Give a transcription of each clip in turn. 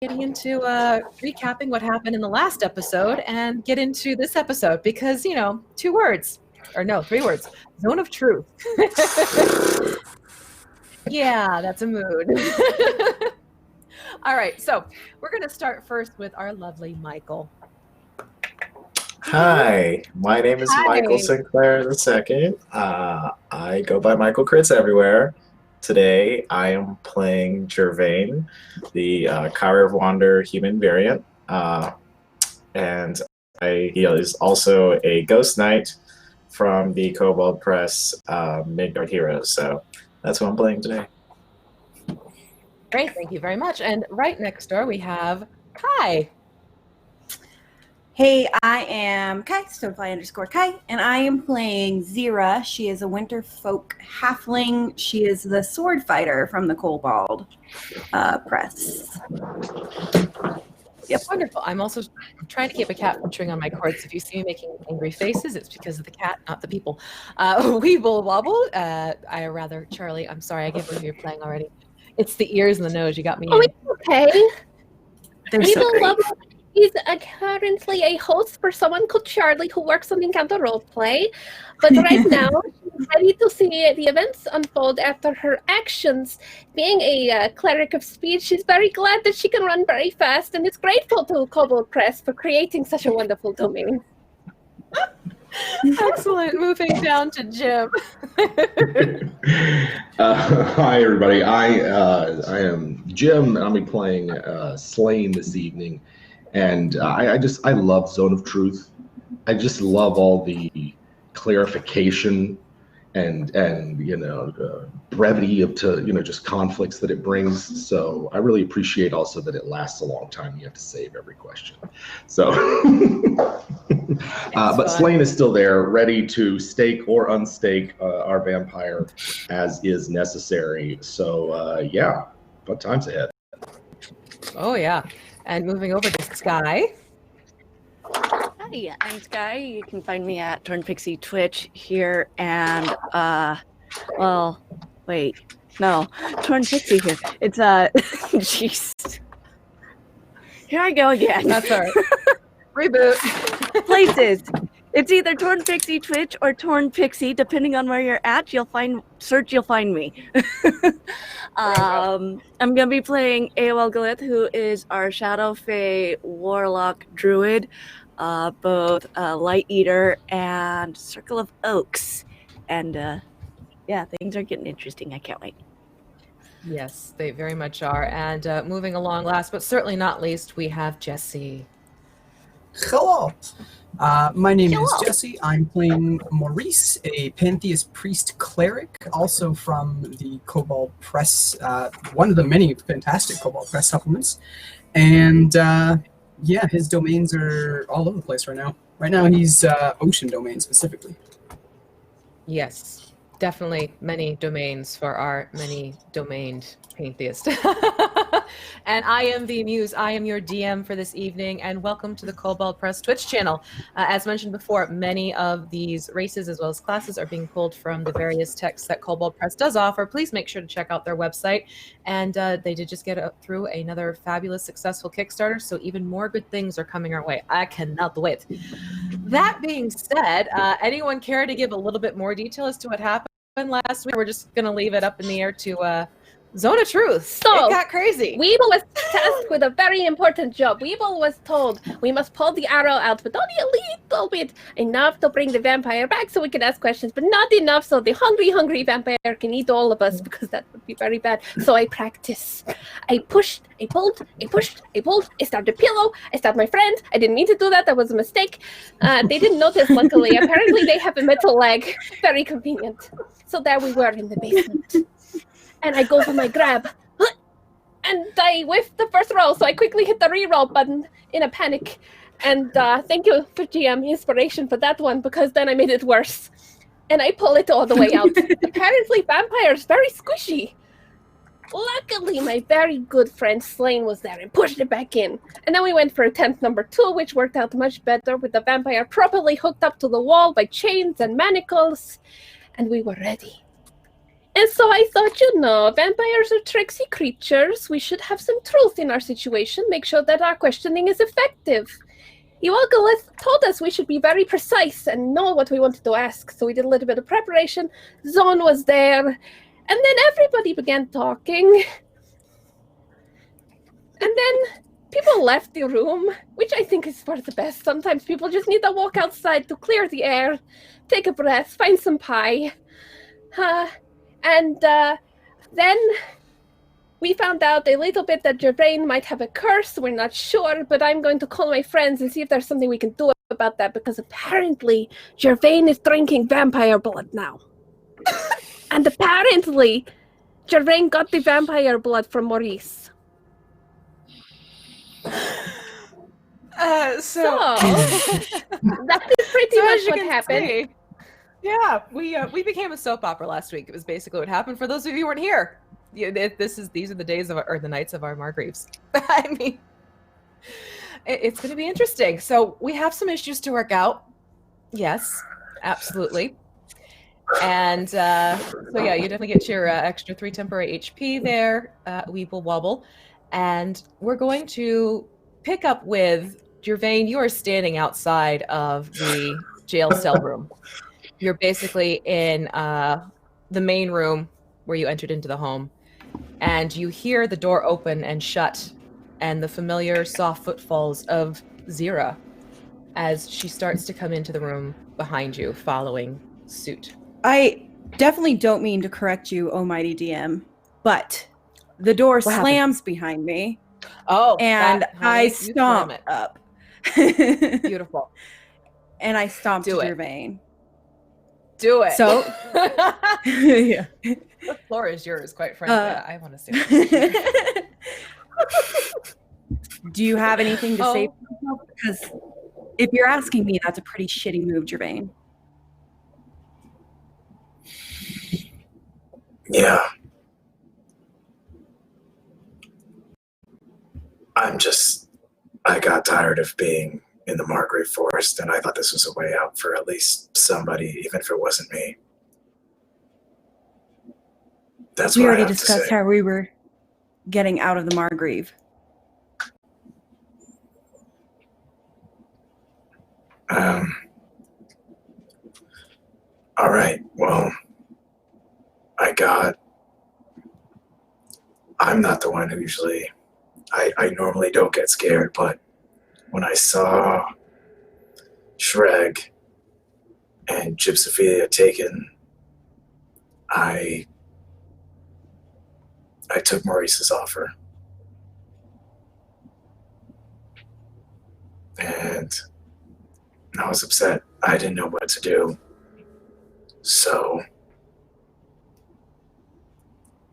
getting into recapping what happened in the last episode and get into this episode because, 2 words, or no, 3 words, Zone of Truth. Yeah, that's a mood. All right, so we're going to start first with our lovely Michael. Hi, my name is Michael Sinclair II. I go by Michael Crits everywhere. Today I am playing Gervain, the Heir of Wander human variant, and he is also a ghost knight from the Kobold Press Midgard Heroes. So that's who I'm playing today. Great, thank you very much. And right next door we have Kai. Hey, I am Kai, Stonefly_Kai, and I am playing Zira. She is a winter folk halfling. She is the sword fighter from the Kobold Press. Yep, wonderful. I'm also trying to keep a cat from chewing on my cords. If you see me making angry faces, it's because of the cat, not the people. Weeble Wobble, Charlie, I'm sorry, I get what you're playing already. It's the ears and the nose, you got me in. It's okay. They're so great. Wobble is currently a host for someone called Charlie who works on Encounter Roleplay, but right now she's ready to see the events unfold after her actions. Being a cleric of speed, she's very glad that she can run very fast and is grateful to Kobold Press for creating such a wonderful domain. Excellent. Moving down to Jim. Hi, everybody. I am Jim, and I'll be playing Slain this evening. And I love Zone of Truth. I just love all the clarification and brevity of just conflicts that it brings. So I really appreciate also that it lasts a long time. You have to save every question. So, but Slain is still there, ready to stake or unstake our vampire as is necessary. So yeah, fun times ahead. Oh yeah. And moving over to Sky. Hi, I'm Sky. You can find me at Turnpixie Twitch here, and Turnpixie here. It's jeez. Here I go again. That's all right. Reboot. Places. It's either Turnpixie Twitch or Turnpixie, depending on where you're at. You'll find me. I'm gonna be playing Aol Galith, who is our Shadow Fae Warlock Druid, both Light Eater and Circle of Oaks, and yeah, things are getting interesting. I can't wait. Yes, they very much are. And moving along, last but certainly not least, we have Jesse. Hello. My name is Jesse. I'm playing Maurice, a Pantheist priest cleric, also from the Kobold Press, one of the many fantastic Kobold Press supplements. And yeah, his domains are all over the place right now. Right now he's ocean domain specifically. Yes, definitely many domains for our many domained Pantheist. And I am the Muse. I am your DM for this evening, and welcome to the Kobold Press Twitch channel. As mentioned before, many of these races as well as classes are being pulled from the various texts that Kobold Press does offer. Please make sure to check out their website. And they did just get through another fabulous, successful Kickstarter, so even more good things are coming our way. I cannot wait. That being said, anyone care to give a little bit more detail as to what happened last week? We're just going to leave it up in the air to Zone of Truth. So, it got crazy. Weeble was tasked with a very important job. Weeble was told we must pull the arrow out, but only a little bit, enough to bring the vampire back so we can ask questions, but not enough so the hungry vampire can eat all of us, because that would be very bad. So I practiced. I pushed, I pulled, I pushed, I pulled. I stabbed a pillow. I stabbed my friend. I didn't mean to do that. That was a mistake. They didn't notice, luckily. Apparently they have a metal leg. Very convenient. So there we were in the basement. And I go for my grab, and I whiffed the first roll, so I quickly hit the re-roll button in a panic. And thank you for GM inspiration for that one, because then I made it worse. And I pull it all the way out. Apparently vampires very squishy. Luckily, my very good friend Slain was there and pushed it back in. And then we went for attempt number 2, which worked out much better, with the vampire properly hooked up to the wall by chains and manacles. And we were ready. And so I thought, vampires are tricksy creatures. We should have some truth in our situation, make sure that our questioning is effective. Iwalgalith told us we should be very precise and know what we wanted to ask, so we did a little bit of preparation. Zone was there, and then everybody began talking. And then people left the room, which I think is for the best. Sometimes people just need to walk outside to clear the air, take a breath, find some pie. And then we found out a little bit that Gervain might have a curse. We're not sure, but I'm going to call my friends and see if there's something we can do about that, because apparently Gervain is drinking vampire blood now. And apparently Gervain got the vampire blood from Maurice. So that is pretty much what happened. See, yeah, we became a soap opera last week. It was basically what happened. For those of you who weren't here, these are the days of or the nights of our Margreaves. I mean, it's going to be interesting. So we have some issues to work out. Yes, absolutely. And so yeah, you definitely get your extra 3 temporary HP there. Weeble wobble, and we're going to pick up with Gervain. You are standing outside of the jail cell room. You're basically in the main room where you entered into the home, and you hear the door open and shut, and the familiar soft footfalls of Zira as she starts to come into the room behind you, following suit. I definitely don't mean to correct you, oh mighty DM, but the door slams behind me. Oh, and I stomp up. Beautiful. And I stomp to Gervain. Do it. So, yeah. The floor is yours, quite frankly. I want to see it. Do you have anything to say? Because if you're asking me, that's a pretty shitty move, Gervain. Yeah. I got tired of being in the Margreave Forest, and I thought this was a way out for at least somebody, even if it wasn't me. That's what we I already have to discussed say. how we were getting out of the Margreave. All right. Well, I'm not the one who usually. I normally don't get scared, but when I saw Shreg and Gypsophilia taken, I took Maurice's offer. And I was upset. I didn't know what to do. So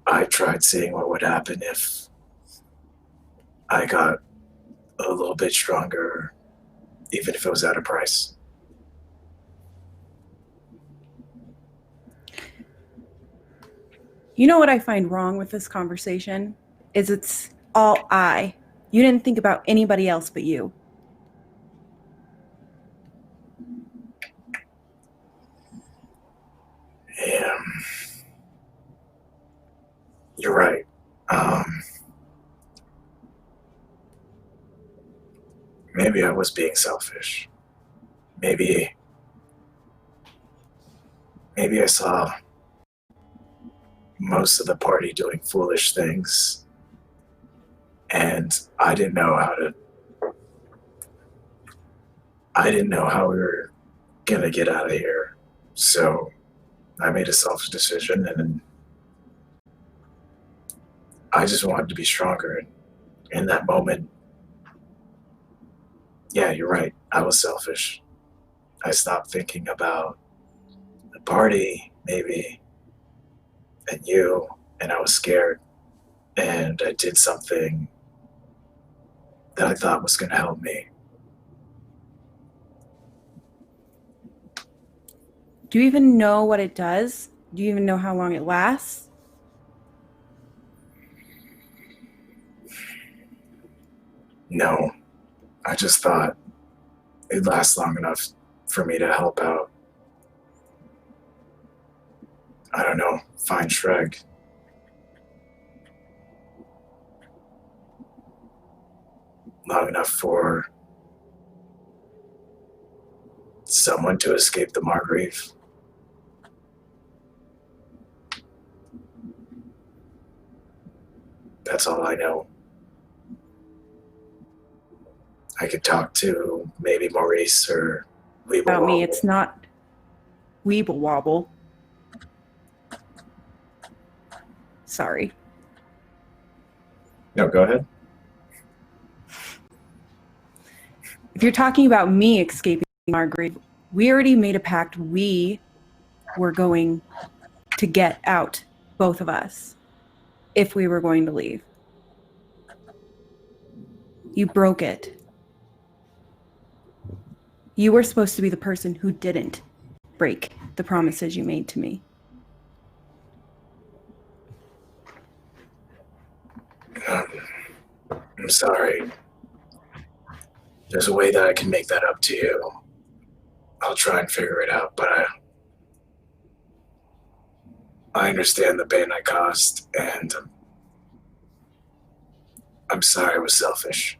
I tried seeing what would happen if I got a little bit stronger, even if it was at a price. You know what I find wrong with this conversation? Is it's all I. You didn't think about anybody else but you. Yeah. You're right. Maybe I was being selfish. Maybe I saw most of the party doing foolish things, and I didn't know how we were gonna get out of here. So I made a selfish decision, and I just wanted to be stronger. And in that moment, yeah, you're right. I was selfish. I stopped thinking about the party, maybe, and you, and I was scared. And I did something that I thought was going to help me. Do you even know what it does? Do you even know how long it lasts? No. I just thought it'd last long enough for me to help out. I don't know, fine shrug. Long enough for someone to escape the Margreave. That's all I know. I could talk to maybe Maurice or Weeble About me, Wobble. it's not Weeble Wobble. Sorry. No, go ahead. If you're talking about me escaping Margreave, we already made a pact. We were going to get out, both of us, if we were going to leave. You broke it. You were supposed to be the person who didn't break the promises you made to me. I'm sorry. There's a way that I can make that up to you. I'll try and figure it out, but I understand the pain I caused, and I'm sorry I was selfish.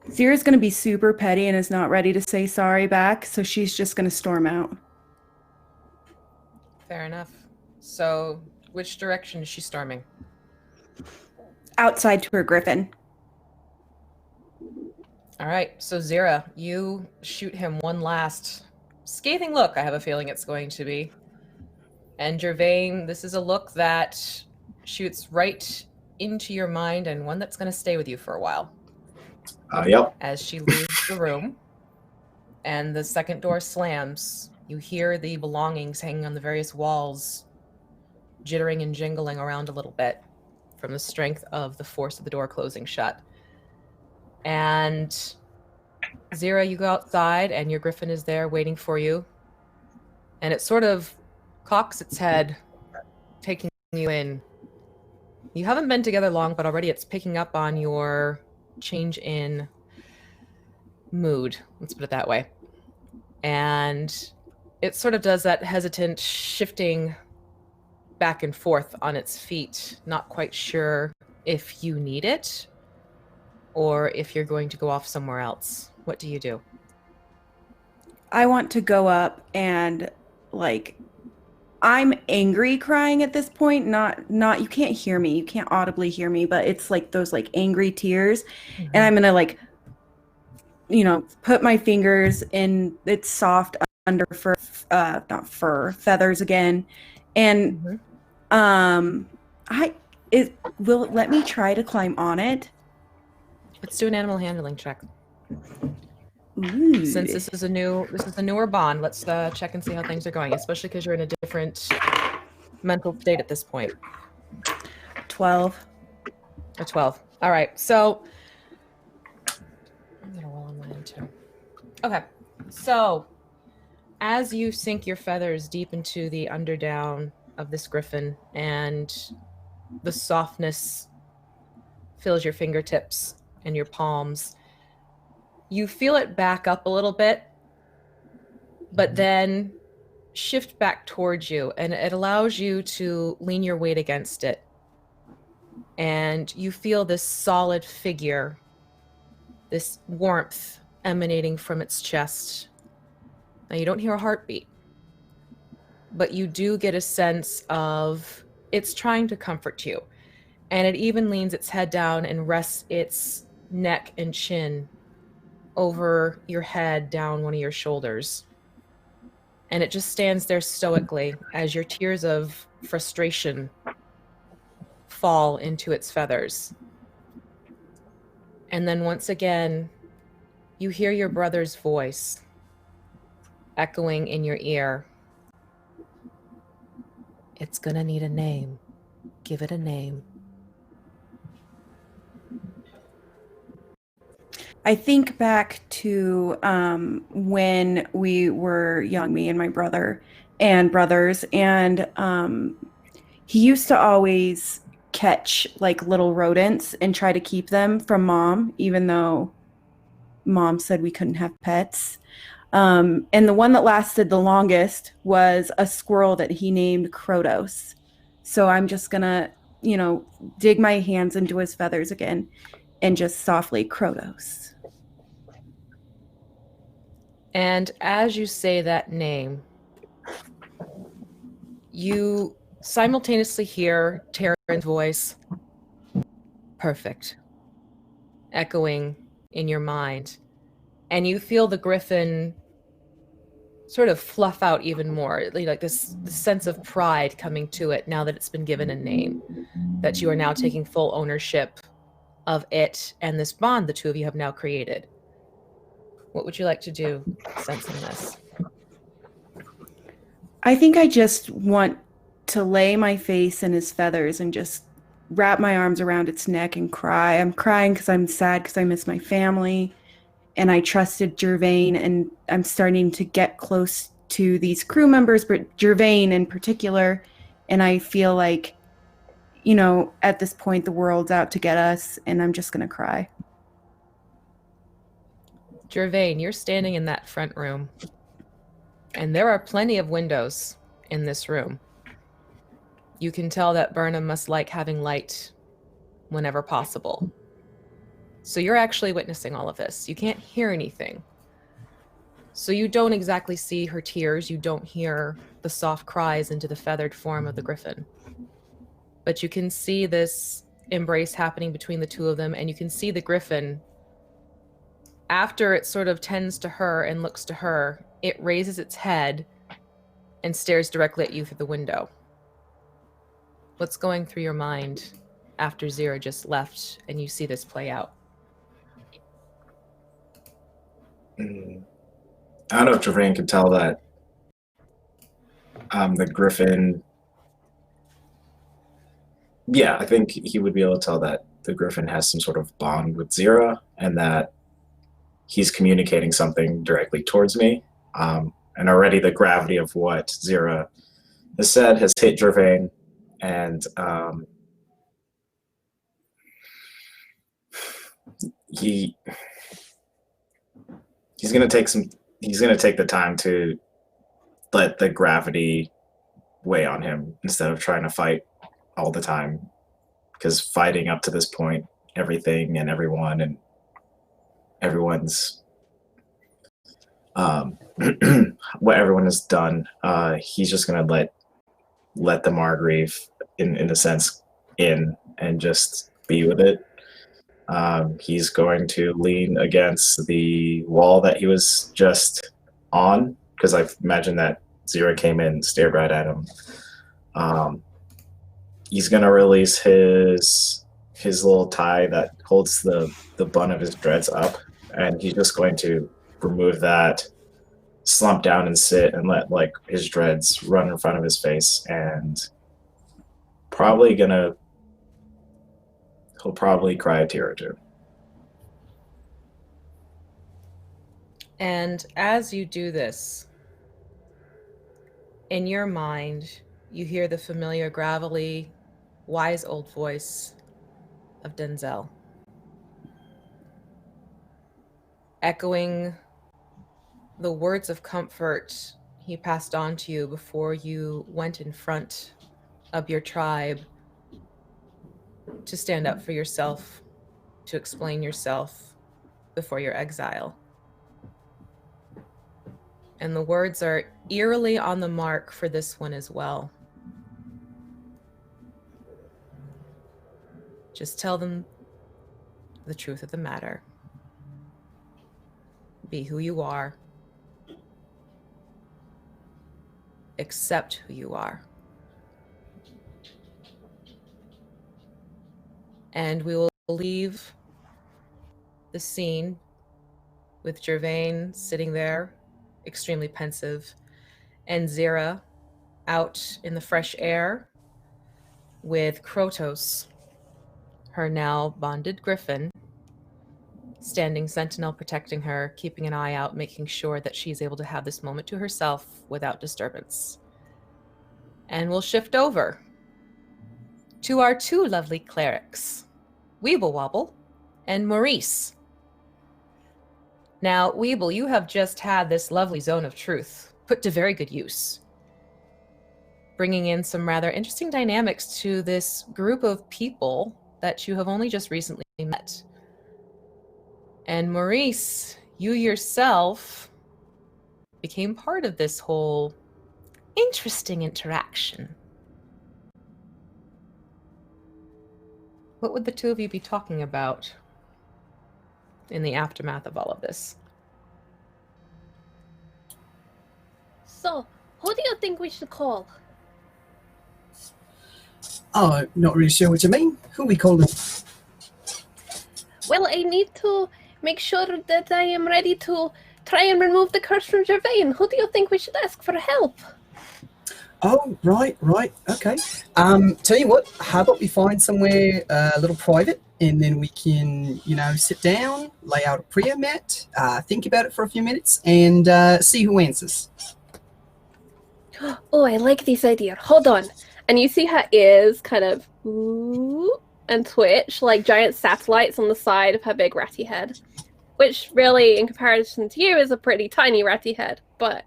Zira's going to be super petty and is not ready to say sorry back, so she's just going to storm out. Fair enough. So, which direction is she storming? Outside to her griffin. All right, so Zira, you shoot him one last scathing look, I have a feeling it's going to be. And Gervain, this is a look that shoots right into your mind and one that's going to stay with you for a while. Yep. As she leaves the room and the second door slams, you hear the belongings hanging on the various walls jittering and jingling around a little bit from the strength of the force of the door closing shut. And Zira, you go outside and your griffin is there waiting for you. And it sort of cocks its head, taking you in. You haven't been together long, but already it's picking up on your change in mood. Let's put it that way. And it sort of does that hesitant shifting back and forth on its feet, not quite sure if you need it or if you're going to go off somewhere else. What do you do? I want to go up and, like, I'm angry crying at this point. Not you can't hear me. You can't audibly hear me, but it's like those like angry tears. Mm-hmm. And I'm going to like, you know, put my fingers in its soft under fur, not fur, feathers again. And it will let me try to climb on it. Let's do an animal handling check. Ooh. Since this is a newer bond, let's check and see how things are going, especially because you're in a different mental state at this point. 12. A 12. All right, so I'm gonna roll on mine too. Okay, so as you sink your feathers deep into the underdown of this griffin and the softness fills your fingertips and your palms, you feel it back up a little bit, but then shift back towards you, and it allows you to lean your weight against it. And you feel this solid figure, this warmth emanating from its chest. Now, you don't hear a heartbeat, but you do get a sense of it's trying to comfort you. And it even leans its head down and rests its neck and chin over your head, down one of your shoulders. And it just stands there stoically as your tears of frustration fall into its feathers. And then once again, you hear your brother's voice echoing in your ear. It's gonna need a name. Give it a name. I think back to when we were young, me and my brother and brothers, and he used to always catch like little rodents and try to keep them from mom, even though mom said we couldn't have pets. And the one that lasted the longest was a squirrel that he named Krotos. So I'm just gonna, dig my hands into his feathers again and just softly Krotos. And as you say that name, you simultaneously hear Taryn's voice, perfect, echoing in your mind. And you feel the griffin sort of fluff out even more, like this sense of pride coming to it now that it's been given a name, that you are now taking full ownership of it and this bond the two of you have now created. What would you like to do, sensing this? I think I just want to lay my face in his feathers and just wrap my arms around its neck and cry. I'm crying because I'm sad because I miss my family and I trusted Gervain, and I'm starting to get close to these crew members, but Gervain in particular. And I feel like, at this point, the world's out to get us, and I'm just going to cry. Gervain, you're standing in that front room, and there are plenty of windows in this room. You can tell that Burnham must like having light whenever possible. So you're actually witnessing all of this. You can't hear anything. So you don't exactly see her tears. You don't hear the soft cries into the feathered form of the griffin. But you can see this embrace happening between the two of them, and you can see the griffin, after it sort of tends to her and looks to her, it raises its head and stares directly at you through the window. What's going through your mind after Zira just left and you see this play out? I don't know if Gervain can tell that the griffin... Yeah, I think he would be able to tell that the griffin has some sort of bond with Zira and that he's communicating something directly towards me. And already the gravity of what Zira has said has hit Gervain, and he's gonna take the time to let the gravity weigh on him instead of trying to fight all the time, because fighting up to this point, everything and everyone and everyone's what everyone has done, he's just gonna let the Margreave in a sense in and just be with it. He's going to lean against the wall that he was just on, because I imagine that Zira came in and stared right at him. He's going to release his little tie that holds the bun of his dreads up, and he's just going to remove that, slump down and sit and let his dreads run in front of his face, and he'll probably cry a tear or two. And as you do this, in your mind, you hear the familiar, gravelly, wise old voice of Denzel, echoing the words of comfort he passed on to you before you went in front of your tribe to stand up for yourself, to explain yourself before your exile. And the words are eerily on the mark for this one as well. Just tell them the truth of the matter. Be who you are. Accept who you are. And we will leave the scene with Gervain sitting there, extremely pensive, and Zira out in the fresh air with Krotos, her now bonded griffin, standing sentinel, protecting her, keeping an eye out, making sure that she's able to have this moment to herself without disturbance. And we'll shift over to our two lovely clerics, Weeble Wobble and Maurice. Now, Weeble, you have just had this lovely zone of truth put to very good use, bringing in some rather interesting dynamics to this group of people that you have only just recently met. And Maurice, you yourself became part of this whole interesting interaction. What would the two of you be talking about in the aftermath of all of this? So, who do you think we should call? Oh, not really sure what you mean. Who we calling? Well, I need to make sure that I am ready to try and remove the curse from Gervain. Who do you think we should ask for help? Oh, right, okay. Tell you what, how about we find somewhere a little private, and then we can, sit down, lay out a prayer mat, think about it for a few minutes, and see who answers. Oh, I like this idea. Hold on. And you see her ears kind of ooh, and twitch like giant satellites on the side of her big ratty head. Which really, in comparison to you, is a pretty tiny ratty head. But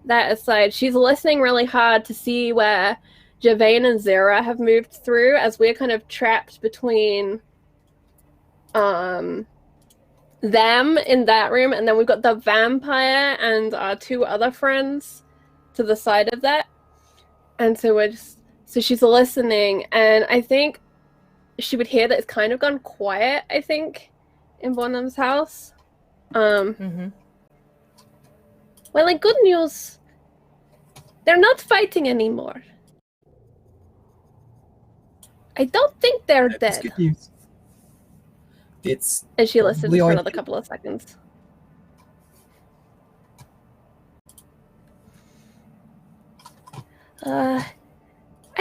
that aside, she's listening really hard to see where Gervain and Zera have moved through, as we're kind of trapped between them in that room, and then we've got the vampire and our two other friends to the side of that. And so she's listening, and I think she would hear that it's kind of gone quiet, I think, in Bonham's house. Well, like, good news, they're not fighting anymore. I don't think they're That's dead. good news. It's And she listens for probably another couple of seconds. I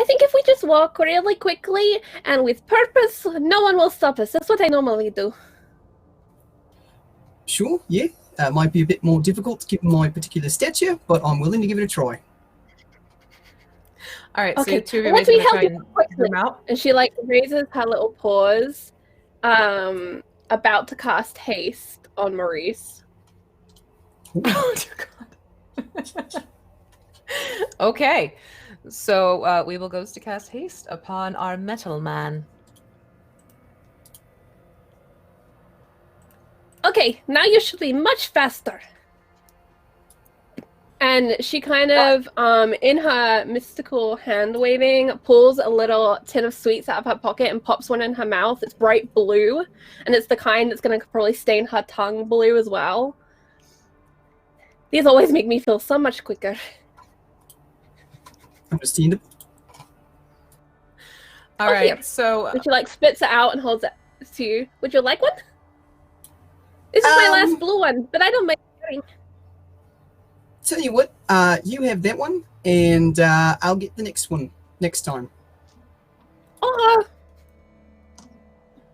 think if we just walk really quickly and with purpose, no one will stop us. That's what I normally do. Sure, yeah. Might be a bit more difficult given my particular stature, but I'm willing to give it a try. All right, Okay, so the two of you once are we going to try help and you quickly. zoom out. And she like raises her little paws, about to cast haste on Maurice. Oh, dear God. Okay, so we will goes to cast haste upon our metal man. Okay, now you should be much faster. And she kind of, in her mystical hand waving, pulls a little tin of sweets out of her pocket and pops one in her mouth. It's bright blue, and it's the kind that's going to probably stain her tongue blue as well. These always make me feel so much quicker. Understandable. All Oh, right, here. so And she like spits it out and holds it to you. Would you like one? This is my last blue one, but I don't mind sharing. Tell you what, you have that one, and I'll get the next one next time. Oh.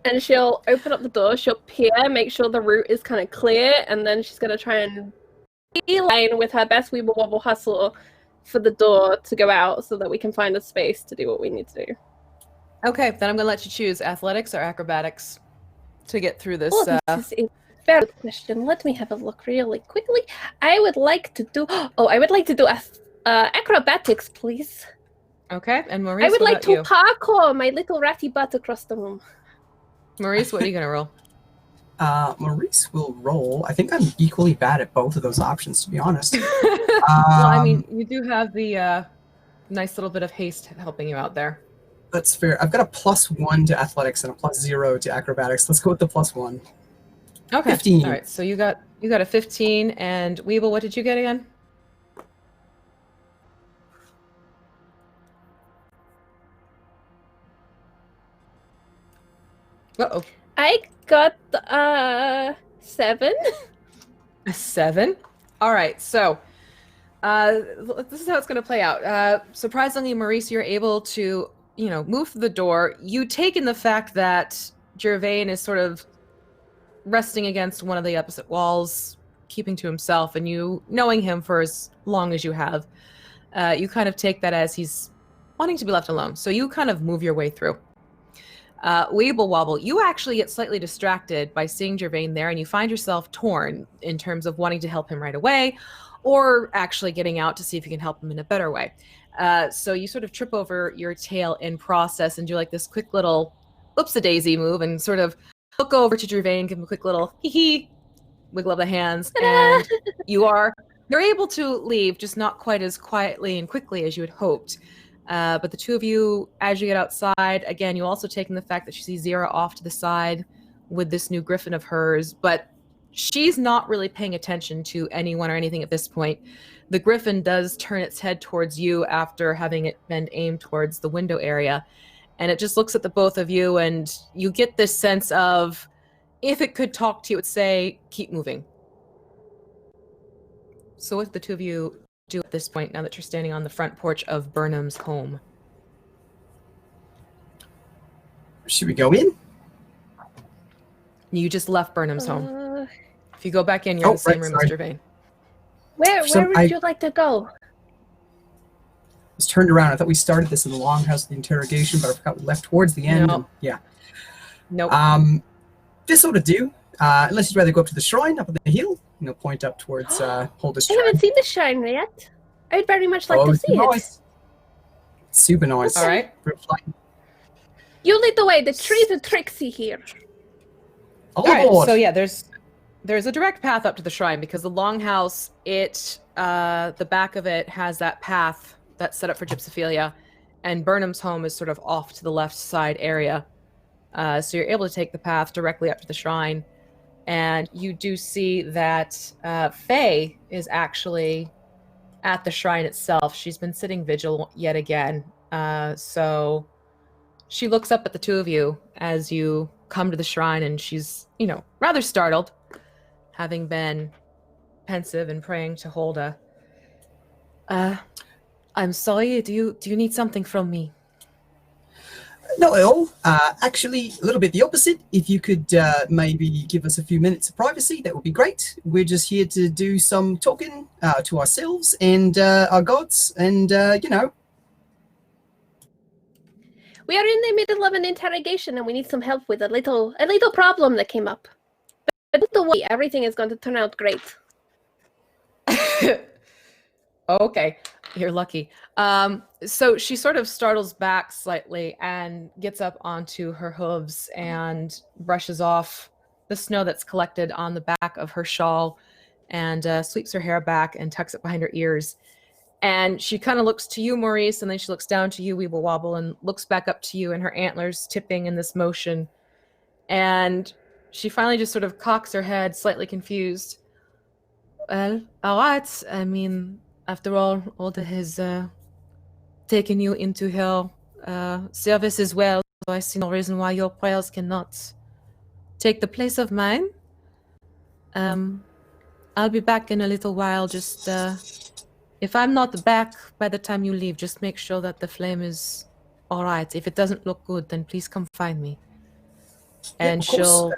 And she'll open up the door, she'll peer, make sure the route is kind of clear, and then she's going to try and beeline with her best weeble wobble hustle for the door to go out so that we can find a space to do what we need to do. okay, then I'm going to let you choose athletics or acrobatics to get through this. Oh, this is a very good question. Let me have a look really quickly. I would like to do acrobatics, please. Okay, and Maurice, I would what like about to you? parkour my little ratty butt across the room. Maurice, what are you going to roll? Maurice will roll. I think I'm equally bad at both of those options, to be honest. Well, I mean, you do have the nice little bit of haste helping you out there. That's fair. I've got a +1 to athletics and a +0 to acrobatics. Let's go with the +1. Okay. 15. All right, so you got a 15, and Weeble, what did you get again? Uh-oh. I got 7. A 7? All right, so this is how it's going to play out. Surprisingly, Maurice, you're able to, move through the door. You take in the fact that Gervain is sort of resting against one of the opposite walls, keeping to himself, and you, knowing him for as long as you have, you kind of take that as he's wanting to be left alone. So you kind of move your way through. Weeble Wobble, you actually get slightly distracted by seeing Gervain there, and you find yourself torn in terms of wanting to help him right away, or actually getting out to see if you can help him in a better way. So you sort of trip over your tail in process and do like this quick little oops-a-daisy move and sort of look over to Gervain, give him a quick little hee-hee, wiggle of the hands, and you're able to leave, just not quite as quietly and quickly as you had hoped. But the two of you, as you get outside, again, you also take in the fact that you see Zira off to the side with this new griffin of hers, but she's not really paying attention to anyone or anything at this point. The griffin does turn its head towards you after having it been aimed towards the window area, and it just looks at the both of you, and you get this sense of, if it could talk to you, it would say, keep moving. So what do the two of you do at this point, now that you're standing on the front porch of Burnham's home? Should we go in? You just left Burnham's home. If you go back in, you're in the same room as Gervain. Where would you like to go? I was turned around. I thought we started this in the longhouse of the interrogation, but I forgot we left towards the end. No. And, yeah. Nope. This ought to do. Unless you'd rather go up to the shrine up on the hill, point up towards Holdus I Shrine. haven't seen the shrine yet. I'd very much like to see it. Super nice. All right. You lead the way. The trees are tricksy here. All right. aboard. So yeah, there's a direct path up to the shrine because the longhouse, the back of it has that path that's set up for Gypsophilia, and Burnham's home is sort of off to the left side area. So you're able to take the path directly up to the shrine. And you do see that Faye is actually at the shrine itself. She's been sitting vigil yet again. So she looks up at the two of you as you come to the shrine, and she's, rather startled, having been pensive and praying to Holda. I'm sorry, do you need something from me? Not at all. Actually, a little bit the opposite. If you could maybe give us a few minutes of privacy, that would be great. We're just here to do some talking to ourselves and our gods, and We are in the middle of an interrogation, and we need some help with a little problem that came up. But don't worry, everything is going to turn out great. Okay, you're lucky. So she sort of startles back slightly and gets up onto her hooves and brushes off the snow that's collected on the back of her shawl and sweeps her hair back and tucks it behind her ears. And she kind of looks to you, Maurice, and then she looks down to you, Weeble Wobble, and looks back up to you, and her antlers tipping in this motion. And she finally just sort of cocks her head, slightly confused. Well, all right. I mean, after all, Holda has taken you into her service as well, so I see no reason why your prayers cannot take the place of mine. I'll be back in a little while. Just if I'm not back by the time you leave, just make sure that the flame is all right. If it doesn't look good, then please come find me. And she'll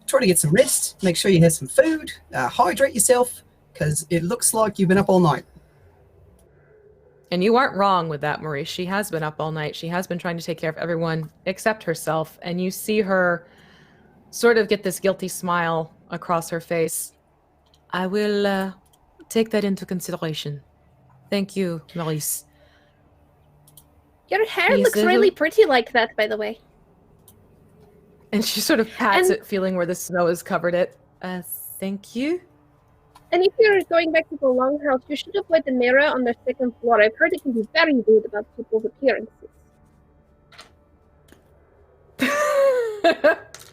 try to get some rest. Make sure you have some food. Hydrate yourself, because it looks like you've been up all night. And you aren't wrong with that, Maurice. She has been up all night. She has been trying to take care of everyone except herself. And you see her sort of get this guilty smile across her face. I will take that into consideration. Thank you, Maurice. Your hair looks really pretty like that, by the way. And she sort of pats it, feeling where the snow has covered it. Thank you. And if you're going back to the longhouse, you should avoid the mirror on the second floor. I've heard it can be very rude about people's appearances.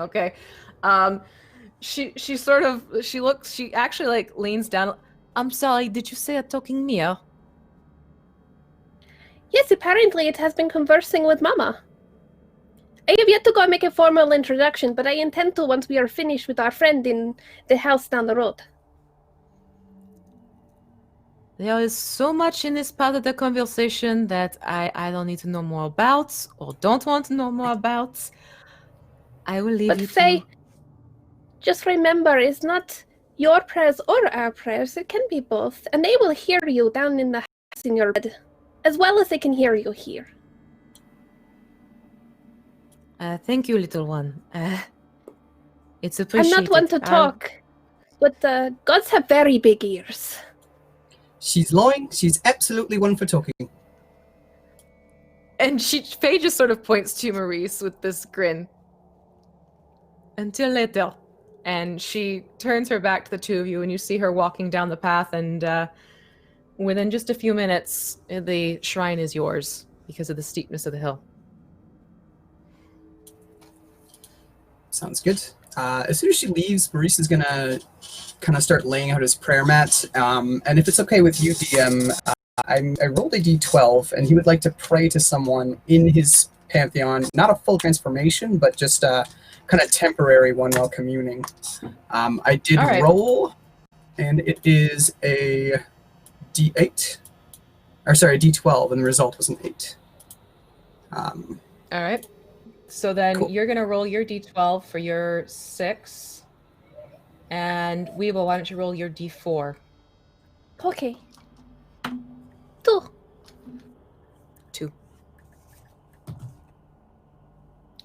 Okay. She actually like leans down. I'm sorry, did you say a talking mirror? Yes, apparently it has been conversing with Mama. I have yet to go make a formal introduction, but I intend to once we are finished with our friend in the house down the road. There is so much in this part of the conversation that I don't need to know more about or don't want to know more about. I will leave you Faye, to... just remember, it's not your prayers or our prayers. It can be both. And they will hear you down in the house in your bed, as well as they can hear you here. Thank you, little one. It's I'm appreciated. not one to talk, but gods have very big ears. She's lying. She's absolutely one for talking. And Faye just sort of points to Maurice with this grin. Until later. And she turns her back to the two of you, and you see her walking down the path, and within just a few minutes, the shrine is yours because of the steepness of the hill. Sounds good. As soon as she leaves, Maurice is gonna kind of start laying out his prayer mat. And if it's okay with you, DM, I rolled a d12, and he would like to pray to someone in his pantheon. Not a full transformation, but just a kind of temporary one while communing. I did All right. roll, and it is a d8. Or sorry, a d12, and the result was an 8. All right. So then Cool. you're going to roll your d12 for your 6. And Weeble, why don't you roll your d4? Okay. 2. 2.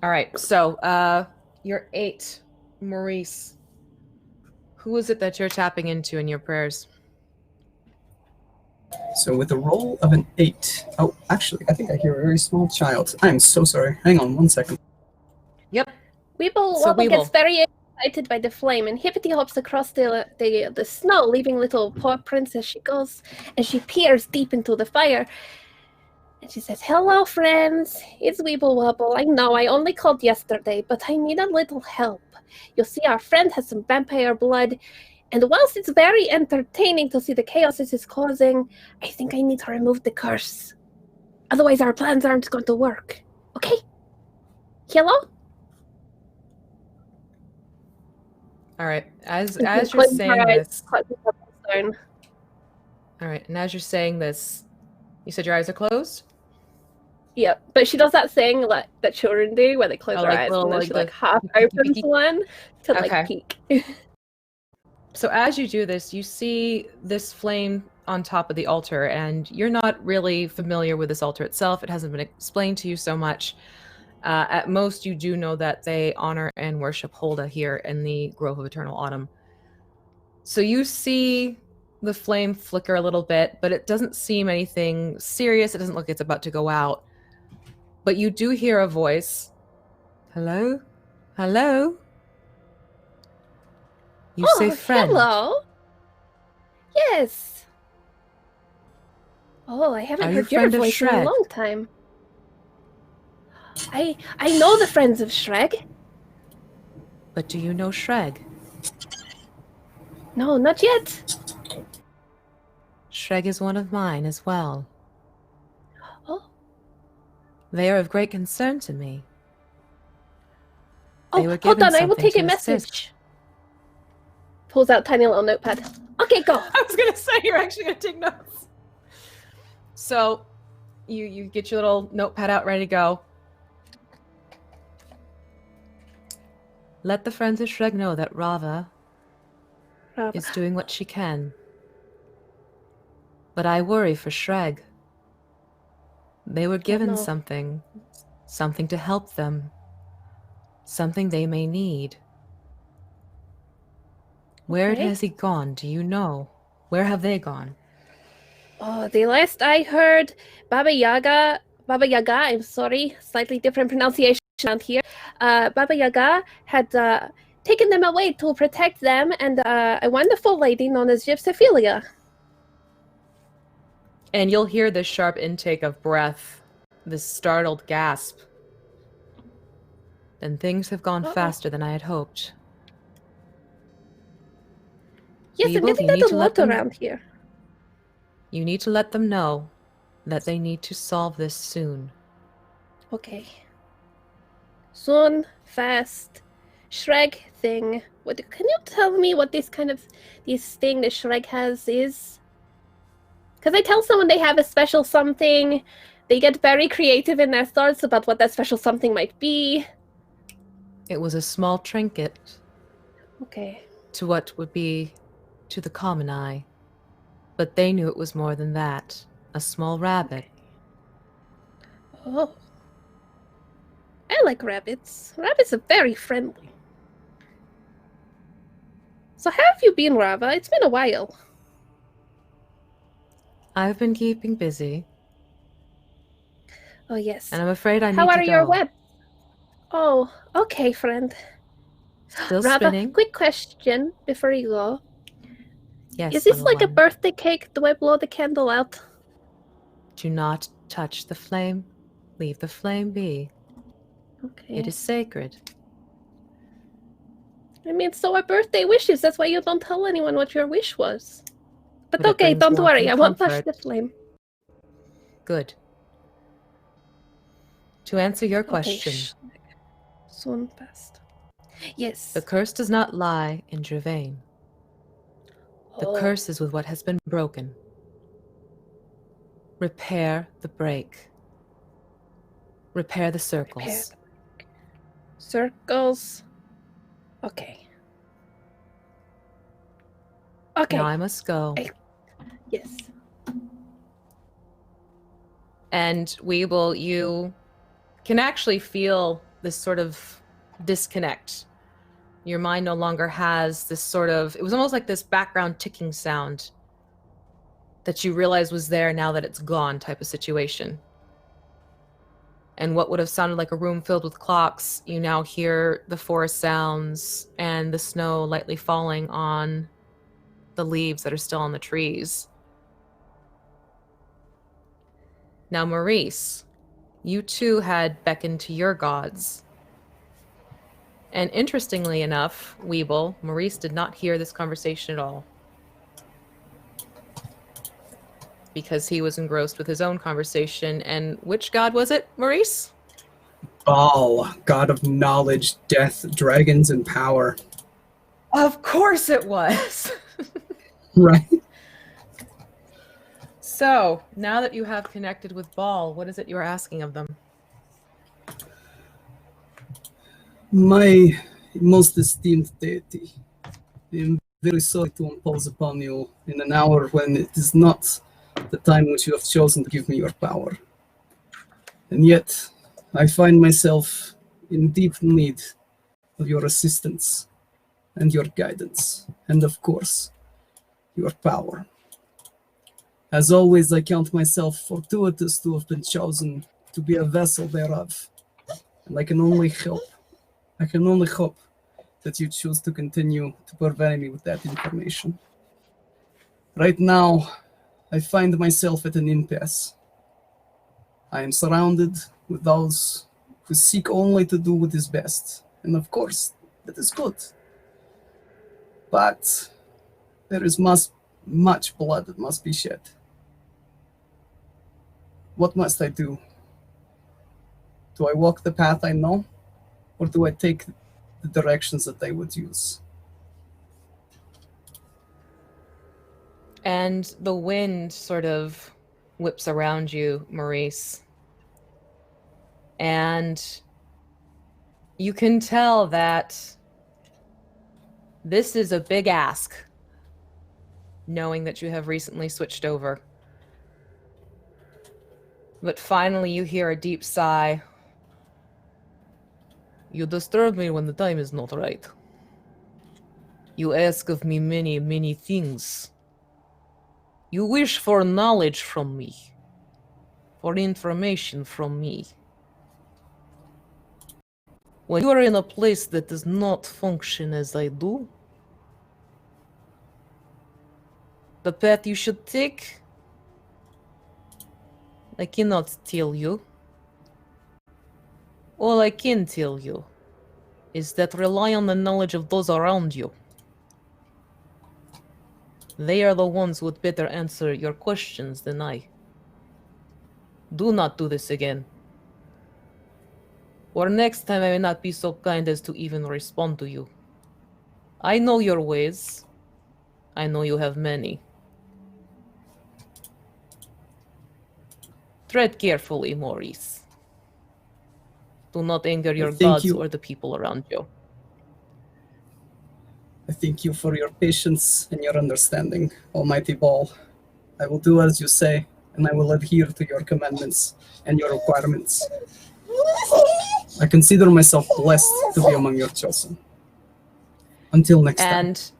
All right. So your 8, Maurice. Who is it that you're tapping into in your prayers? So with a roll of an 8. Oh, actually, I think I hear a very small child. I am so sorry. Hang on 1 second. Yep. Weeble So Wobble gets Weeble. very excited by the flame, and Hippity hops across the snow, leaving little paw prints as she goes, and she peers deep into the fire. And she says, "Hello, friends. It's Weeble Wobble. I know I only called yesterday, but I need a little help. You see, our friend has some vampire blood, and whilst it's very entertaining to see the chaos this is causing, I think I need to remove the curse. Otherwise, our plans aren't going to work. Okay? Hello?" All right. As And she you're closes her saying eyes, this, clutches up the stone. all right, and as you're saying this, you said your eyes are closed? Yeah, but she does that thing like that children do, where they close Oh, their like eyes little, and then like she the half peeky, opens peeky. one to Okay. like peek. So as you do this, you see this flame on top of the altar, and you're not really familiar with this altar itself. It hasn't been explained to you so much. At most, you do know that they honor and worship Holda here in the Grove of Eternal Autumn. So you see the flame flicker a little bit, but it doesn't seem anything serious. It doesn't look like it's about to go out. But you do hear a voice. Hello? Hello? You say friend. Hello. Yes. Oh, I haven't Are you heard your friend of voice in a Shrek? long time. I know the friends of Shrek. But do you know Shreg? No, not yet. Shreg is one of mine as well. Oh. They are of great concern to me. Oh, They were hold given on, I will something take to a assist. message. Pulls out tiny little notepad. Okay, go. I was gonna say you're actually gonna take notes. So you get your little notepad out ready to go. Let the friends of Shreg know that Rava is doing what she can. But I worry for Shreg. They were given no. something to help them. Something they may need. Where Okay. has he gone? Do you know? Where have they gone? Oh, the last I heard, Baba Yaga, I'm sorry, slightly different pronunciation around here. Baba Yaga had taken them away to protect them and a wonderful lady known as Gypsophilia. And you'll hear this sharp intake of breath, this startled gasp. Then things have gone faster than I had hoped. Yes, I'm Weeble, getting you need that a to let lot them- around here. You need to let them know that they need to solve this soon. Okay. Soon, fast, Shrek thing. Can you tell me what this thing that Shrek has is? Because I tell someone they have a special something, they get very creative in their thoughts about what that special something might be. It was a small trinket Okay. to what would be to the common eye. But they knew it was more than that. A small rabbit. Oh. I like rabbits. Rabbits are very friendly. So how have you been, Rava? It's been a while. I've been keeping busy, Oh, yes. and I'm afraid I need How to are go. your web? Oh, okay, friend. Still Rava, spinning? quick question before you go. Yes, Is this little like a one. birthday cake? Do I blow the candle out? Do not touch the flame. Leave the flame be. Okay. It is sacred. I mean, so are birthday wishes. That's why you don't tell anyone what your wish was. But But it okay, brings don't warmth worry. and I won't touch comfort. the flame. Good. To answer your Okay, question, soon past. Yes. the curse does not lie in Gervain. The Oh. curse is with what has been broken. Repair the break. Repair the circles. Circles. Okay. Okay. Now I must go. Yes. And you can actually feel this sort of disconnect. Your mind no longer has this sort of, it was almost like this background ticking sound that you realize was there now that it's gone type of situation. And what would have sounded like a room filled with clocks, you now hear the forest sounds and the snow lightly falling on the leaves that are still on the trees. Now, Maurice, you too had beckoned to your gods. And interestingly enough, Weeble, Maurice did not hear this conversation at all. Because he was engrossed with his own conversation. And which god was it, Maurice? Baal, god of knowledge, death, dragons, and power. Of course it was! Right? So, now that you have connected with Baal, what is it you're asking of them? My most esteemed deity, I am very sorry to impose upon you in an hour when it is not the time which you have chosen to give me your power. And yet, I find myself in deep need of your assistance and your guidance, and of course, your power. As always, I count myself fortuitous to have been chosen to be a vessel thereof, and I can only hope that you choose to continue to provide me with that information. Right now, I find myself at an impasse. I am surrounded with those who seek only to do what is best, and of course, that is good. But there is much blood that must be shed. What must I do? Do I walk the path I know, or do I take the directions that they would use? And the wind sort of whips around you, Maurice. And you can tell that this is a big ask, knowing that you have recently switched over. But finally you hear a deep sigh. You disturb me when the time is not right. You ask of me many, many things. You wish for knowledge from me, for information from me. When you are in a place that does not function as I do, the path you should take, I cannot tell you. All I can tell you is that rely on the knowledge of those around you. They are the ones who would better answer your questions than I. Do not do this again. Or next time I may not be so kind as to even respond to you. I know your ways. I know you have many. Tread carefully, Maurice. Do not anger your gods or the people around you. I thank you for your patience and your understanding, Almighty Baal. I will do as you say, and I will adhere to your commandments and your requirements. I consider myself blessed to be among your chosen. Until next time. And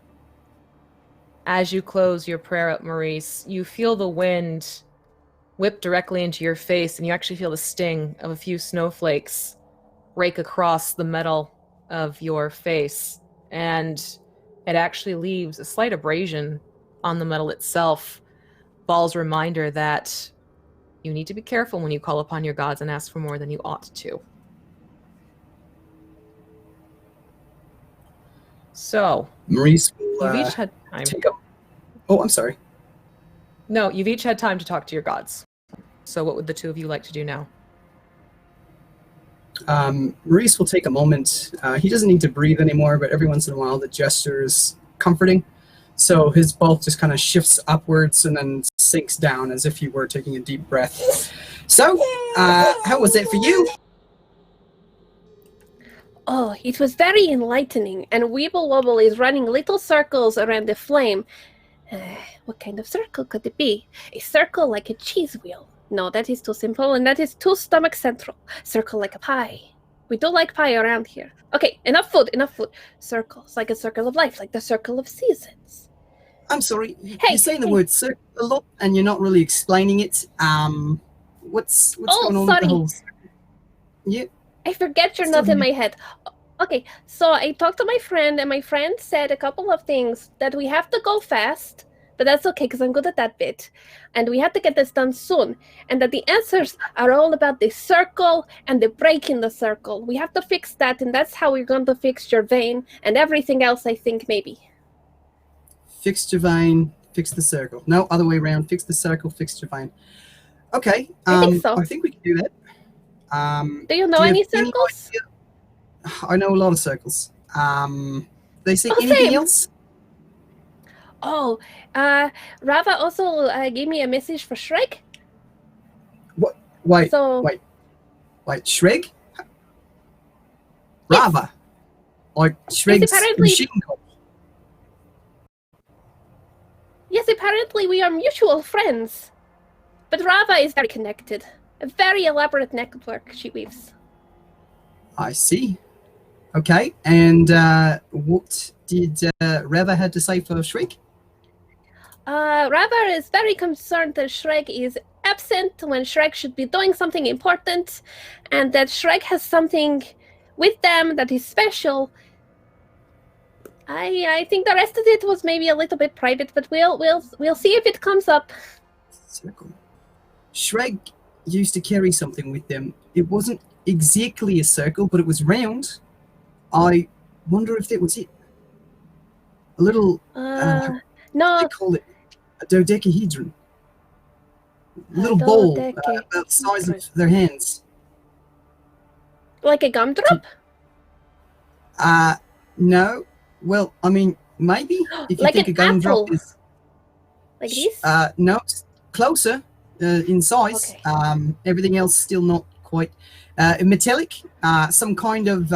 as you close your prayer up, Maurice, you feel the wind whip directly into your face, and you actually feel the sting of a few snowflakes rake across the metal of your face. And it actually leaves a slight abrasion on the metal itself. Baal's reminder that you need to be careful when you call upon your gods and ask for more than you ought to. So, Maurice will you've each had time. take up. Oh, I'm sorry. No, you've each had time to talk to your gods. So what would the two of you like to do now? Maurice will take a moment. He doesn't need to breathe anymore, but every once in a while the gesture is comforting. So his bulk just kind of shifts upwards and then sinks down as if he were taking a deep breath. So, how was it for you? Oh, it was very enlightening, and Weeble Wobble is running little circles around the flame. What kind of circle could it be? A circle like a cheese wheel. No, that is too simple, and that is too stomach central. Circle like a pie. We do like pie around here. Okay, enough food, enough food. Circles, like a circle of life, like the circle of seasons. I'm sorry, Hey, you're saying the hey. word circle a lot, and you're not really explaining it. What's going on with sorry. the whole... Yeah. I forget you're not in my head. Okay, so I talked to my friend, and my friend said a couple of things, that we have to go fast, but that's okay, because I'm good at that bit. And we have to get this done soon. And that the answers are all about the circle and the break in the circle. We have to fix that, and that's how we're going to fix your vein, and everything else, I think, maybe. Fix your vein, fix the circle. No, other way around. Fix the circle, fix your vein. Okay, I think so. I think we can do that. Do you know do you any have any circles? idea- I know a lot of circles. They say anything same. else? Oh, Rava also gave me a message for Shrek. What? Wait, So, wait. Shrek? Yes. Rava. Like Shrek's apparently- machine gun. yes, apparently we are mutual friends. But Rava is very connected. A very elaborate network she weaves. I see. Okay, and what did Rava had to say for Shrek? Rava is very concerned that Shrek is absent when Shrek should be doing something important, and that Shrek has something with them that is special. I think the rest of it was maybe a little bit private, but we'll see if it comes up. Circle. Shrek used to carry something with them. It wasn't exactly a circle, but it was round. I wonder if that was it. A little, No, I call it a dodecahedron. A little bowl about the size of their hands. like a gumdrop? No. Well, I mean, maybe. If you Like think an a gumdrop apple. is... Like this? No, it's closer in size. Okay. Everything else still not quite. Metallic, some kind of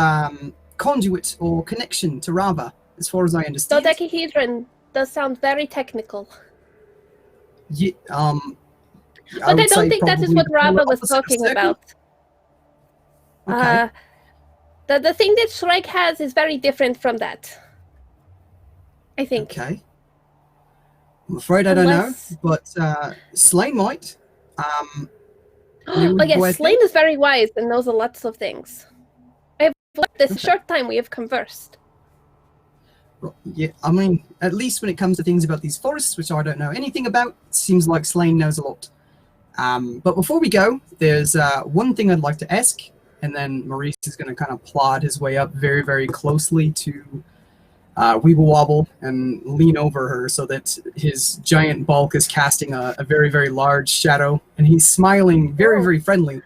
conduit or connection to Rava, as far as I understand. Dodecahedron does sound very technical. Yeah, But I would don't say think that is probably what the polar Rava was opposite of talking circle. about. Okay. The thing that Shrek has is very different from that. I think. Okay. I'm afraid I Unless- don't know, but Slane might. Oh would go yes, ahead. Slane is very wise and knows lots of things. I have learned this Okay. short time we have conversed. Yeah, I mean, at least when it comes to things about these forests, which I don't know anything about, it seems like Slane knows a lot. But before we go, there's one thing I'd like to ask, and then Maurice is going to kind of plod his way up very, very closely to Weeble Wobble and lean over her so that his giant bulk is casting a very, very large shadow, and he's smiling very, very friendly.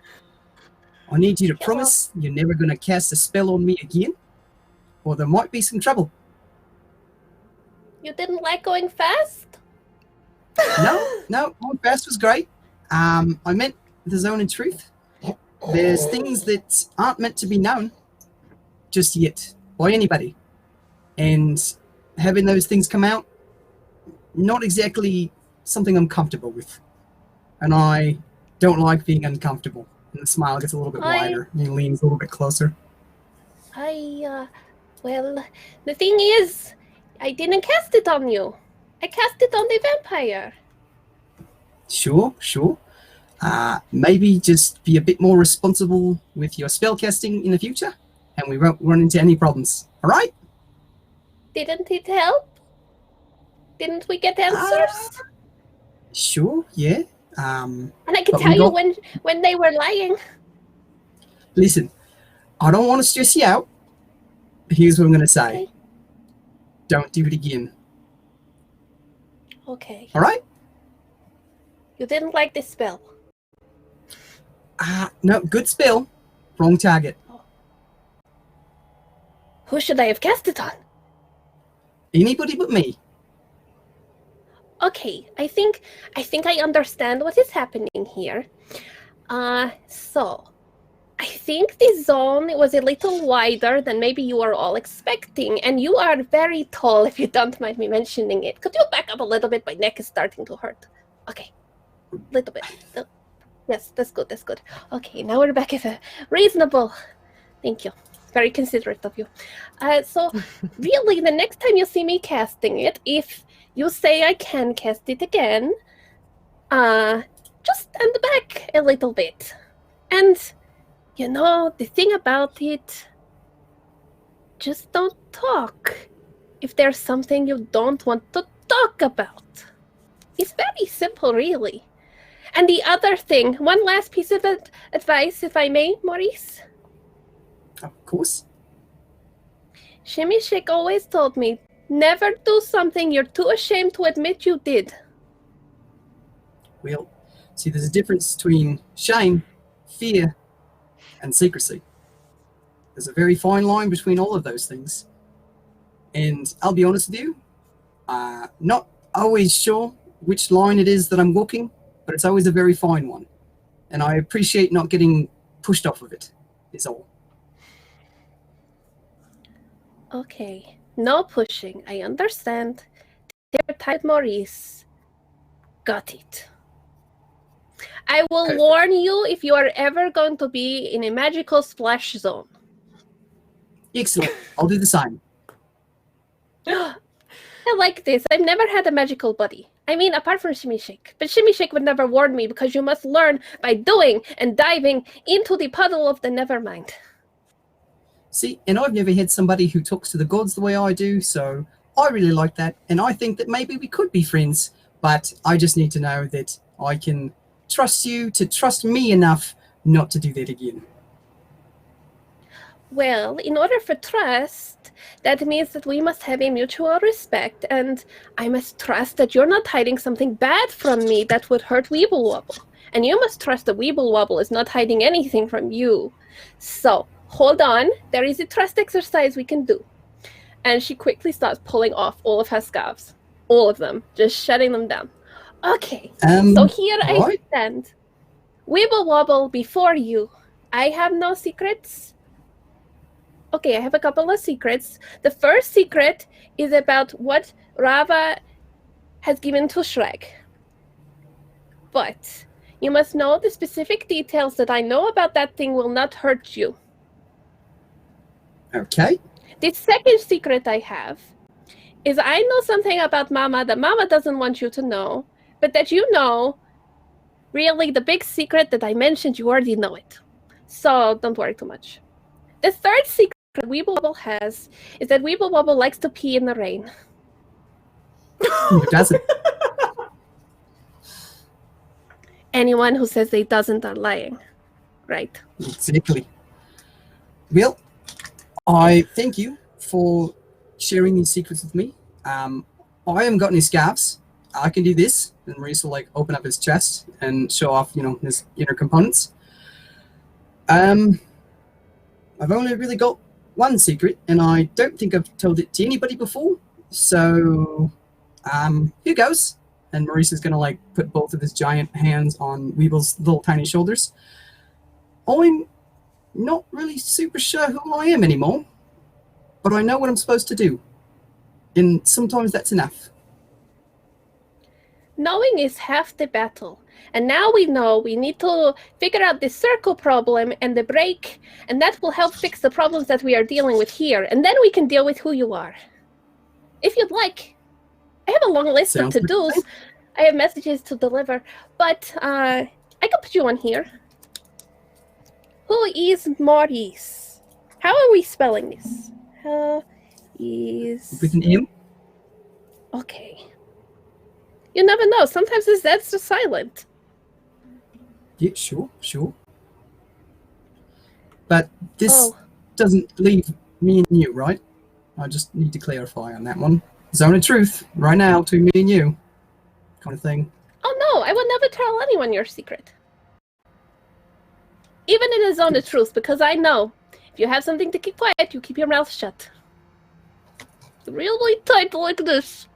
I need you to promise you're never going to cast a spell on me again, or there might be some trouble. You didn't like going fast? No, going fast was great. I meant the zone of truth. There's things that aren't meant to be known just yet by anybody. And having those things come out, not exactly something I'm comfortable with. And I don't like being uncomfortable. And the smile gets a little bit I- wider. And he leans a little bit closer. Well, the thing is, I didn't cast it on you. I cast it on the vampire. Sure. Maybe just be a bit more responsible with your spell casting in the future, and we won't run into any problems. All right? Didn't it help? Didn't we get answers? Sure. Yeah. And I can but tell we you got- when they were lying. Listen, I don't want to stress you out. But here's what I'm going to say. Okay. Don't do it again. Okay. All right? You didn't like this spell. No, good spell. Wrong target. Who should I have cast it on? Anybody but me. Okay, I think I understand what is happening here. So I think the zone was a little wider than maybe you are all expecting, and you are very tall, if you don't mind me mentioning it. Could you back up a little bit? My neck is starting to hurt. Okay, little bit. Yes, that's good, that's good. Okay, now we're back at a reasonable. Thank you. Very considerate of you. So really, the next time you see me casting it, if you say I can cast it again, just stand back a little bit. And, you know, the thing about it, just don't talk if there's something you don't want to talk about. It's very simple, really. And the other thing, one last piece of advice, if I may, Maurice. Of course. Shimmy Shake always told me, never do something you're too ashamed to admit you did. Well, see, there's a difference between shame, fear, and secrecy. There's a very fine line between all of those things. And I'll be honest with you, not always sure which line it is that I'm walking, but it's always a very fine one. And I appreciate not getting pushed off of it, is all. Okay, no pushing, I understand. Dear Tide Maurice, got it. I will warn you if you are ever going to be in a magical splash zone. Excellent. I'll do the same. I like this. I've never had a magical buddy. I mean, apart from Shimmy Shake. But Shimmy Shake would never warn me because you must learn by doing and diving into the puddle of the nevermind. See, and I've never had somebody who talks to the gods the way I do, so I really like that, and I think that maybe we could be friends, but I just need to know that I can trust you to trust me enough not to do that again. Well, in order for trust, that means that we must have a mutual respect, and I must trust that you're not hiding something bad from me that would hurt Weeble Wobble. And you must trust that Weeble Wobble is not hiding anything from you. So, hold on, there is a trust exercise we can do. And she quickly starts pulling off all of her scarves. All of them, just shutting them down. Okay, so here I stand. Weeble Wobble before you. I have no secrets. Okay, I have a couple of secrets. The first secret is about what Rava has given to Shrek. But you must know the specific details that I know about that thing will not hurt you. Okay. The second secret I have is I know something about Mama that Mama doesn't want you to know, but that you know, really the big secret that I mentioned, you already know it. So don't worry too much. The third secret Weeble Wobble has is that Weeble Wobble likes to pee in the rain. Who doesn't? Anyone who says they doesn't are lying, right? Exactly. Well, I thank you for sharing these secrets with me. I haven't got any scarves. I can do this. And Maurice will like open up his chest and show off, his inner components. I've only really got one secret, and I don't think I've told it to anybody before. So, here goes. And Maurice is gonna like put both of his giant hands on Weeble's little tiny shoulders. I'm not really super sure who I am anymore, but I know what I'm supposed to do. And sometimes that's enough. Knowing is half the battle. And now we know we need to figure out the circle problem and the break, and that will help fix the problems that we are dealing with here. And then we can deal with who you are. If you'd like. I have a long list of to-dos. I have messages to deliver, but I can put you on here. Who is Maurice? How are we spelling this? With an M? Okay. You never know. Sometimes the Z's are silent. Yeah, sure. But this doesn't leave me and you, right? I just need to clarify on that one. Zone of truth, right now, to me and you. Kind of thing. Oh no, I would never tell anyone your secret. Even in a zone of truth, because I know if you have something to keep quiet, you keep your mouth shut. Really tight like this.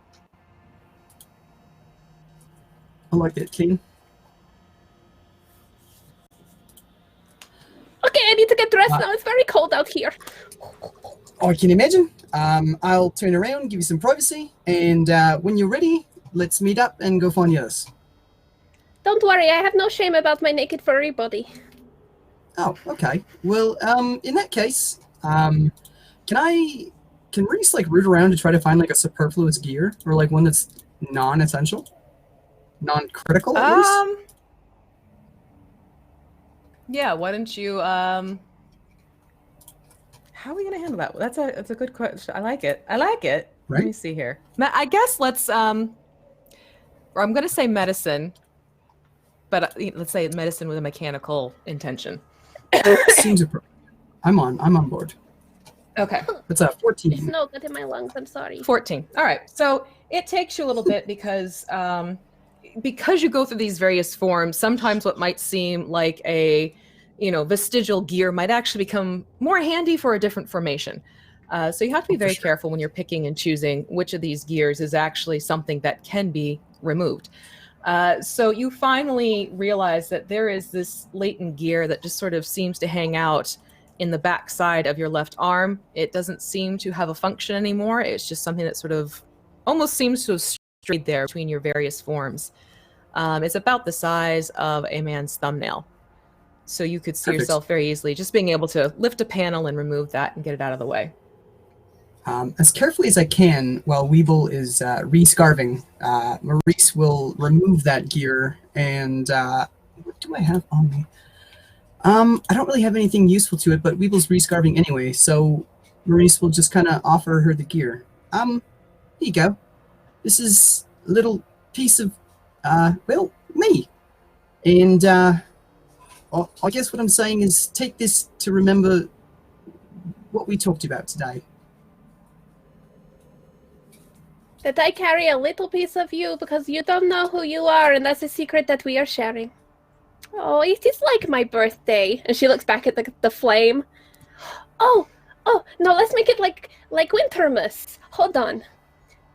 I like that, King. Okay, I need to get dressed now. It's very cold out here. I can imagine. I'll turn around, give you some privacy, and when you're ready, let's meet up and go find the others. Don't worry, I have no shame about my naked furry body. Oh, okay. Well, in that case, can Reese like root around to try to find like a superfluous gear or like one that's non-essential, non-critical at least? Yeah. Why don't you? How are we gonna handle that? That's a good question. I like it. Right? Let me see here. I guess let's or I'm gonna say medicine, but let's say medicine with a mechanical intention. Seems appropriate. I'm on board. Okay. It's 14. There's no good in my lungs. I'm sorry. 14. All right. So it takes you a little bit because you go through these various forms. Sometimes what might seem like a vestigial gear might actually become more handy for a different formation. So you have to be very careful when you're picking and choosing which of these gears is actually something that can be removed. So you finally realize that there is this latent gear that just sort of seems to hang out in the back side of your left arm. It doesn't seem to have a function anymore. It's just something that sort of almost seems to have strayed there between your various forms. It's about the size of a man's thumbnail. So you could see yourself very easily just being able to lift a panel and remove that and get it out of the way. As carefully as I can, while Weeble is re-scarving, Maurice will remove that gear and what do I have on me? I don't really have anything useful to it, but Weeble's re-scarving anyway, so Maurice will just kind of offer her the gear. Here you go. This is a little piece of, me. And I guess what I'm saying is take this to remember what we talked about today. That I carry a little piece of you because you don't know who you are, and that's a secret that we are sharing. Oh, it is like my birthday. And she looks back at the flame. Oh, no, let's make it like Wintermas. Hold on.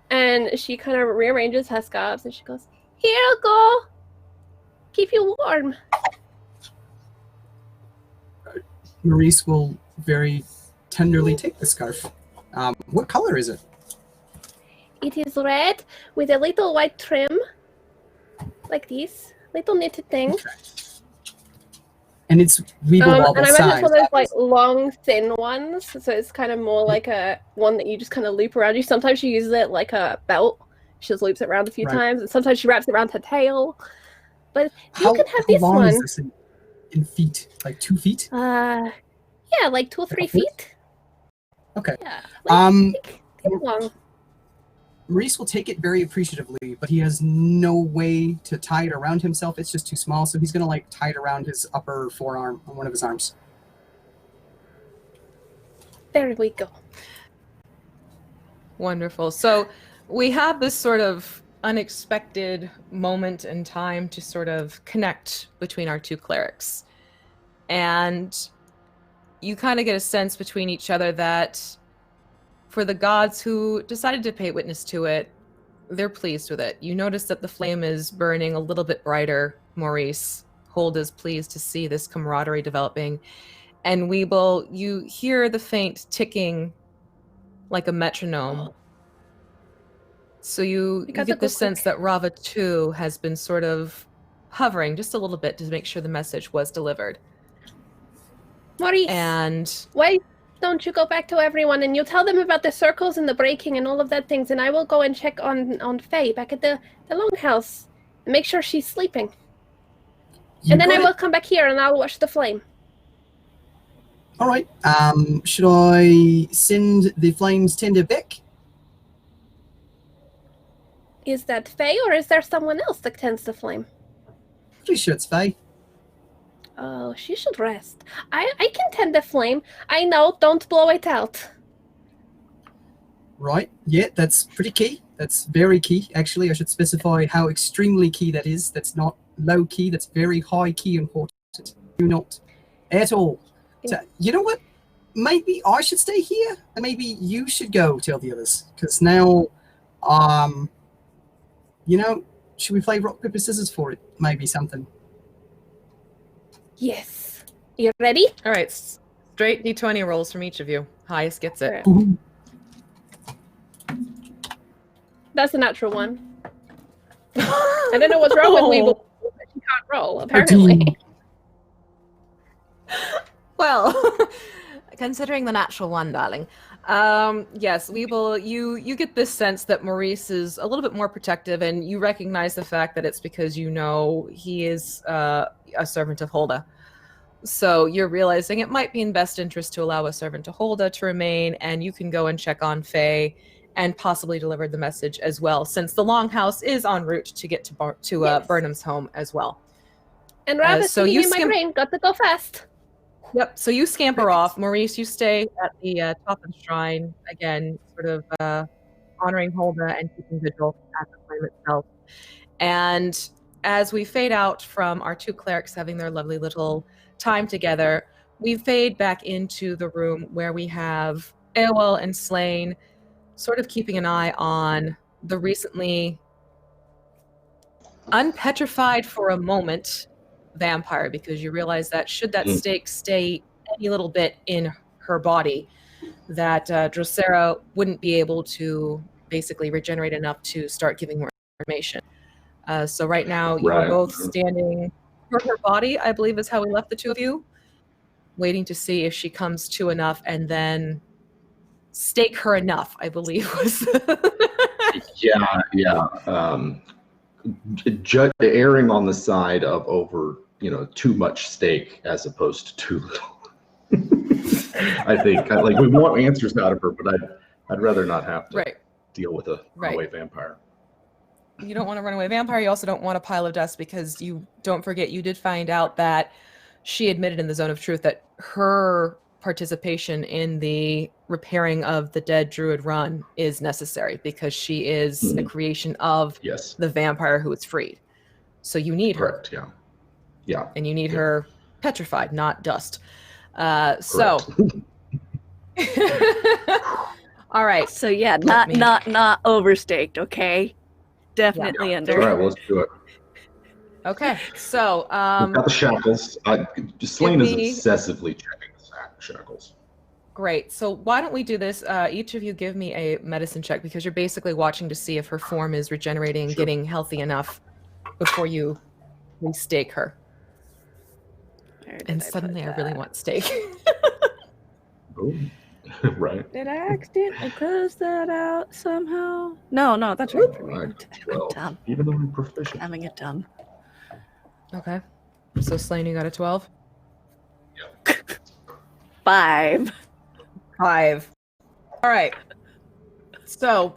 And she kind of rearranges her scarves and she goes, here you go. Keep you warm. Maurice will very tenderly take the scarf. What color is it? It is red with a little white trim. Like this. Little knitted thing. Okay. And it's Weeble Wobble and I imagine size. it's one of those like long, thin ones. So it's kind of more like a one that you just kind of loop around you. Sometimes she uses it like a belt. She just loops it around a few times. And sometimes she wraps it around her tail. But you can have this how long one. Is this in feet? Like 2 feet? Yeah, like 2 or 3 feet. Okay. Yeah. Like, long. Maurice will take it very appreciatively, but he has no way to tie it around himself. It's just too small, so he's gonna like tie it around his upper forearm on one of his arms. There we go. Wonderful. So we have this sort of unexpected moment in time to sort of connect between our two clerics. And you kind of get a sense between each other that for the gods who decided to pay witness to it, they're pleased with it. You notice that the flame is burning a little bit brighter, Maurice. Hold is pleased to see this camaraderie developing. And Weeble, you hear the faint ticking like a metronome. So you get the sense that Rava too has been sort of hovering just a little bit to make sure the message was delivered. Maurice, And why don't you go back to everyone and you tell them about the circles and the breaking and all of that things, and I will go and check on Faye back at the longhouse and make sure she's sleeping. And then I will come back here and I'll watch the flame. All right. Should I send the flames tender back? Is that Faye, or is there someone else that tends the flame? Pretty sure it's Faye. Oh, she should rest. I can tend the flame. I know, don't blow it out. Right. Yeah, that's pretty key. That's very key. Actually, I should specify how extremely key that is. That's not low key. That's very high key important. Do not at all. So, you know what? Maybe I should stay here, and maybe you should go tell the others. Because now, should we play rock, paper, scissors for it? Maybe something. Yes. You ready? all right, straight D20 rolls from each of you. Highest gets it. Ooh. That's a natural one. I don't know what's wrong with me, but she can't roll, apparently. Well, considering the natural one, darling. Yes, we will. You get this sense that Maurice is a little bit more protective, and you recognize the fact that it's because you know he is a servant of Holda. So you're realizing it might be in best interest to allow a servant of Holda to remain, and you can go and check on Faye and possibly deliver the message as well, since the Longhouse is en route to get to Yes. Burnham's home as well. And Rob is so singing you in my skim- brain. Got to go fast. Yep. So you scamper off. Maurice, you stay at the top of the shrine, again, sort of honoring Holda and keeping vigil at the flame itself. And as we fade out from our two clerics having their lovely little time together, we fade back into the room where we have Eowell and Slain sort of keeping an eye on the recently unpetrified for a moment vampire, because you realize that should that stake stay any little bit in her body, that Drosera wouldn't be able to basically regenerate enough to start giving more information. So right now you are both standing for her body, I believe is how we left the two of you, waiting to see if she comes to enough and then stake her enough, I believe was. Erring on the side of over, too much stake as opposed to too little. I think we want answers out of her, but I'd rather not have to deal with a runaway vampire. You don't want a runaway vampire. You also don't want a pile of dust, because you don't forget you did find out that she admitted in the Zone of Truth that her participation in the repairing of the dead druid run is necessary, because she is a creation of the vampire who was freed. So you need her. Yeah. And you need her petrified, not dust. So all right. So yeah, not overstaked, okay? Definitely under. All right, let's do it. Okay. So we've got the shackles. Slain is obsessively checking the shackles. Great. So why don't we do this? Each of you give me a medicine check, because you're basically watching to see if her form is regenerating, getting healthy enough before you restake her. And suddenly I really want steak. Oh, right. Did I accidentally close that out somehow? No, that's right. I'm dumb. Even though I'm proficient. Having it dumb. Okay. So Slain, you got a 12? Yep. 5. All right. So,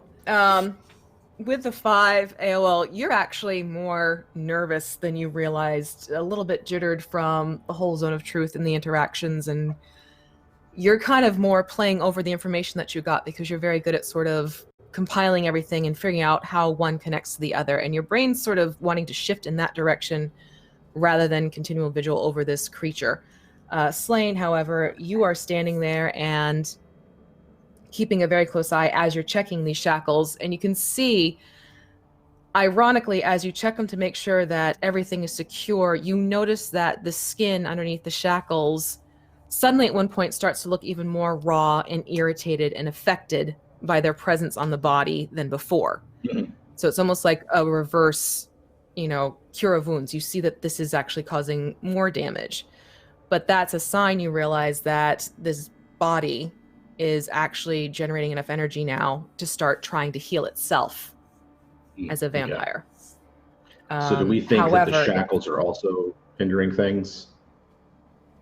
with the 5, AOL, you're actually more nervous than you realized, a little bit jittered from the whole Zone of Truth and the interactions, and you're kind of more playing over the information that you got, because you're very good at sort of compiling everything and figuring out how one connects to the other, and your brain's sort of wanting to shift in that direction rather than continual vigil over this creature. Slain, however, you are standing there and keeping a very close eye as you're checking these shackles, and you can see, ironically, as you check them to make sure that everything is secure, you notice that the skin underneath the shackles suddenly at one point starts to look even more raw and irritated and affected by their presence on the body than before. So it's almost like a reverse cure of wounds. You see that this is actually causing more damage. But that's a sign you realize that this body is actually generating enough energy now to start trying to heal itself as a vampire. So do we think that the shackles are also hindering things?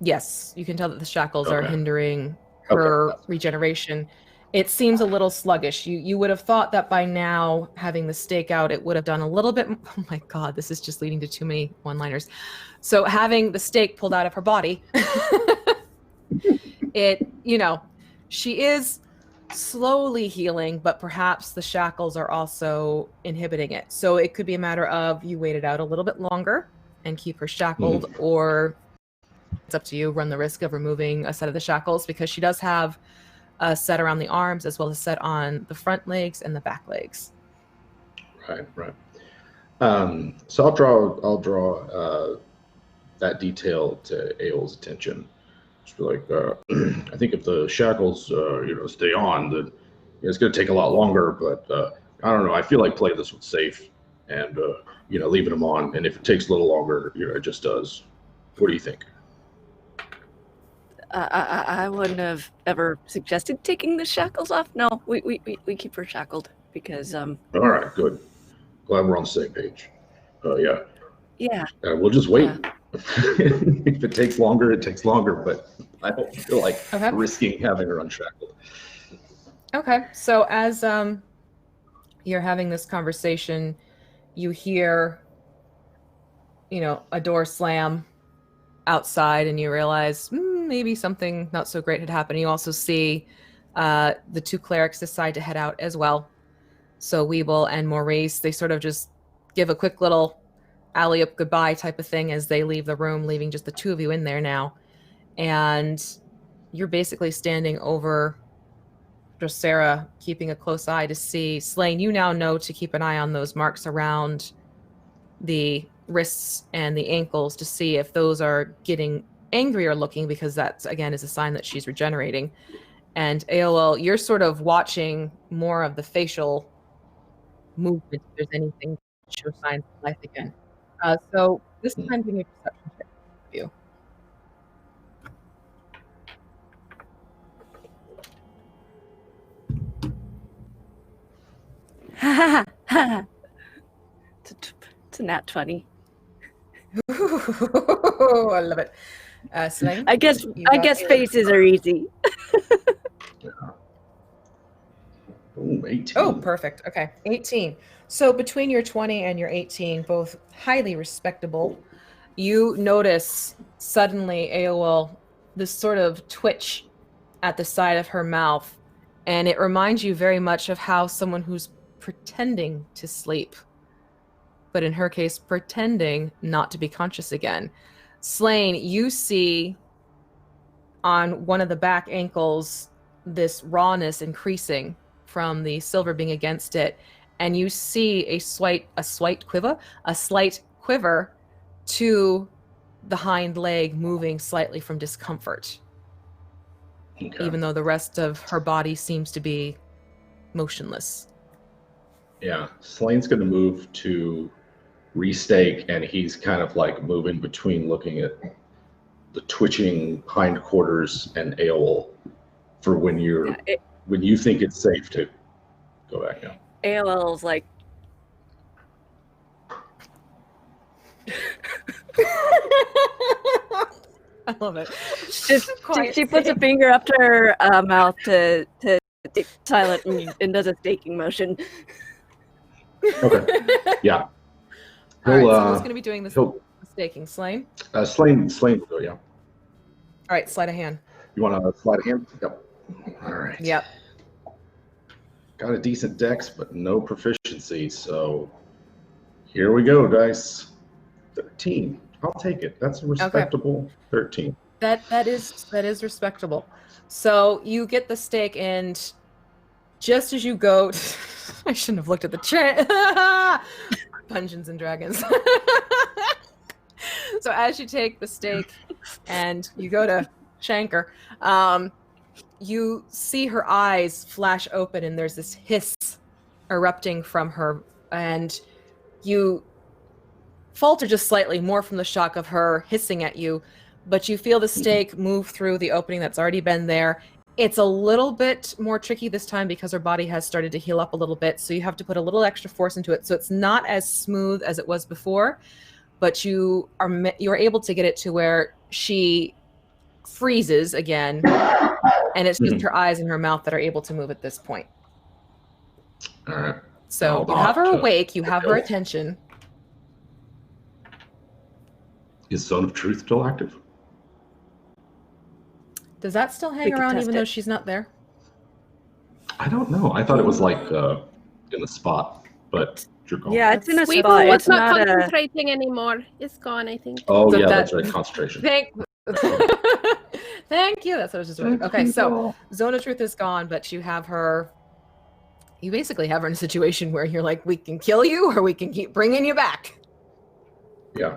Yes, you can tell that the shackles are hindering her regeneration. It seems a little sluggish. You would have thought that by now, having the stake out, it would have done a little bit. Oh my God, this is just leading to too many one-liners. So having the stake pulled out of her body, she is slowly healing, but perhaps the shackles are also inhibiting it. So it could be a matter of you wait it out a little bit longer and keep her shackled, or it's up to you, run the risk of removing a set of the shackles, because she does have a set around the arms as well as a set on the front legs and the back legs. Right. So I'll draw that detail to Ael's attention. Just be like, I think if the shackles, stay on, then it's going to take a lot longer. But I don't know. I feel like playing this one safe and leaving them on. And if it takes a little longer, it just does. What do you think? I wouldn't have ever suggested taking the shackles off. No, we keep her shackled because All right, good. Glad we're on the same page. Yeah. Yeah. We'll just wait. Yeah. If it takes longer, it takes longer. But I don't feel like risking having her unshackled. Okay. So as you're having this conversation, you hear, a door slam outside, and you realize maybe something not so great had happened. You also see the two clerics decide to head out as well. So Weeble and Maurice, they sort of just give a quick little alley-up goodbye type of thing as they leave the room, leaving just the two of you in there now. And you're basically standing over Drosera, keeping a close eye to see. Slain, you now know to keep an eye on those marks around the wrists and the ankles to see if those are getting angrier looking, because that, again, is a sign that she's regenerating. And AOL, you're sort of watching more of the facial movement, if there's anything that shows signs of life again. So this time, give me a perception check for you. It's a nat 20. Ooh, I love it. Slain? I guess faces are easy. Ooh, 18. Oh, perfect. Okay, 18. So between your 20 and your 18, both highly respectable, you notice suddenly, AOL, this sort of twitch at the side of her mouth, and it reminds you very much of how someone who's pretending to sleep, but in her case, pretending not to be conscious again. Slain, you see on one of the back ankles this rawness increasing from the silver being against it, and you see a slight quiver to the hind leg, moving slightly from discomfort, even though the rest of her body seems to be motionless. Yeah, Slane's going to move to restake, and he's kind of like moving between looking at the twitching hindquarters and AOL for when you think it's safe to go back now. AOL's like, I love it. She puts a finger up to her mouth to stay silent and does a staking motion. Okay. Yeah. All right, so who's going to be doing this staking? Slain? Slain will go, yeah. All right, sleight of hand. You want to slide a hand? Yep. All right. Yep. Got a decent dex, but no proficiency, so here we go, dice. 13. I'll take it. That's a respectable 13. That is respectable. So you get the stake, and just as you go, I shouldn't have looked at the chat. Dungeons and Dragons. So as you take the stake and you go to Shanker, you see her eyes flash open, and there's this hiss erupting from her, and you falter just slightly, more from the shock of her hissing at you, but you feel the stake move through the opening that's already been there. It's a little bit more tricky this time because her body has started to heal up a little bit, so you have to put a little extra force into it. So it's not as smooth as it was before, but you're able to get it to where she freezes again, and it's just her eyes and her mouth that are able to move at this point. All right. So you have her awake, you have her attention. Is Zone of Truth still active? Does that still hang around even though she's not there? I don't know. I thought it was like in the spot, but you're gone. Yeah, it's in a Weeble spot. was It's not not a. concentrating anymore. It's gone, I think. Oh, So yeah, that- that's right. Concentration. Thank you. That's what I was just wondering. Okay, so Zone of Truth is gone, but you have her. You basically have her in a situation where you're like, we can kill you or we can keep bringing you back. Yeah.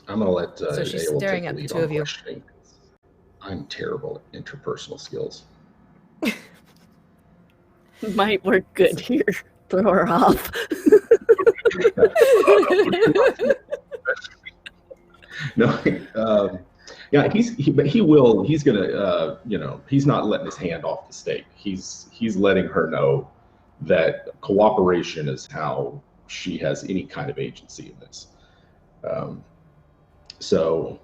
I'm going to let So she's Aol staring take at the the lead two on of you. questioning. I'm terrible at interpersonal skills. Might work good here. Throw her off. No, yeah, he's gonna, he's not letting his hand off the stake. He's letting her know that cooperation is how she has any kind of agency in this. So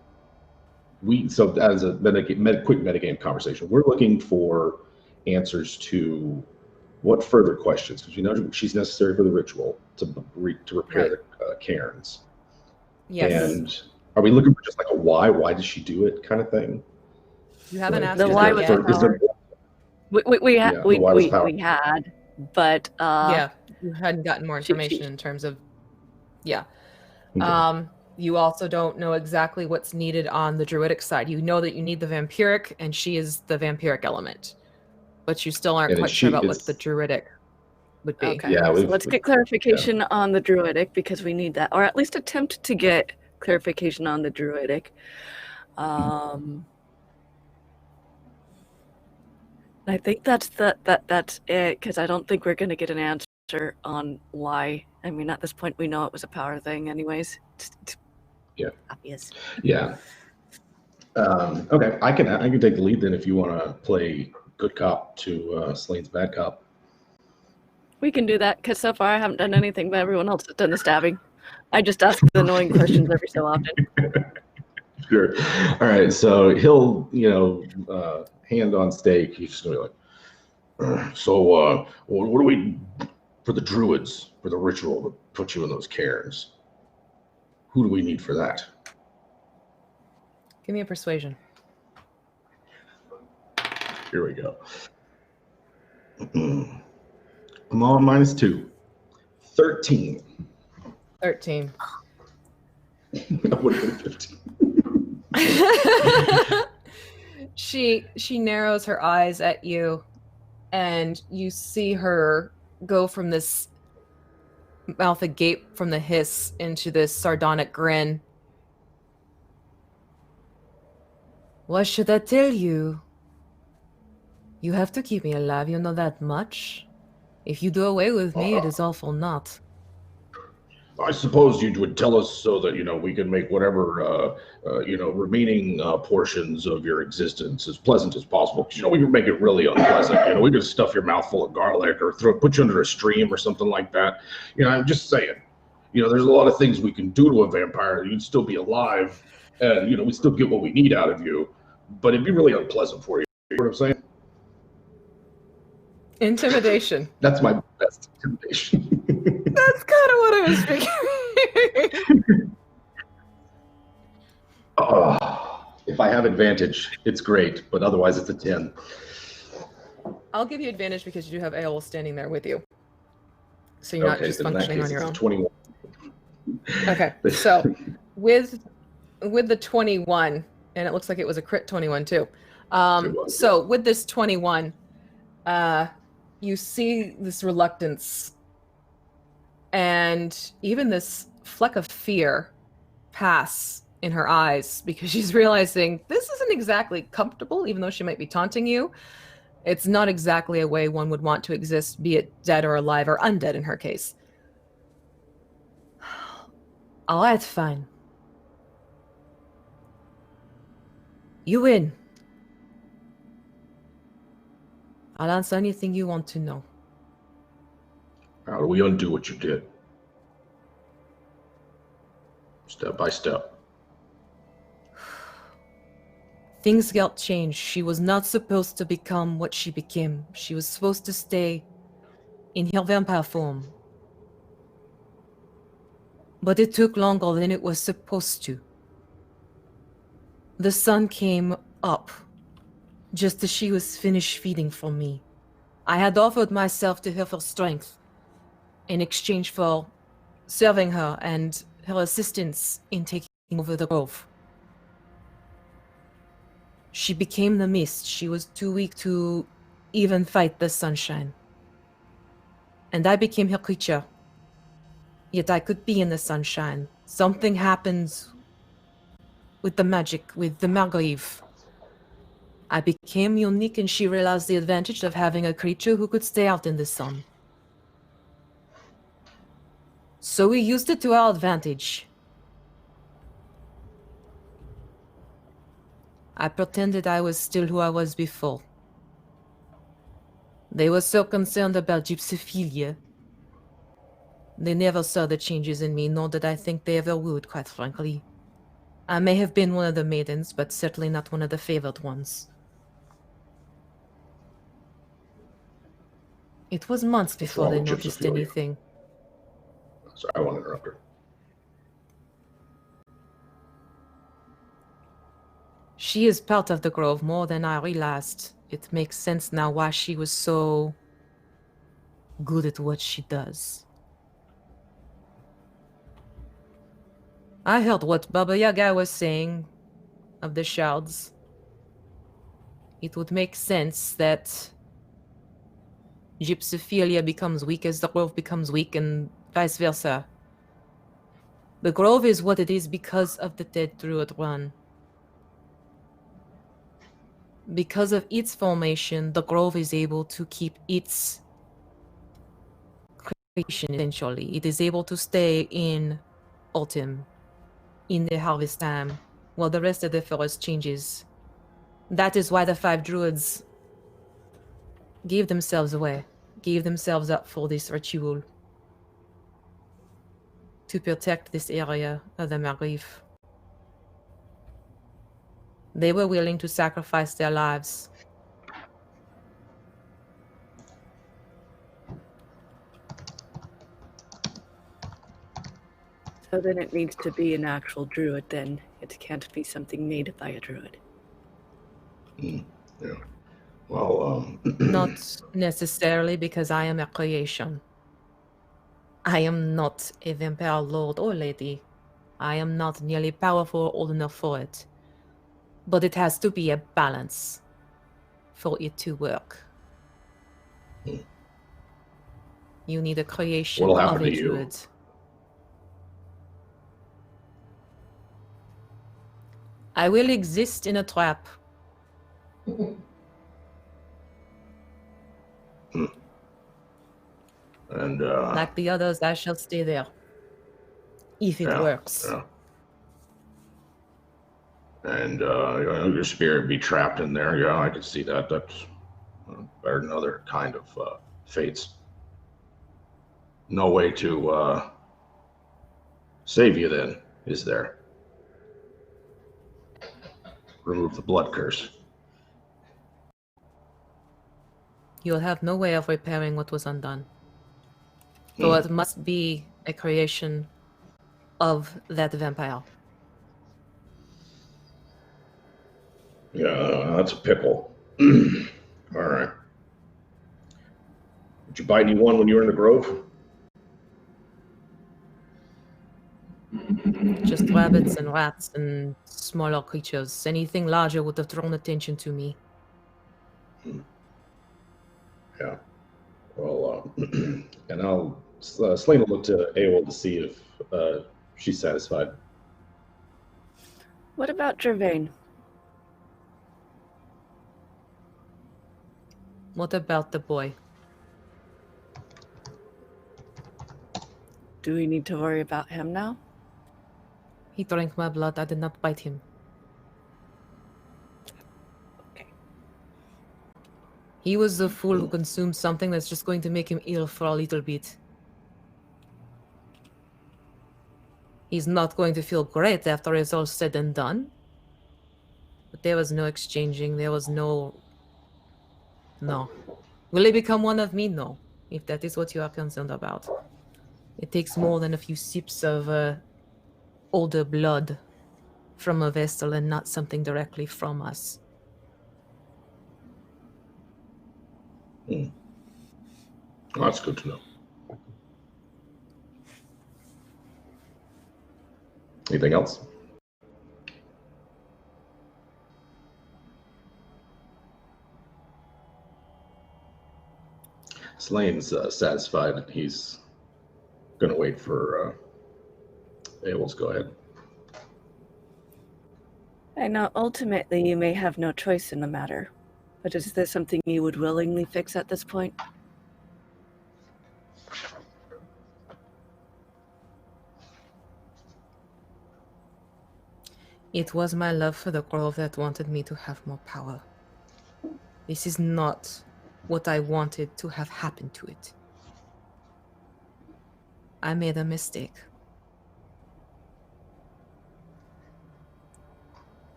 as a quick metagame conversation, we're looking for answers to what further questions, because we know she's necessary for the ritual to repair the cairns. Yes. And are we looking for just like a why? Why does she do it kind of thing? You haven't asked The her why that was yet. We had, but Yeah, you hadn't gotten more information in terms of, Okay. You also don't know exactly what's needed on the druidic side. You know that you need the vampiric, and she is the vampiric element, but you still aren't And quite sure about what the druidic would be. Okay. Yeah, So let's get clarification on the druidic, because we need that, or at least attempt to get clarification on the druidic. I think that's that's it, because I don't think we're going to get an answer on why. I mean, at this point, we know it was a power thing, anyways. It's obvious. Yeah. Okay, I can take the lead then if you want to play good cop to Slane's bad cop. We can do that, because so far I haven't done anything, but everyone else has done the stabbing. I just ask the annoying questions every so often. Sure. All right. So he'll, hand on stake. He's just gonna be like, so what do we for the druids for the ritual to put you in those cairns? Who do we need for that? Give me a persuasion. Here we go. I'm on -2. 13. 13. That would have been 15. She narrows her eyes at you, and you see her go from this mouth agape from the hiss into this sardonic grin. What should I tell you? You have to keep me alive, you know that much. If you do away with me, it is all for naught. I suppose you would tell us so that, we can make whatever, remaining portions of your existence as pleasant as possible. Because, we can make it really unpleasant. We could stuff your mouth full of garlic or put you under a stream or something like that. I'm just saying, there's a lot of things we can do to a vampire. You'd still be alive and, we still get what we need out of you. But it'd be really unpleasant for you. You know what I'm saying? Intimidation. That's my best intimidation. That's kind of what I was figuring. If I have advantage, it's great, but otherwise it's a 10. I'll give you advantage because you do have Aol standing there with you. So you're not just functioning on your own. 21. Okay, so with the 21, and it looks like it was a crit 21 too. So with this 21, you see this reluctance and even this fleck of fear pass in her eyes, because she's realizing this isn't exactly comfortable, even though she might be taunting you. It's not exactly a way one would want to exist, be it dead or alive or undead in her case. All right, fine. You win. I'll answer anything you want to know. How do we undo what you did? Step by step. Things got changed. She was not supposed to become what she became. She was supposed to stay in her vampire form. But it took longer than it was supposed to. The sun came up just as she was finished feeding from me. I had offered myself to her for strength in exchange for serving her and her assistance in taking over the grove. She became the mist. She was too weak to even fight the sunshine. And I became her creature. Yet I could be in the sunshine. Something happens with the magic, with the Margreave. I became unique and she realized the advantage of having a creature who could stay out in the sun. So we used it to our advantage. I pretended I was still who I was before. They were so concerned about gypsophilia. They never saw the changes in me, nor did I think they ever would, quite frankly. I may have been one of the maidens, but certainly not one of the favored ones. It was months before they noticed anything. Sorry, I won't interrupt her. She is part of the grove more than I realized. It makes sense now why she was so good at what she does. I heard what Baba Yaga was saying of the shards. It would make sense that gypsophilia becomes weak as the grove becomes weak and vice versa. The grove is what it is because of the dead druid run. Because of its formation, the grove is able to keep its creation, essentially. It is able to stay in autumn, in the harvest time, while the rest of the forest changes. That is why the 5 druids gave themselves away, gave themselves up for this ritual to protect this area of the Margreave. They were willing to sacrifice their lives. So then it needs to be an actual druid then. It can't be something made by a druid. Yeah. Well, Not necessarily, because I am a creation. I am not a vampire lord or lady. I am not nearly powerful or old enough for it. But it has to be a balance for it to work. You need a creation What'll of happen a to you? druid. I will exist in a trap. and Like the others, I shall stay there. If it works. Yeah. And your spirit be trapped in there. Yeah, I can see that. That's better than other kind of fates. No way to save you then, is there? Remove the blood curse. You'll have no way of repairing what was undone. So it must be a creation of that vampire. Yeah, that's a pickle. All right. Did you bite anyone when you were in the grove? Just rabbits and rats and smaller creatures. Anything larger would have drawn attention to me. Yeah. Well, and I'll Slane will look to Aol to see if she's satisfied. What about Gervain? What about the boy? Do we need to worry about him now? He drank my blood. I did not bite him. Okay. He was the fool who consumed something that's just going to make him ill for a little bit. He's not going to feel great after it's all said and done. But there was no exchanging. There was no... No. Will he become one of me? No. If that is what you are concerned about. It takes more than a few sips of older blood from a vessel and not something directly from us. Well, that's good to know. Anything else? Slane's satisfied. He's going to wait for Abel's go ahead. I know ultimately you may have no choice in the matter, but is this something you would willingly fix at this point? It was my love for the grove that wanted me to have more power. This is not what I wanted to have happen to it. I made a mistake.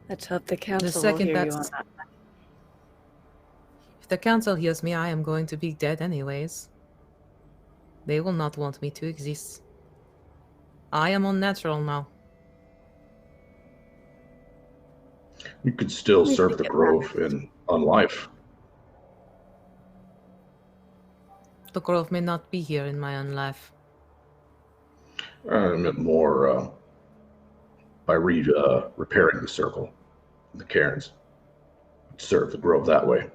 Let's hope the council will second hear you that's- on that. If the council hears me, I am going to be dead anyways. They will not want me to exist. I am unnatural now. You could still We serve can the get grove on life. The grove may not be here in my own life. I meant more by repairing the circle, the cairns. Serve the grove that way.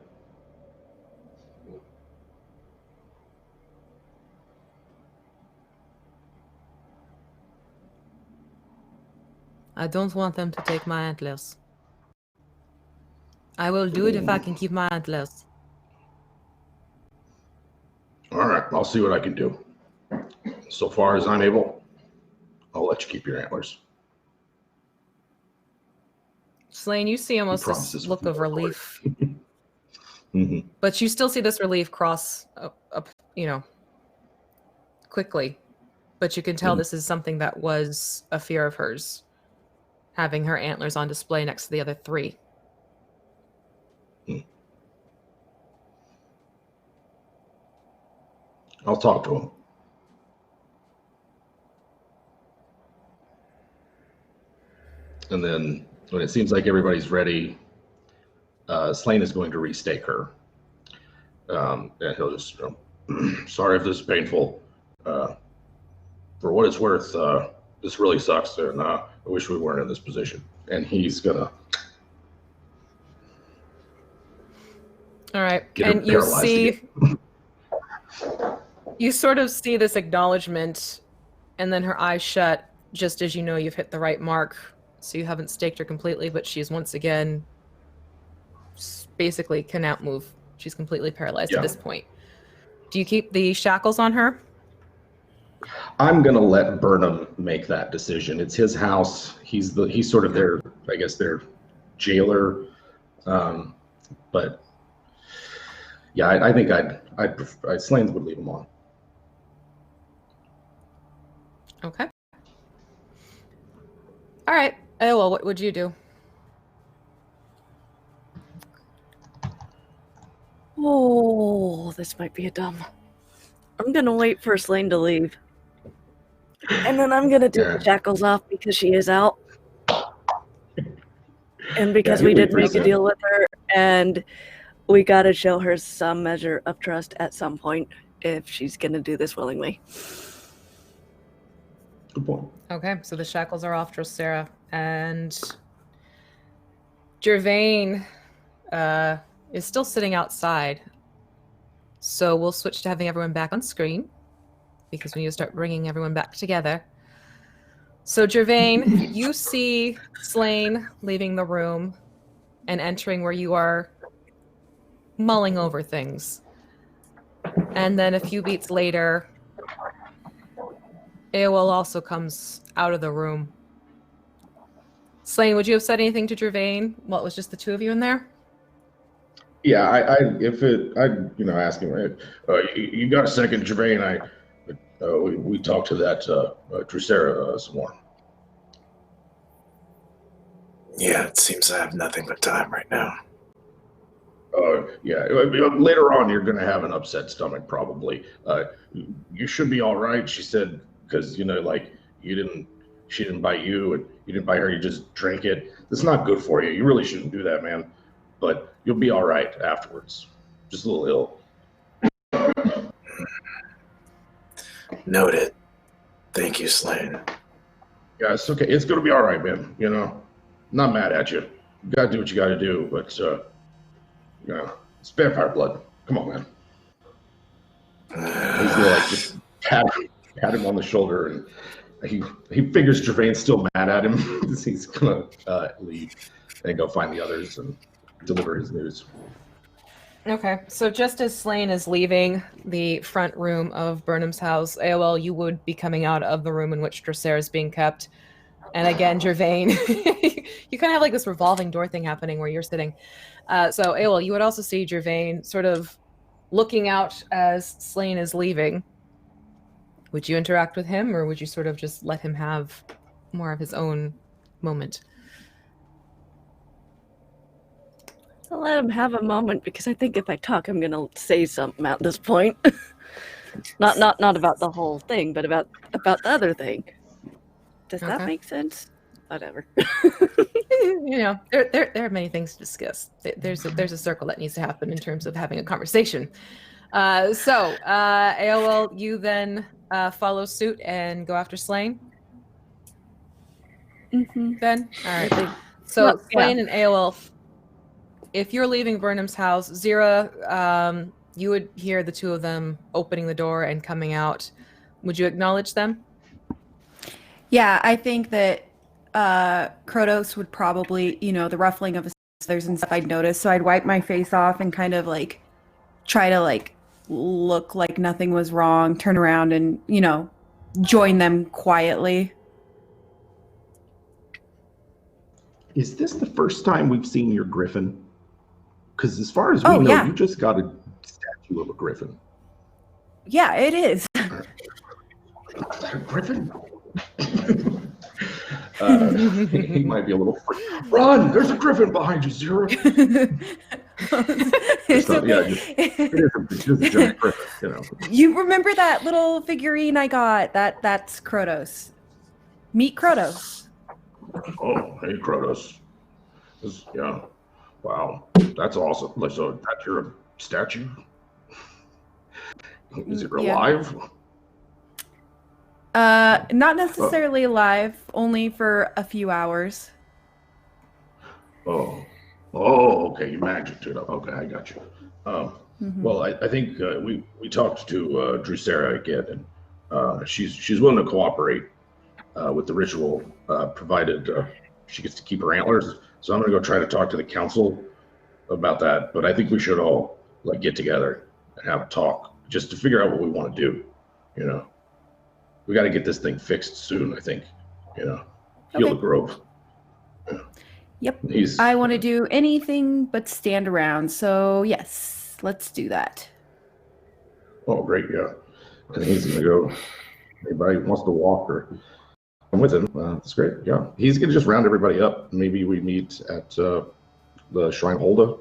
I don't want them to take my antlers. I will do it if I can keep my antlers. All right, I'll see what I can do. So far as I'm able, I'll let you keep your antlers. Slane, you see almost promises this look of more relief. Mm-hmm. But you still see this relief cross up, quickly. But you can tell this is something that was a fear of hers. Having her antlers on display next to the other three. I'll talk to him. And then when it seems like everybody's ready, Slane is going to restake her. And he'll just, sorry if this is painful. For what it's worth, this really sucks, and I wish we weren't in this position. And he's gonna All right, get her and you paralyzed see, again. you sort of see this acknowledgement, and then her eyes shut, just as you know you've hit the right mark. So you haven't staked her completely, but she's once again basically cannot move. She's completely paralyzed at this point. Do you keep the shackles on her? I'm gonna let Burnham make that decision. It's his house. He's sort of their, I guess, their jailer. But yeah, I think I'd prefer, Slane would leave him on. Okay. All right. Oh, well, what would you do? Oh, this might be a dumb. I'm gonna wait for Slane to leave. And then I'm gonna take the shackles off because she is out. And because we did make a deal with her, and we gotta show her some measure of trust at some point if she's gonna do this willingly. Good point. Okay, so the shackles are off Drosera, and Gervain is still sitting outside. So we'll switch to having everyone back on screen, because we need to start bringing everyone back together. So Gervain, you see Slane leaving the room and entering where you are mulling over things. And then a few beats later, Aowell also comes out of the room. Slaine, would you have said anything to Gervain? What, was just the two of you in there? Yeah, ask him. You got a second, Gervain? We talked to that Drusera some more. Yeah, it seems I have nothing but time right now. Yeah. Later on, you're going to have an upset stomach, probably. You should be all right, she said, because she didn't bite you, and you didn't bite her. You just drank it. It's not good for you. You really shouldn't do that, man. But you'll be all right afterwards. Just a little ill. Noted. Thank you, Slaine. Yeah, it's okay. It's going to be all right, man. Not mad at you. You got to do what you got to do, but it's vampire blood. Come on, man. He's gonna just pat him on the shoulder, and he figures Gervain's still mad at him. He's gonna leave and go find the others and deliver his news. Okay, so just as Slaine is leaving the front room of Burnham's house, Aowell, you would be coming out of the room in which Drusera is being kept. And again, Gervain, you kind of have like this revolving door thing happening where you're sitting. So Aowell, you would also see Gervain sort of looking out as Slaine is leaving. Would you interact with him, or would you sort of just let him have more of his own moment? I'll let him have a moment, because I think if I talk, I'm gonna say something at this point. not about the whole thing, but about the other thing. Does that make sense? Whatever. There are many things to discuss. There's a circle that needs to happen in terms of having a conversation. Aowell, you then follow suit and go after Slaine. Then, all right. So Slaine and Aowell, if you're leaving Burnham's house, Zira, you would hear the two of them opening the door and coming out. Would you acknowledge them? Yeah, I think that Krotos would probably, the ruffling of his feathers and stuff I'd notice. So I'd wipe my face off and kind of try to look like nothing was wrong, turn around and, join them quietly. Is this the first time we've seen your griffin? Because as far as we know, you just got a statue of a griffin. Yeah, it is. A griffin? He might be a little free. Run! There's a griffin behind you, Zero. Just a giant griffin, You remember that little figurine I got? That's Krotos. Meet Krotos. Oh, hey, Krotos. Wow, that's awesome. So that's your statue? Is it alive? Not necessarily alive, only for a few hours. Oh, okay, you magicked it up. Okay, I got you. Well, I think we talked to Drusera again, and she's willing to cooperate with the ritual, provided she gets to keep her antlers. So I'm gonna go try to talk to the council about that. But I think we should all get together and have a talk just to figure out what we want to do. We got to get this thing fixed soon. I think. Heal the grove. Yep. I want to do anything but stand around. So yes, let's do that. Oh, great! Yeah, I think he's gonna go. Anybody wants to walk or come with him? That's great. Yeah, he's gonna just round everybody up. Maybe we meet at the Shrine Holda.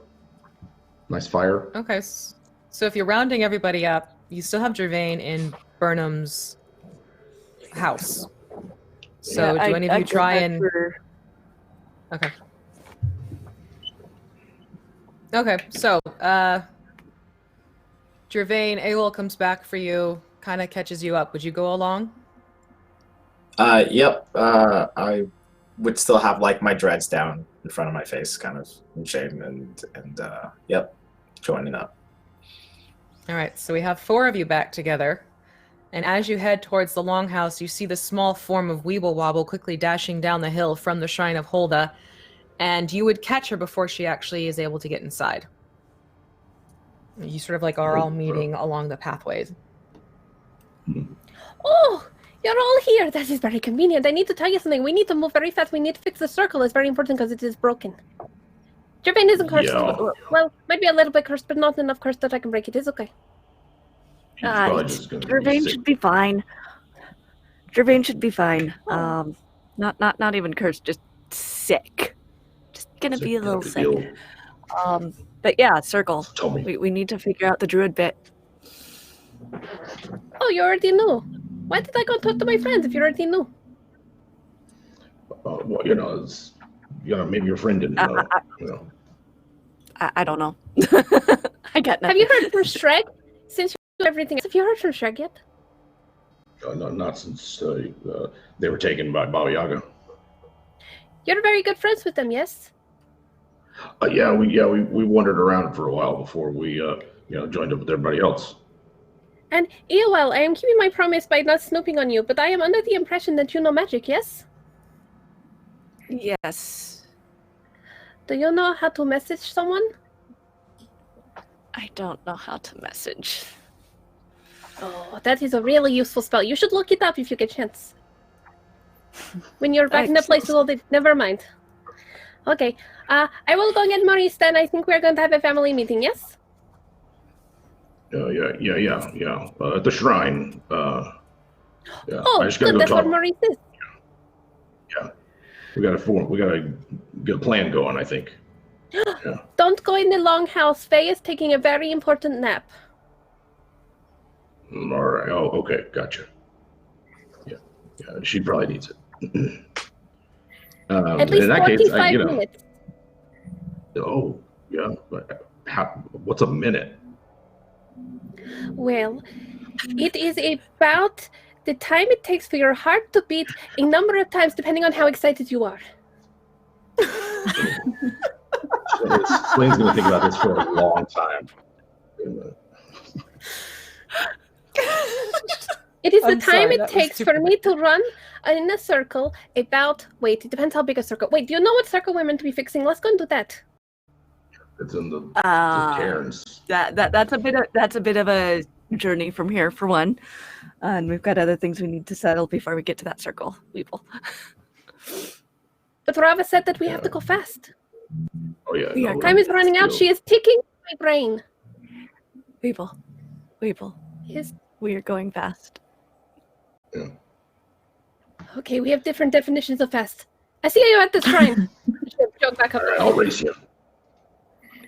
Nice fire. Okay, so if you're rounding everybody up, you still have Gervain in Burnham's house. So do any of you try and... Okay, so Gervain, Aowell comes back for you, kind of catches you up. Would you go along? Yep. I would still have my dreads down in front of my face, kind of in shame, and yep, joining up. All right, so we have 4 of you back together. And as you head towards the longhouse, you see the small form of Weeble Wobble quickly dashing down the hill from the Shrine of Holda, and you would catch her before she actually is able to get inside. You sort of like are all meeting along the pathways. Oh, you're all here. That is very convenient. I need to tell you something. We need to move very fast. We need to fix the circle. It's very important because it is broken. Jervain isn't cursed. Yeah. Well, might be a little bit cursed, but not enough cursed that I can break it. It's okay. Jervain should be fine. Jervain should be fine. Not even cursed, just sick. Just gonna be a little sick. But yeah, circle. We need to figure out the druid bit. Oh, you already knew. Why did I go talk to my friends if you already knew? Well, maybe your friend didn't know. I don't know. I got nothing. Have you heard from Shrek? Since you know everything, have you heard from Shrek yet? Not since they were taken by Baba Yaga. You're very good friends with them, yes? We wandered around for a while before we joined up with everybody else. And Eowell, I am keeping my promise by not snooping on you, but I am under the impression that you know magic, yes? Yes. Do you know how to message someone? I don't know how to message. Oh, that is a really useful spell. You should look it up if you get a chance. When you're back in the place with all the... Never mind. Okay. I will go get Maurice then. I think we're going to have a family meeting, yes? Yeah. At the shrine. Oh, I just gotta good. go That's talk. what Maurice is. Yeah. We gotta get a plan going, I think. Yeah. Don't go in the longhouse. Faye is taking a very important nap. All right. Oh, okay. Gotcha. Yeah. She probably needs it. At least 45 minutes. Oh, yeah. But what's a minute? Well, it is about the time it takes for your heart to beat a number of times depending on how excited you are. Swain's going to think about this for a long time. It is the time it takes for me to run in a circle about... Wait, it depends how big a circle... Wait, do you know what circle we're meant to be fixing? Let's go and do that. It's in the cairns. That's a bit of a journey from here for one, and we've got other things we need to settle before we get to that circle. Weeble. But Rava said that we have to go fast. Oh yeah. Time is running out. She is ticking my brain. Weeble. Yes. We are going fast. Yeah. Okay, we have different definitions of fast. I see you at the shrine. Jog back up. All right, I'll race you.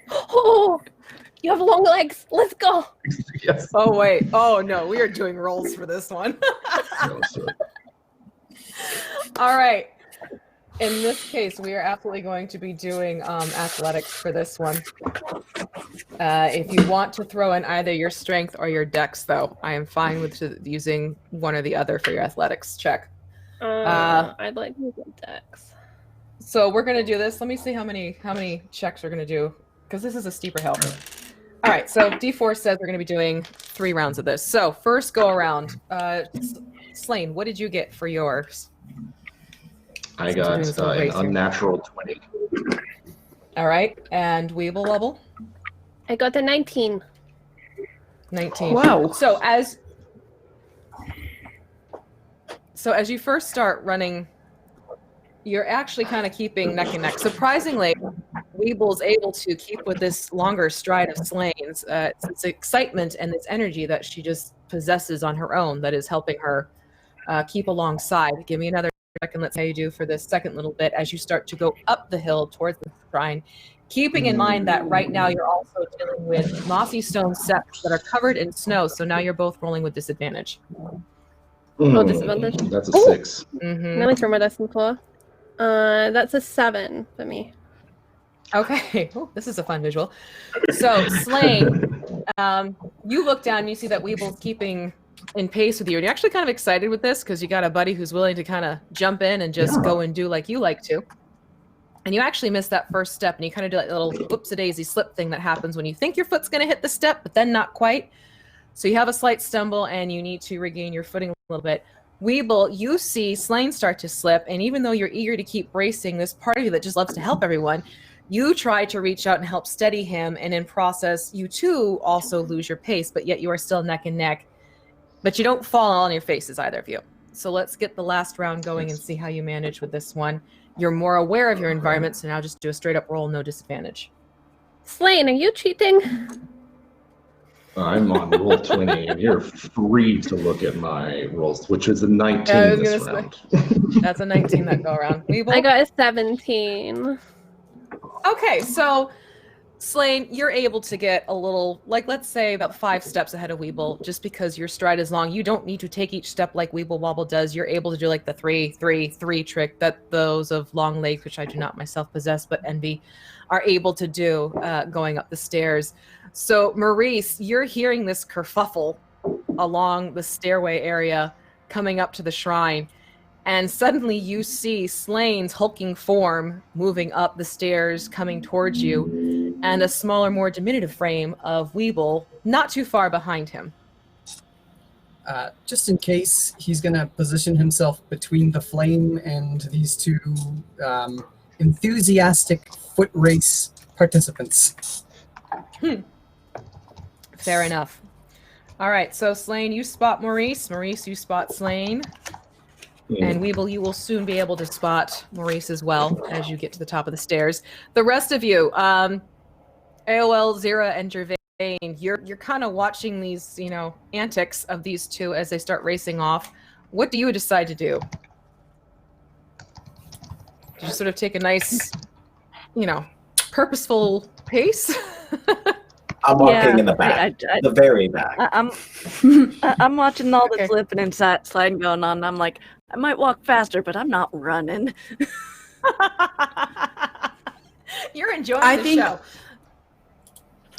Oh, you have long legs. Let's go. Yes. Oh, wait. Oh, no. We are doing rolls for this one. All right. In this case, we are absolutely going to be doing athletics for this one. If you want to throw in either your strength or your dex, though, I am fine with using one or the other for your athletics check. I'd like to get dex. So we're going to do this. Let me see how many checks we're going to do, because this is a steeper hill. All right, so D4 says we're going to be doing 3 rounds of this. So first go around. Slane, what did you get for yours? I got an unnatural 20. All right, and Weeble level? I got a 19. 19. Wow. So as you first start running, you're actually kind of keeping neck and neck. Surprisingly, Weeble's able to keep with this longer stride of Slane's. It's excitement and this energy that she just possesses on her own that is helping her keep alongside. Give me another second. Let's see how you do for this second little bit as you start to go up the hill towards the shrine, keeping in mind that right now you're also dealing with mossy stone steps that are covered in snow. So now you're both rolling with disadvantage. Oh, disadvantage. That's a 6. Mm-hmm. Let me throw my dice in floor. That's a 7 for me. Okay. Oh, this is a fun visual. So, Slane, you look down and you see that Weeble's keeping in pace with you. And you're actually kind of excited with this because you got a buddy who's willing to kind of jump in and just go and do like you like to. And you actually miss that first step and you kind of do that little whoops-a-daisy slip thing that happens when you think your foot's going to hit the step, but then not quite. So you have a slight stumble and you need to regain your footing a little bit. Weeble, you see Slane start to slip, and even though you're eager to keep bracing, this part of you that just loves to help everyone You try to reach out and help steady him, and in process, you too also lose your pace, but yet you are still neck and neck. But you don't fall on your faces, either of you. So let's get the last round going and see how you manage with this one. You're more aware of your environment, so now just do a straight up roll, no disadvantage. Slain, are you cheating? I'm on roll 20, and you're free to look at my rolls, which is a 19 this round. That's a 19 that go around. I got a 17. Okay, so Slain, you're able to get a little, like, let's say about 5 steps ahead of Weeble, just because your stride is long. You don't need to take each step like Weeble Wobble does. You're able to do like the 3-3-3 trick that those of long legs, which I do not myself possess, but envy, are able to do going up the stairs. So Maurice, you're hearing this kerfuffle along the stairway area coming up to the shrine. And suddenly you see Slain's hulking form moving up the stairs, coming towards you, and a smaller, more diminutive frame of Weeble not too far behind him. Just in case, he's going to position himself between the flame and these two enthusiastic foot race participants. Fair enough. All right, so Slain, you spot Maurice. Maurice, you spot Slain. And Weeble, you will soon be able to spot Maurice as well as you get to the top of the stairs. The rest of you, AOL, Zira, and Gervain, you're kind of watching these, antics of these two as they start racing off. What do you decide to do? Do you sort of take a nice, purposeful pace? I'm walking in the back, the very back. I'm watching all the flipping and sliding going on. And I'm like, I might walk faster, but I'm not running. You're enjoying the show.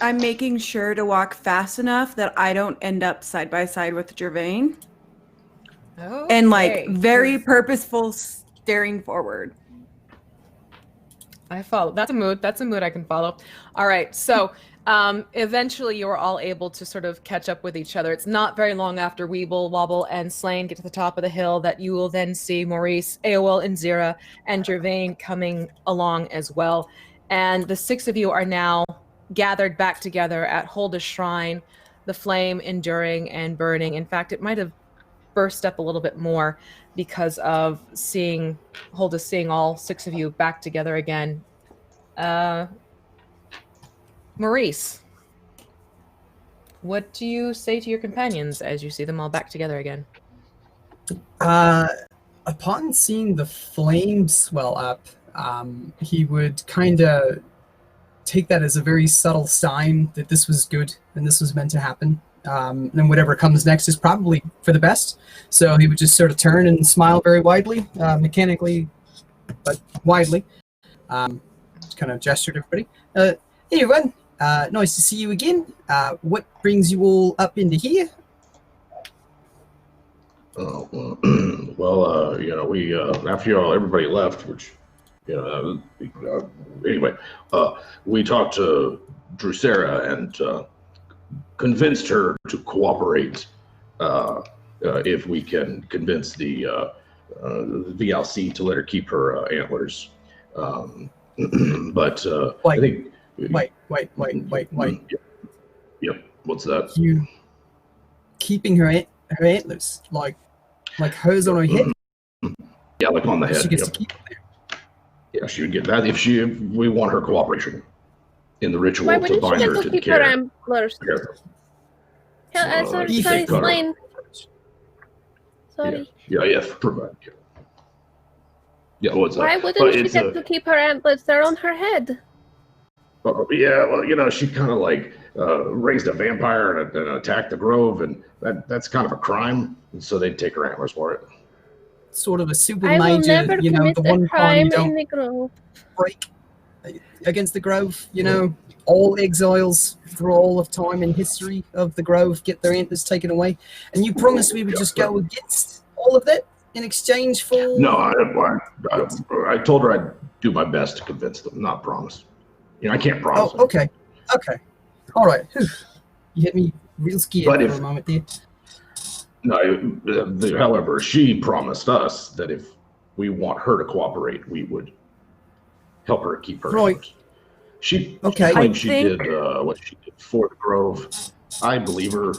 I'm making sure to walk fast enough that I don't end up side by side with Gervain. Okay. And very purposeful staring forward. I follow. That's a mood. That's a mood I can follow. All right. So eventually you're all able to sort of catch up with each other. It's not very long after Weeble, Wobble, and Slain get to the top of the hill that you will then see Maurice, AOL, and Zira, and Gervain coming along as well. And the 6 of you are now gathered back together at Holda's shrine, the flame enduring and burning. In fact, it might have burst up a little bit more because of Holda seeing all 6 of you back together again. Maurice, what do you say to your companions as you see them all back together again? Upon seeing the flame swell up, he would kind of take that as a very subtle sign that this was good and this was meant to happen. And then whatever comes next is probably for the best. So he would just sort of turn and smile very widely, mechanically, but widely. Just kind of gesture to everybody. Hey everyone, nice to see you again. What brings you all up into here? Well, we after everybody left, which anyway, we talked to Drusera and convinced her to cooperate if we can convince the VLC to let her keep her antlers. But I think. Wait. Yep. What's that? You keeping her antlers like hers on her head? Yeah, like on the head. She gets to keep them there. Yeah, she would get that if we want her cooperation in the ritual Why to bind her to the keep care. her antlers? Sorry, Slain. Sorry. Yeah, provide. Yeah, what's that? Why wouldn't she get to keep her antlers? They're on her head. Yeah, well, she kind of raised a vampire and attacked the grove, and that's kind of a crime. And so they'd take her antlers for it. Sort of a super I will major, never the commit one a time crime you don't in the grove. break against the grove. All exiles through all of time and history of the grove get their antlers taken away, and you promised we would just go against all of that in exchange for. No, I told her I'd do my best to convince them. Not promise. I can't promise. Oh, okay, all right. You hit me real scared for a moment there. No, however, she promised us that if we want her to cooperate, we would help her keep her. Right. She Okay. claimed she think- did what she did for the Grove. I believe her.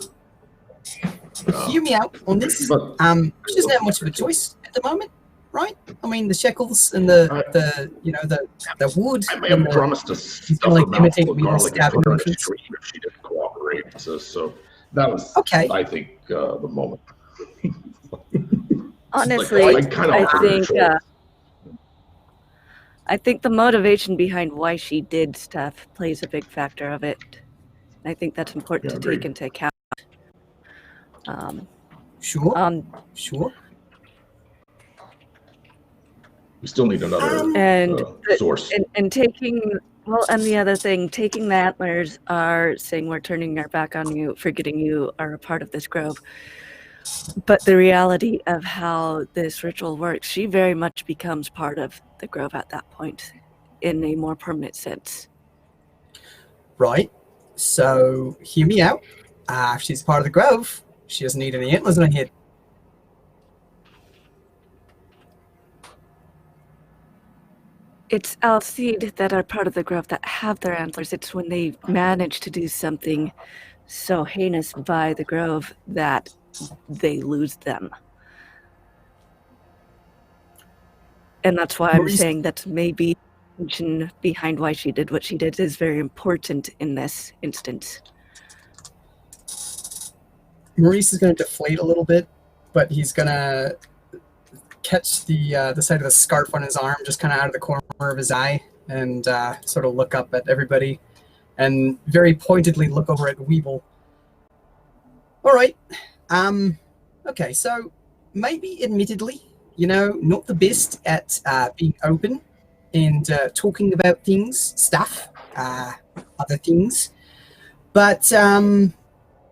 Hear me out on this. But She doesn't have much of a choice at the moment, right? I mean, the shekels and the wood. I may have and promised to he's stuff gonna, her like, mouth full imitate of me garlic and stabbing put her in a merchants. stream if she didn't cooperate. So that was, Okay. I think, the moment. Honestly, I kind of offered her a choice. I think the motivation behind why she did stuff plays a big factor of it. I think that's important Yeah, to take agreed. into account. Sure. Sure. We still need another And source. and taking, well, and the other thing, taking the antlers are saying we're turning our back on you, forgetting you are a part of this grove. But the reality of how this ritual works, she very much becomes part of the grove at that point in a more permanent sense. Right. So, hear me out. If she's part of the grove, she doesn't need any antlers on her head. It's Alcide that are part of the grove that have their antlers. It's when they manage to do something so heinous by the grove that they lose them. And that's why I'm Maurice- saying that maybe the intention behind why she did what she did is very important in this instance. Maurice is going to deflate a little bit, but he's going to catch the side of the scarf on his arm, just kind of out of the corner of his eye, and sort of look up at everybody, and very pointedly look over at Weeble. All right. Okay, so maybe admittedly, not the best at being open and talking about things, stuff, other things. But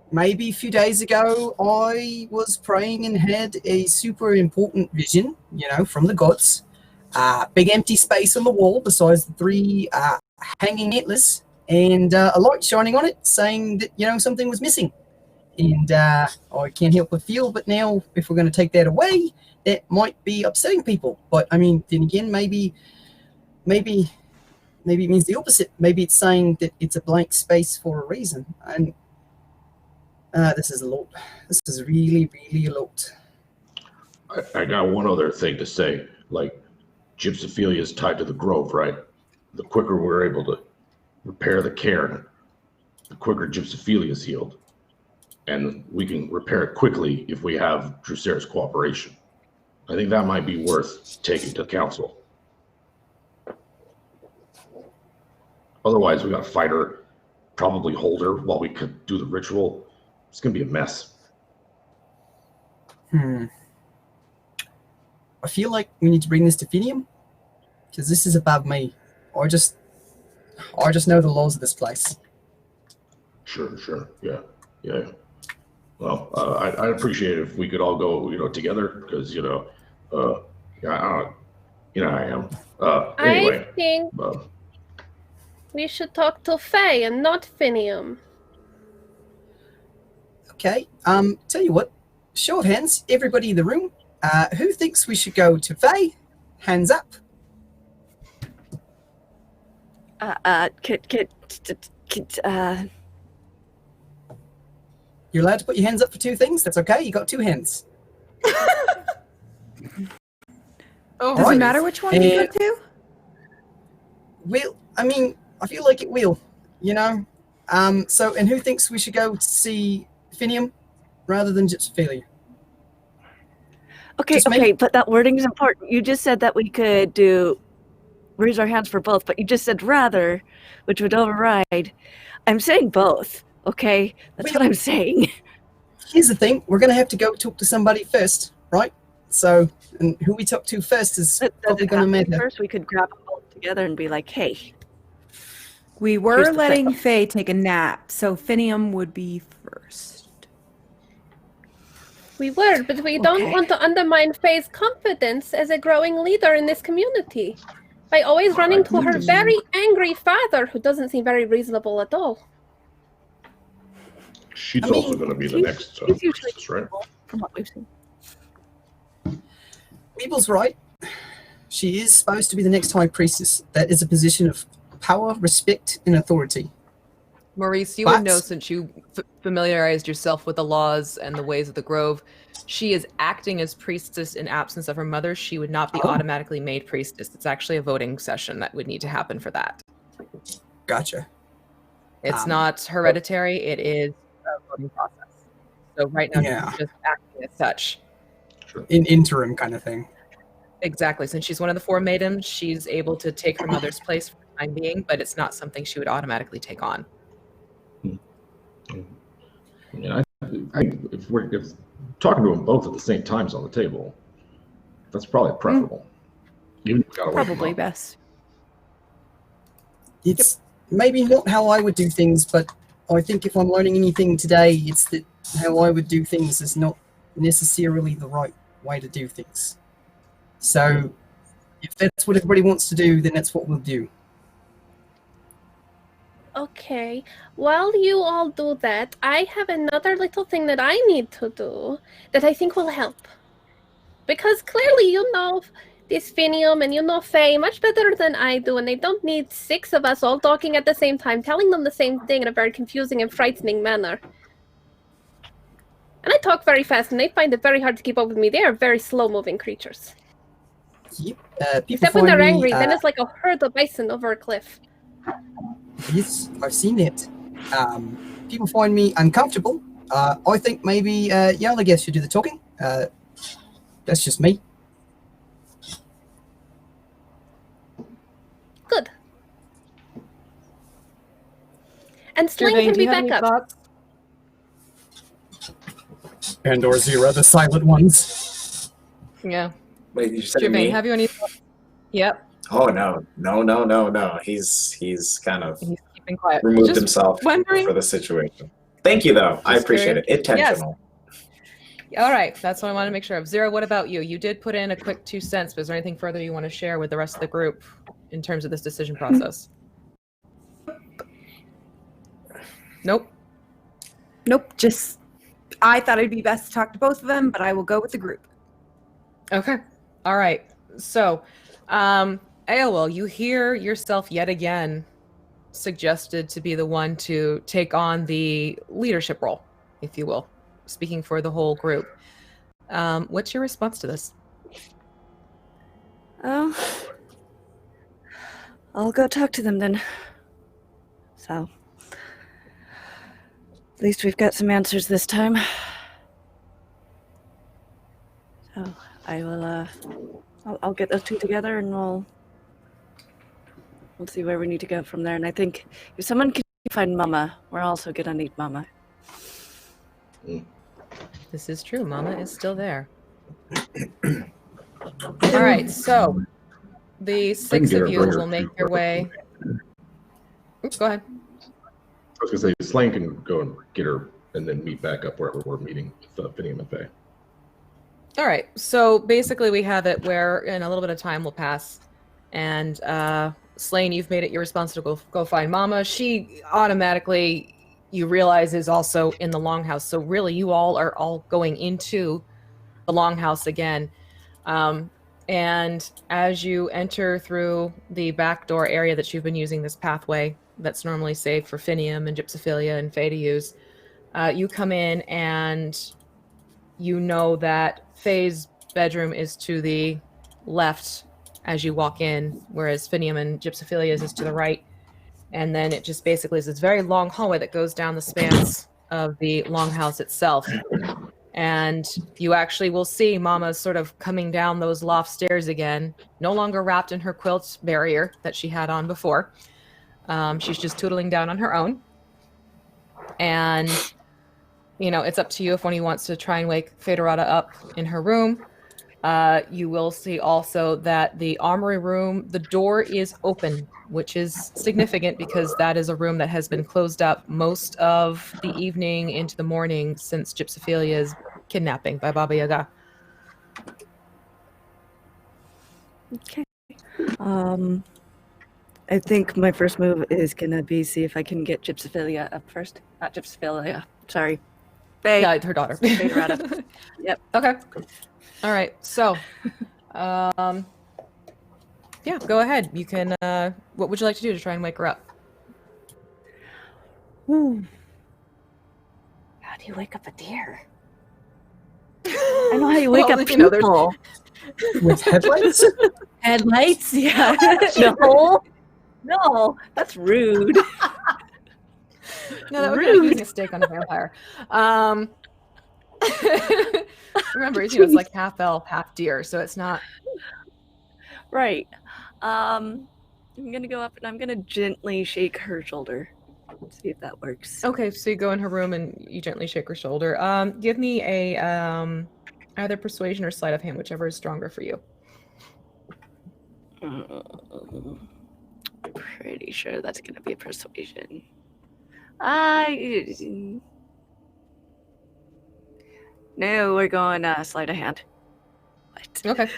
maybe a few days ago, I was praying and had a super important vision, from the gods. Big empty space on the wall besides the 3 hanging antlers, and a light shining on it saying that, something was missing. And I can't help but feel, but now if we're going to take that away, that might be upsetting people. But I mean, then again, maybe it means the opposite. Maybe it's saying that it's a blank space for a reason. And this is a lot. This is really, really a lot. I got one other thing to say. Like, gypsophilia is tied to the grove, right? The quicker we're able to repair the cairn, the quicker gypsophilia is healed. And we can repair it quickly if we have Druser's cooperation. I think that might be worth taking to council. Otherwise, we got to fight her, probably hold her while we could do the ritual. It's going to be a mess. I feel like we need to bring this to Finium, because this is above me. I just know the laws of this place. Sure. Yeah. Well, I'd appreciate it if we could all go, together, because, I am. Anyway. I think we should talk to Faye and not Finium. Okay. Tell you what. Show of hands, everybody in the room. Who thinks we should go to Faye? Hands up. You're allowed to put your hands up for 2 things. That's okay. You got 2 hands. Does Alright. it matter which one you go to? Well, I mean, I feel like it will, So, and who thinks we should go to see Finium rather than Gypsophilia? Okay, but that wording is important. You just said that we could raise our hands for both, but you just said rather, which would override. I'm saying both, okay? That's what I'm saying. Here's the thing. We're going to have to go talk to somebody first, right? So, and who we talk to first is probably going to matter. First, we could grab them both together and be like, hey. We were Here's the letting thing. Faye take a nap, so Finium would be first. We were, but we don't Okay. want to undermine Faye's confidence as a growing leader in this community by always running to her very angry father, who doesn't seem very reasonable at all. She's I mean, also going to be the next He's usually priestess, right? from what we've seen. Weeble's right. She is supposed to be the next high priestess. That is a position of power, respect, and authority. Maurice, you But- would know since you familiarized yourself with the laws and the ways of the Grove. She is acting as priestess in absence of her mother. She would not be automatically made priestess. It's actually a voting session that would need to happen for that. Gotcha. It's not hereditary. It is a voting process. So right now, Yeah. she's just acting as such. In interim kind of thing. Exactly. Since she's one of the four maidens, she's able to take her mother's place for the time being, but it's not something she would automatically take on. Yeah, if talking to them both at the same time is on the table, that's probably preferable. Even if we gotta wake them Probably up. best. It's maybe not how I would do things, but I think if I'm learning anything today, it's that how I would do things is not necessarily the right way to do things. So if that's what everybody wants to do, then that's what we'll do. Okay, while you all do that, I have another little thing that I need to do that I think will help. Because clearly you know this Finium and you know Faye much better than I do, and they don't need 6 of us all talking at the same time, telling them the same thing in a very confusing and frightening manner. And I talk very fast, and they find it very hard to keep up with me. They are very slow-moving creatures. Yep. People Except when find they're me, angry, then it's like a herd of bison over a cliff. Yes, I've seen it. People find me uncomfortable. I think maybe Yalagas should do the talking. That's just me. Good. And Sling Jervain, can do be you have any back up. thoughts? Pandora Zira, the silent ones. Yeah. Wait, you said to Jervain, me? have you any thoughts? Yep. Oh no. He's kind of He's keeping quiet. removed Just himself wondering. for the situation. Thank you though. I Just appreciate curious. it. Intentional. All right, that's what I want to make sure of. Zira, what about you? You did put in a quick 2 cents, but is there anything further you want to share with the rest of the group in terms of this decision process? Nope. Nope, just I thought it'd be best to talk to both of them, but I will go with the group. Okay. All right. So, Aowell, you hear yourself yet again suggested to be the one to take on the leadership role, if you will, speaking for the whole group. What's your response to this? Oh, I'll go talk to them then. So, at least we've got some answers this time. So, I will, I'll get those 2 together and we'll see where we need to go from there. And I think if someone can find Mama, we're also gonna need Mama. This is true. Mama is still there. All right. So, the 6 of you will make your way. Oops, go ahead. I was gonna say, Slane can go and get her and then meet back up wherever we're meeting with Finium and Faye. All right. So basically, we have it where in a little bit of time will pass, and Slane, you've made it your responsibility to go find Mama. She automatically, you realize, is also in the longhouse. So really, you all are all going into the longhouse again. And as you enter through the back door area that you've been using, this pathway that's normally saved for Finium and Gypsophilia and Faye to use, you come in and you know that Faye's bedroom is to the left as you walk in, whereas Finium and Gypsophilia's is to the right. And then it just basically is this very long hallway that goes down the spans of the longhouse itself. And you actually will see Mama sort of coming down those loft stairs again, no longer wrapped in her quilt barrier that she had on before. She's just tootling down on her own. And, you know, it's up to you if one of you wants to try and wake Fedorata up in her room. You will see also that the armory room, the door is open, which is significant because that is a room that has been closed up most of the evening into the morning since Gypsophilia's kidnapping by Baba Yaga. Okay. I think my first move is gonna be see if I can get Gypsophilia up first. Not Gypsophilia, sorry. Faye. Yeah, her daughter. Fedorata. Yep. Okay. All right. So, Yeah, go ahead. You can. What would you like to do to try and wake her up? How do you wake up a deer? I know how you wake Well, up you know, there's- people. With headlights? Headlights? Yeah. No, that's rude. No, that would be Rude. like using a steak on a vampire. Remember, it's like half elf, half deer, so it's not. Right. I'm gonna go up and I'm gonna gently shake her shoulder. See if that works. Okay, so you go in her room and you gently shake her shoulder. Give me a either persuasion or sleight of hand, whichever is stronger for you. Pretty sure that's gonna be a persuasion. No, we're going sleight of hand. What? Okay.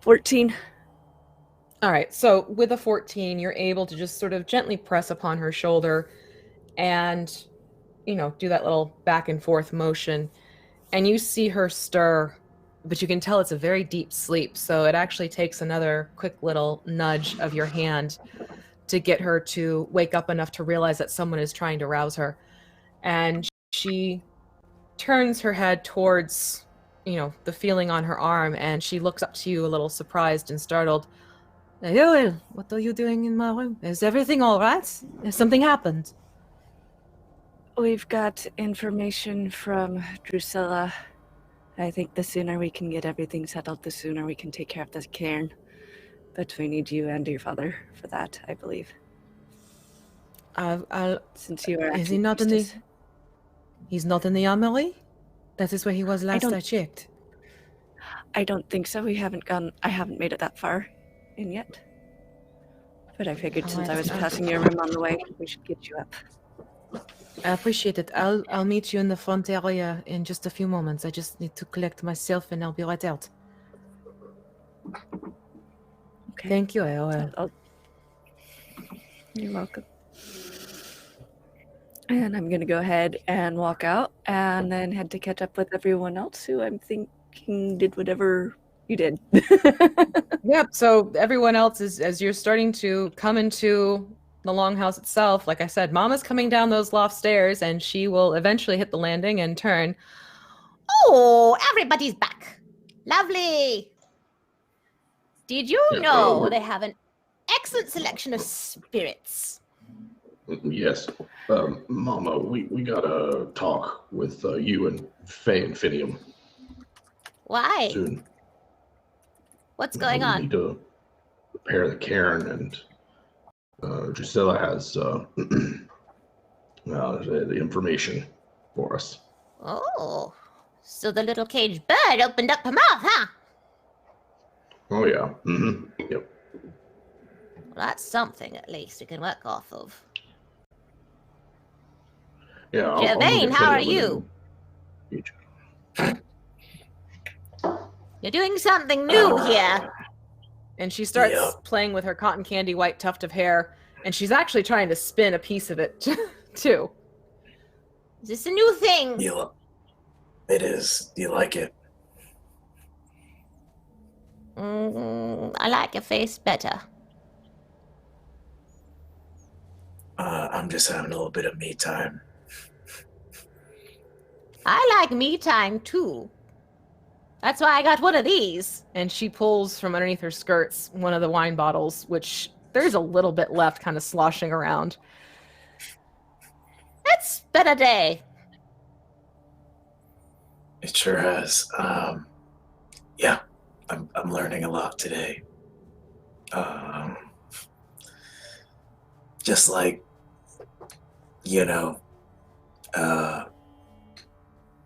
14. All right. So with a 14, you're able to just sort of gently press upon her shoulder and, do that little back and forth motion. And you see her stir, but you can tell it's a very deep sleep. So it actually takes another quick little nudge of your hand to get her to wake up enough to realize that someone is trying to rouse her. And she turns her head towards, the feeling on her arm, and she looks up to you a little surprised and startled. Joel, what are you doing in my room? Is everything all right? Has something happened? We've got information from Drusilla. I think the sooner we can get everything settled, the sooner we can take care of this cairn. But we need you and your father for that, I believe. Since you are is he not in the... He's not in the armory? That is where he was last I checked. I don't think so. I haven't made it that far in yet. But I figured since I was passing your room on the way, we should get you up. I appreciate it. I'll meet you in the front area in just a few moments. I just need to collect myself and I'll be right out. Okay. Thank you, AOL. You're welcome. And I'm going to go ahead and walk out and then head to catch up with everyone else who I'm thinking did whatever you did. Yep. So everyone else is, as you're starting to come into the longhouse itself, like I said, Mama's coming down those loft stairs and she will eventually hit the landing and turn. Oh, everybody's back. Lovely. Did you know they have an excellent selection of spirits? Yes. Mama, we gotta talk with you and Faye and Finium. Why? Soon. What's going We on? need to repair the cairn, and Drusilla has the information for us. Oh, so the little caged bird opened up her mouth, huh? Oh, yeah. Mm-hmm. Yep. Well, that's something at least we can work off of. Yeah. I'll Gervain, get how are Finium you? and- You're doing something new here. And she starts playing with her cotton candy white tuft of hair, and she's actually trying to spin a piece of it too. Is this a new thing? It is. Do you like it? I like your face better. I'm just having a little bit of me time. I like me time too. That's why I got one of these. And she pulls from underneath her skirts one of the wine bottles, which there's a little bit left kind of sloshing around. It's been a day. It sure has. Yeah, I'm learning a lot today. Just like,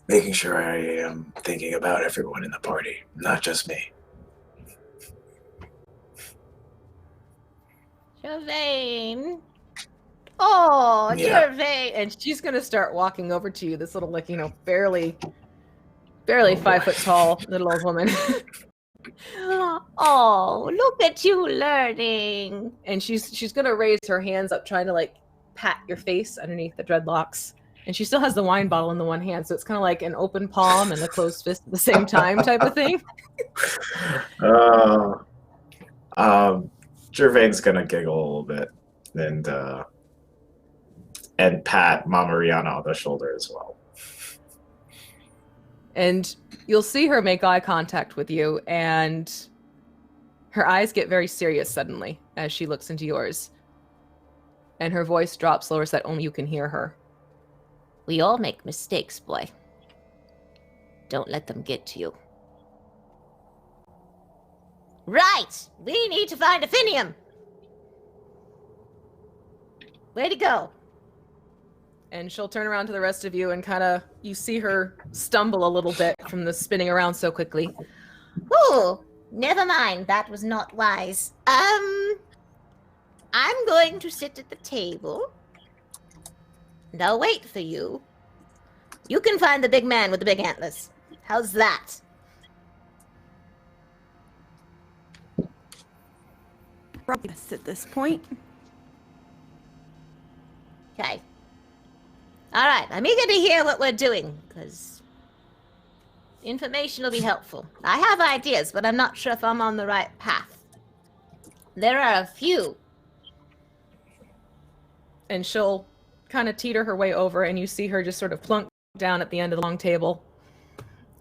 making sure I am thinking about everyone in the party, not just me. Gervain. Oh, Yeah. Gervain. And she's gonna start walking over to you, this little, like, barely 5 foot tall little old woman. Oh, look at you learning. And she's gonna raise her hands up, trying to like pat your face underneath the dreadlocks. And she still has the wine bottle in the one hand, so it's kind of like an open palm and a closed fist at the same time type of thing. Gervain's gonna giggle a little bit and pat Mama Rihanna on the shoulder as well. And you'll see her make eye contact with you, and her eyes get very serious suddenly as she looks into yours. And her voice drops lower so that only you can hear her. We all make mistakes, boy. Don't let them get to you. Right! We need to find Aphinium! Way to go. And she'll turn around to the rest of you and you see her stumble a little bit from the spinning around so quickly. Ooh, never mind. That was not wise. I'm going to sit at the table. And I'll wait for you. You can find the big man with the big antlers. How's that? Probably best at this point. Okay. All right, I'm eager to hear what we're doing, because information will be helpful. I have ideas, but I'm not sure if I'm on the right path. There are a few. And she'll kind of teeter her way over, and you see her just sort of plunk down at the end of the long table.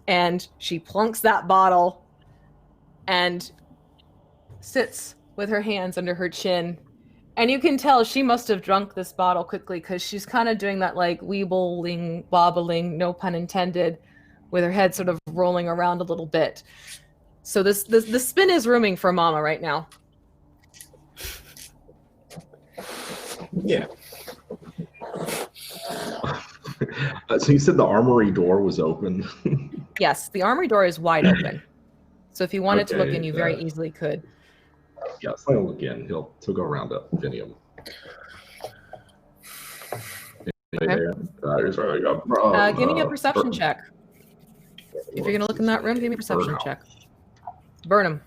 And she plunks that bottle and sits with her hands under her chin. And you can tell she must have drunk this bottle quickly, because she's kind of doing that like weebling, wobbling, no pun intended, with her head sort of rolling around a little bit. So the spin is rooming for Mama right now. Yeah. So you said the armory door was open? Yes, the armory door is wide open. So if you wanted to look Okay, in, you very easily could. Yeah, so I'll look in. He'll go around to Vinium. Give me a perception check. If you're going to look in that room, give me a perception check. Burnham.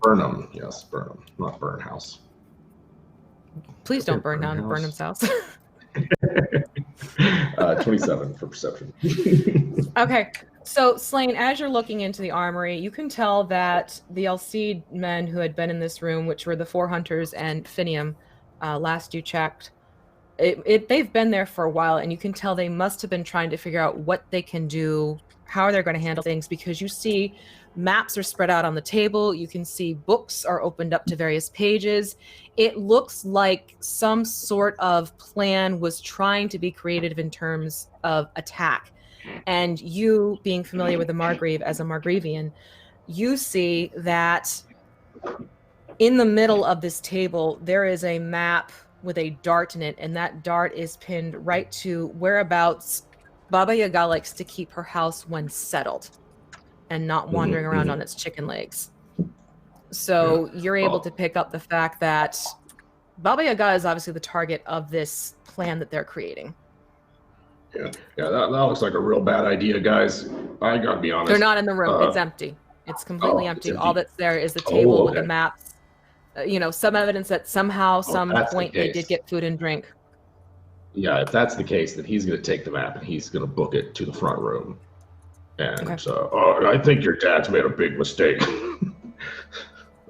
Burnham, yes, Burnham, not Burnhouse. Please don't burn down Burnham's house. 27 for perception. Okay, so Slain, as you're looking into the armory, you can tell that the Alcide men who had been in this room, which were the four hunters and Finium, last you checked, they've been there for a while, and you can tell they must have been trying to figure out what they can do, how they're going to handle things, because you see maps are spread out on the table. You can see books are opened up to various pages. It looks like some sort of plan was trying to be creative in terms of attack. And you, being familiar with the Margreave as a Margreavian, you see that in the middle of this table, there is a map with a dart in it, and that dart is pinned right to whereabouts Baba Yaga likes to keep her house when settled and not wandering around on its chicken legs. So you're able to pick up the fact that Baba Yaga is obviously the target of this plan that they're creating. Yeah, that looks like a real bad idea, guys. I gotta be honest. They're not in the room. It's empty. It's completely empty. All that's there is the table with the maps. Some evidence that somehow, some point, they did get food and drink. Yeah, if that's the case, then he's going to take the map and he's going to book it to the front room. And I think your dad's made a big mistake.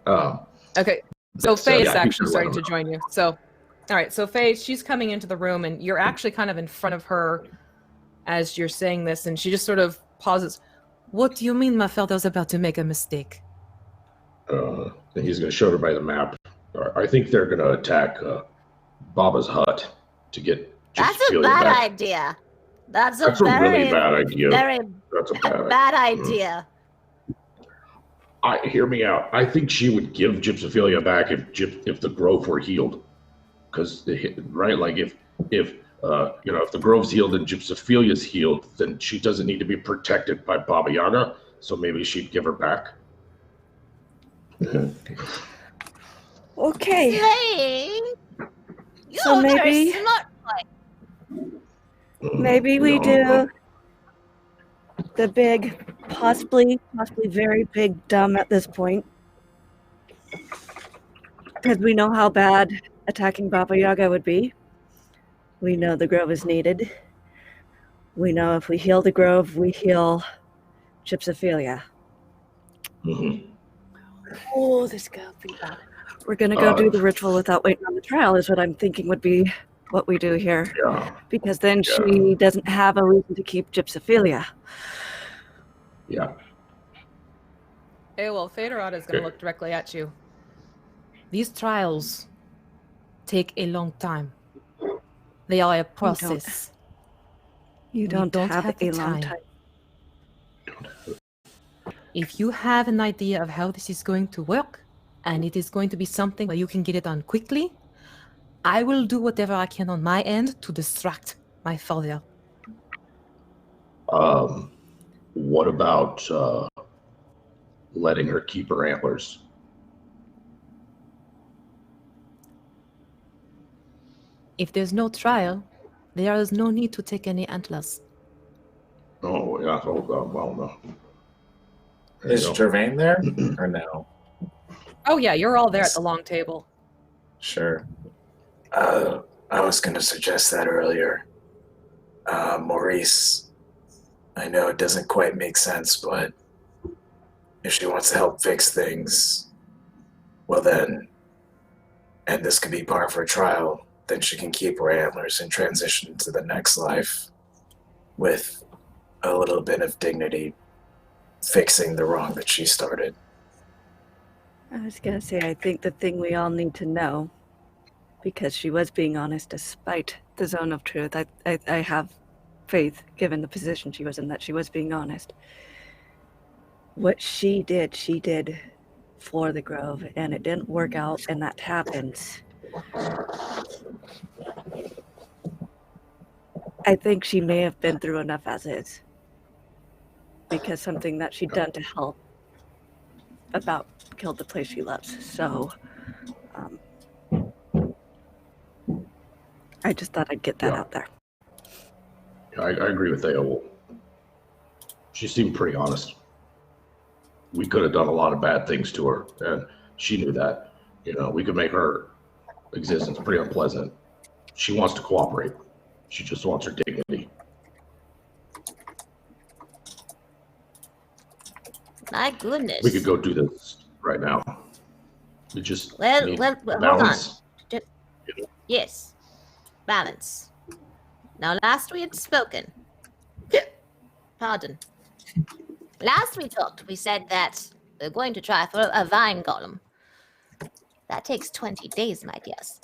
Okay, so Faye is actually starting to join you. So, all right, so Faye, she's coming into the room, and you're actually kind of in front of her as you're saying this, and she just sort of pauses. What do you mean my father's about to make a mistake? He's going to show everybody the map. I think they're going to attack Baba's hut to get. That's a bad idea. That's a really bad idea. That's a bad idea. Hear me out. I think she would give Gypsophilia back if the grove were healed, because right, like if the grove's healed and Gypsophilia's healed, then she doesn't need to be protected by Baba Yaga. So maybe she'd give her back. Okay. So maybe smart boy. Maybe we do the big, possibly very big dumb at this point, because we know how bad attacking Baba Yaga would be. We know the grove is needed. We know if we heal the grove, we heal Gypsophilia. Mm-hmm. Oh, this girl be bad. We're gonna go do the ritual without waiting on the trial is what I'm thinking would be what we do here. Yeah. Because then she doesn't have a reason to keep Gypsophilia. Yeah. Hey, well, Federata is going to look directly at you. These trials take a long time. They are a process. You don't have the a long time. If you have an idea of how this is going to work, and it is going to be something where you can get it done quickly, I will do whatever I can on my end to distract my father. What about letting her keep her antlers? If there's no trial, there is no need to take any antlers. Oh, yeah. Oh, God. Well, no. Is Gervain there or no? Oh yeah, you're all there at the long table. Sure. I was going to suggest that earlier. Maurice, I know it doesn't quite make sense, but if she wants to help fix things, well then, and this could be part of her trial, then she can keep her antlers and transition to the next life with a little bit of dignity, fixing the wrong that she started. I was gonna say, I think the thing we all need to know, because she was being honest despite the zone of truth, I have faith, given the position she was in, that she was being honest. What she did for the Grove, and it didn't work out, and that happens. I think she may have been through enough as is, because something that she'd done to help about killed the place she loves. So I just thought I'd get that out there. I agree with Theowell. She seemed pretty honest. We could have done a lot of bad things to her, and she knew that. You know, we could make her existence pretty unpleasant. She wants to cooperate. She just wants her dignity. My goodness. We could go do this right now. We just Well, need hold on. balance. Yes, balance. Now, last we had spoken. Pardon. Last we talked, we said that we're going to try for a vine golem. That takes 20 days, my dears.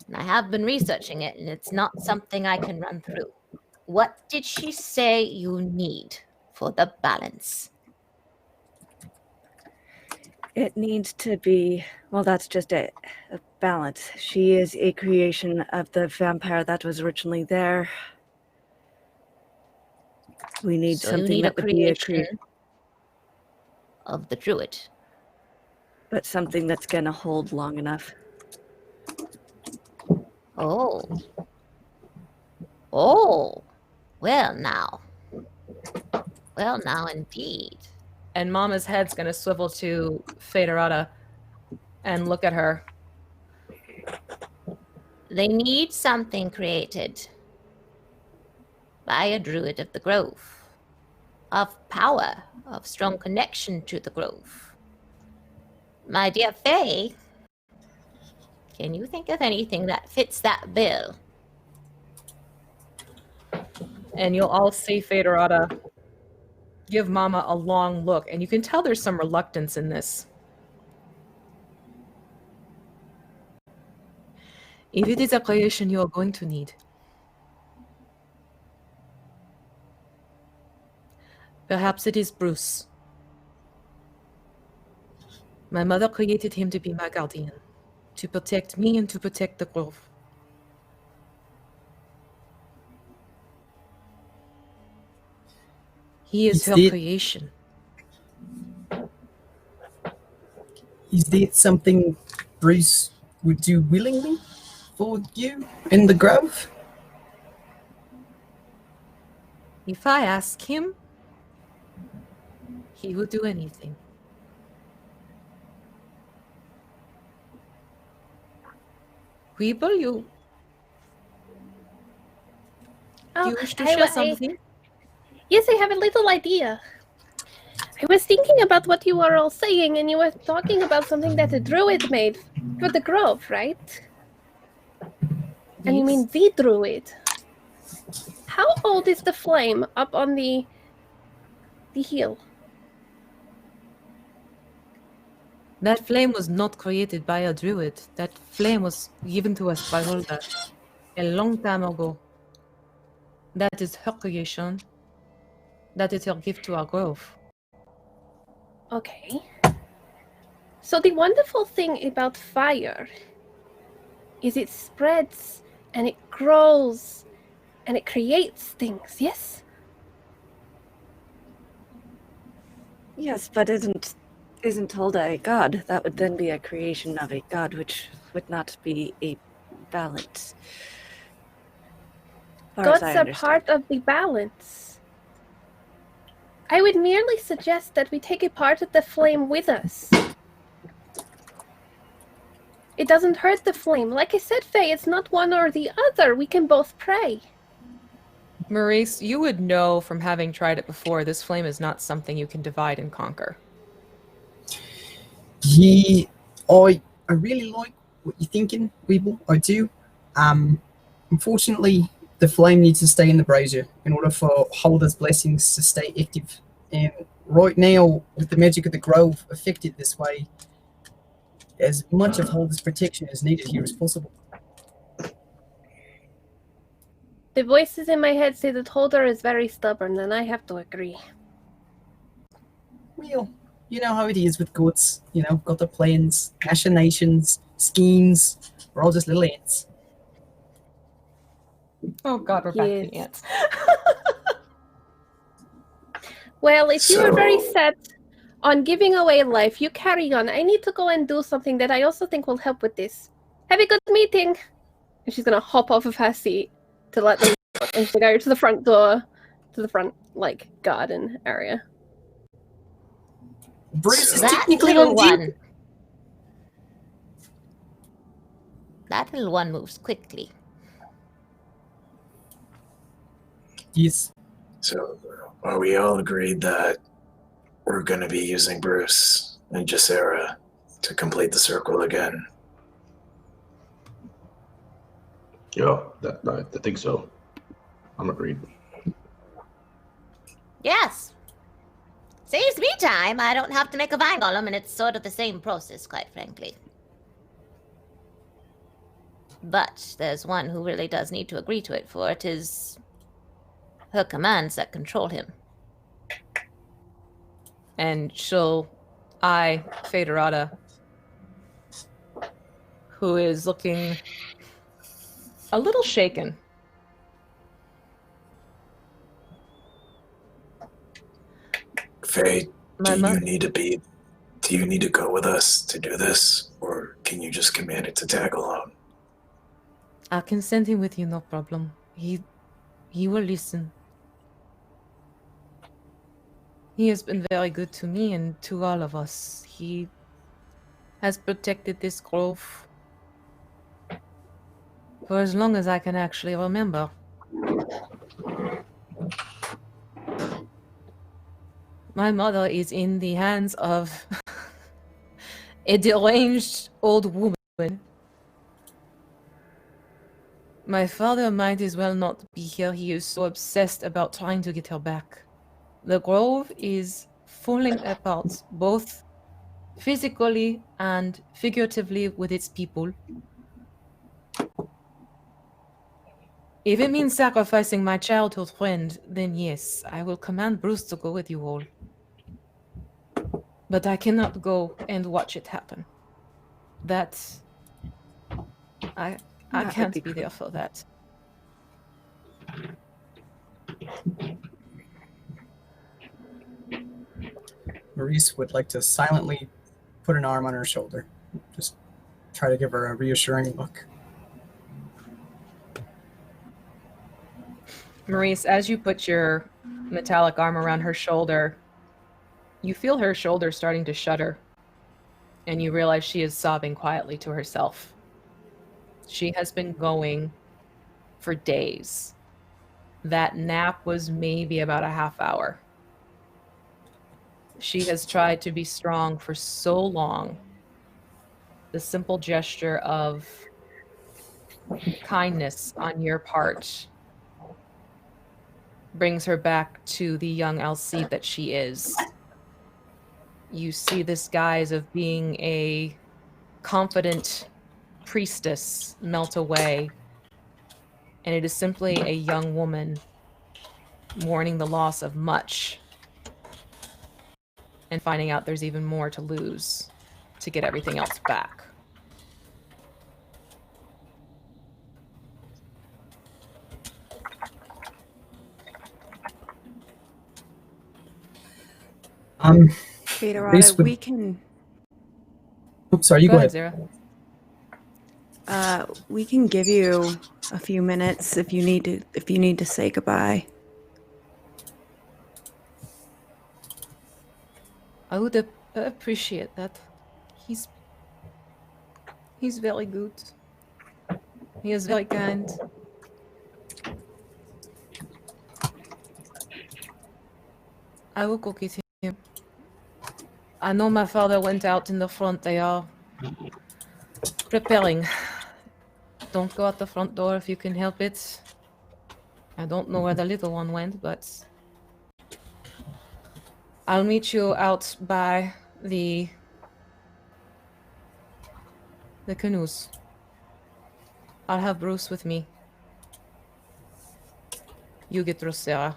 And I have been researching it, and it's not something I can run through. What did she say you need for the balance? It needs to be, well, that's just it, a balance. She is a creation of the vampire that was originally there. We need So something you need that a would be a creation of the druid. but something that's going to hold long enough. Oh. Oh. Well now. Well now indeed. And Mama's head's going to swivel to Federata and look at her. They need something created by a druid of the grove, of power, of strong connection to the grove. My dear Faye, can you think of anything that fits that bill? And you'll all see Federata give Mama a long look, and you can tell there's some reluctance in this. If it is a creation you are going to need, perhaps it is Bruce. My mother created him to be my guardian, to protect me and to protect the grove. He is her creation. Is that something Bruce would do willingly for you in the grove? If I ask him, he would do anything. Weeble, you wish to share something? Yes, I have a little idea. I was thinking about what you were all saying, and you were talking about something that a druid made for the grove, right? And you mean the druid. How old is the flame up on the hill? That flame was not created by a druid. That flame was given to us by Hulda a long time ago. That is her creation. That is her gift to our grove. Okay. So the wonderful thing about fire is it spreads and it grows and it creates things, yes? Yes, but isn't Hulda a god? That would then be a creation of a god, which would not be a balance. Gods are part of the balance. I would merely suggest that we take a part of the flame with us. It doesn't hurt the flame. Like I said, Faye, it's not one or the other. We can both pray. Maurice, you would know from having tried it before, this flame is not something you can divide and conquer. Yeah, I really like what you're thinking, Weeble. I do. Unfortunately, the flame needs to stay in the brazier in order for Holder's blessings to stay active. And right now, with the magic of the grove affected this way, as much of Holder's protection is needed here as possible. The voices in my head say that Holder is very stubborn, and I have to agree. Well, you know how it is with gods. You know, got the plans, machinations, schemes. We're all just little ants. Oh god, we're back to the ants. Well, if you are very set on giving away life, you carry on. I need to go and do something that I also think will help with this. Have a good meeting! And she's gonna hop off of her seat to let them and she'll go to the front door, to the front, like, garden area. Bruce is That technically little on one. That little one moves quickly. Yes. So, are we all agreed that we're going to be using Bruce and Jacera to complete the circle again? Yeah, I think so. I'm agreed. Yes. Saves me time. I don't have to make a vine golem, and it's sort of the same process, quite frankly. But there's one who really does need to agree to it, for it is her commands that control him. And she'll eye Federata, who is looking a little shaken. Faye, My do you need to go with us to do this, or can you just command it to tag alone? I can send him with you, no problem. He will listen. He has been very good to me and to all of us. He has protected this grove for as long as I can actually remember. My mother is in the hands of a deranged old woman. My father might as well not be here. He is so obsessed about trying to get her back. The grove is falling apart, both physically and figuratively with its people. If it means sacrificing my childhood friend, then yes, I will command Bruce to go with you all. But I cannot go and watch it happen. I can't be there for that. Maurice would like to silently put an arm on her shoulder. Just try to give her a reassuring look. Maurice, as you put your metallic arm around her shoulder, you feel her shoulder starting to shudder, and you realize she is sobbing quietly to herself. She has been going for days. That nap was maybe about a half hour. She has tried to be strong for so long. The simple gesture of kindness on your part brings her back to the young Alcide that she is. You see this guise of being a confident priestess melt away, and it is simply a young woman mourning the loss of much and finding out there's even more to lose to get everything else back. Vaderada, we can. Oops, sorry, you go ahead. Zara. We can give you a few minutes if you need to say goodbye. I would appreciate that. He's very good. He is very kind. I will go get him. I know my father went out in the front. They are preparing. Don't go out the front door if you can help it. I don't know where the little one went, but I'll meet you out by the canoes. I'll have Bruce with me. You get Rosera.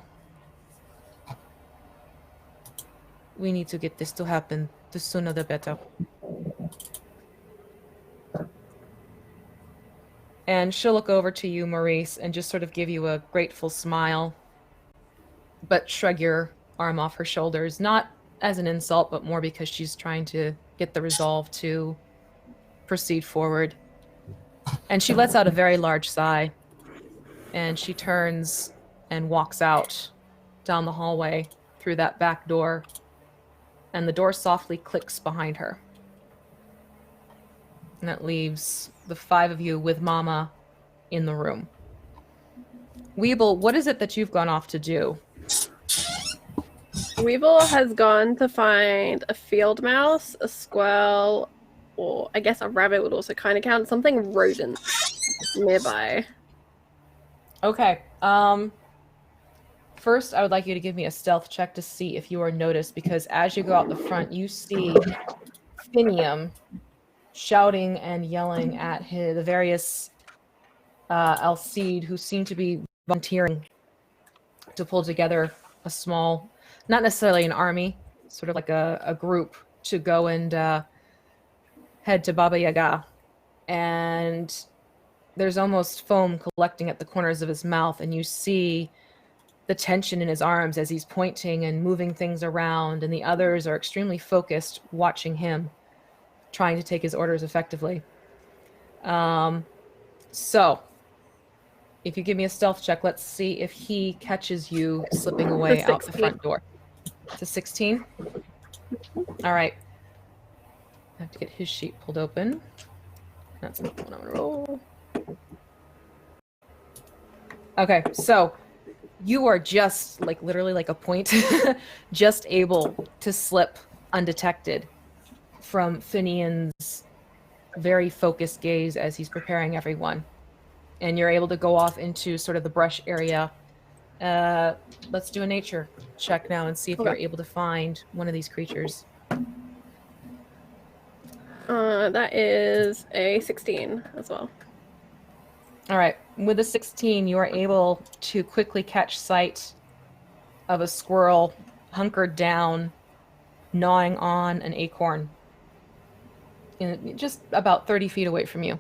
We need to get this to happen. The sooner the better. And she'll look over to you, Maurice, and just sort of give you a grateful smile, but shrug your arm off her shoulders, not as an insult, but more because she's trying to get the resolve to proceed forward. And she lets out a very large sigh, and she turns and walks out down the hallway through that back door, and the door softly clicks behind her. And that leaves the five of you with Mama in the room. Weeble, what is it that you've gone off to do? Weevil has gone to find a field mouse, a squirrel, or I guess a rabbit would also kind of count, something rodent nearby. Okay. First, I would like you to give me a stealth check to see if you are noticed, because as you go out the front, you see Finium shouting and yelling at the various Alcide who seem to be volunteering to pull together a small, not necessarily an army, sort of like a group to go and head to Baba Yaga. And there's almost foam collecting at the corners of his mouth, and you see the tension in his arms as he's pointing and moving things around, and the others are extremely focused, watching him, trying to take his orders effectively. So, if you give me a stealth check, let's see if he catches you slipping away out the front door. It's a 16? All right. I have to get his sheet pulled open. That's not the one I'm gonna roll. Okay, so you are just, like, literally like a point, just able to slip undetected from Finian's very focused gaze as he's preparing everyone. And you're able to go off into sort of the brush area. Let's do a nature check now and see if you're able to find one of these creatures. That is a 16 as well. All right. With a 16, you are able to quickly catch sight of a squirrel hunkered down, gnawing on an acorn, just about 30 feet away from you.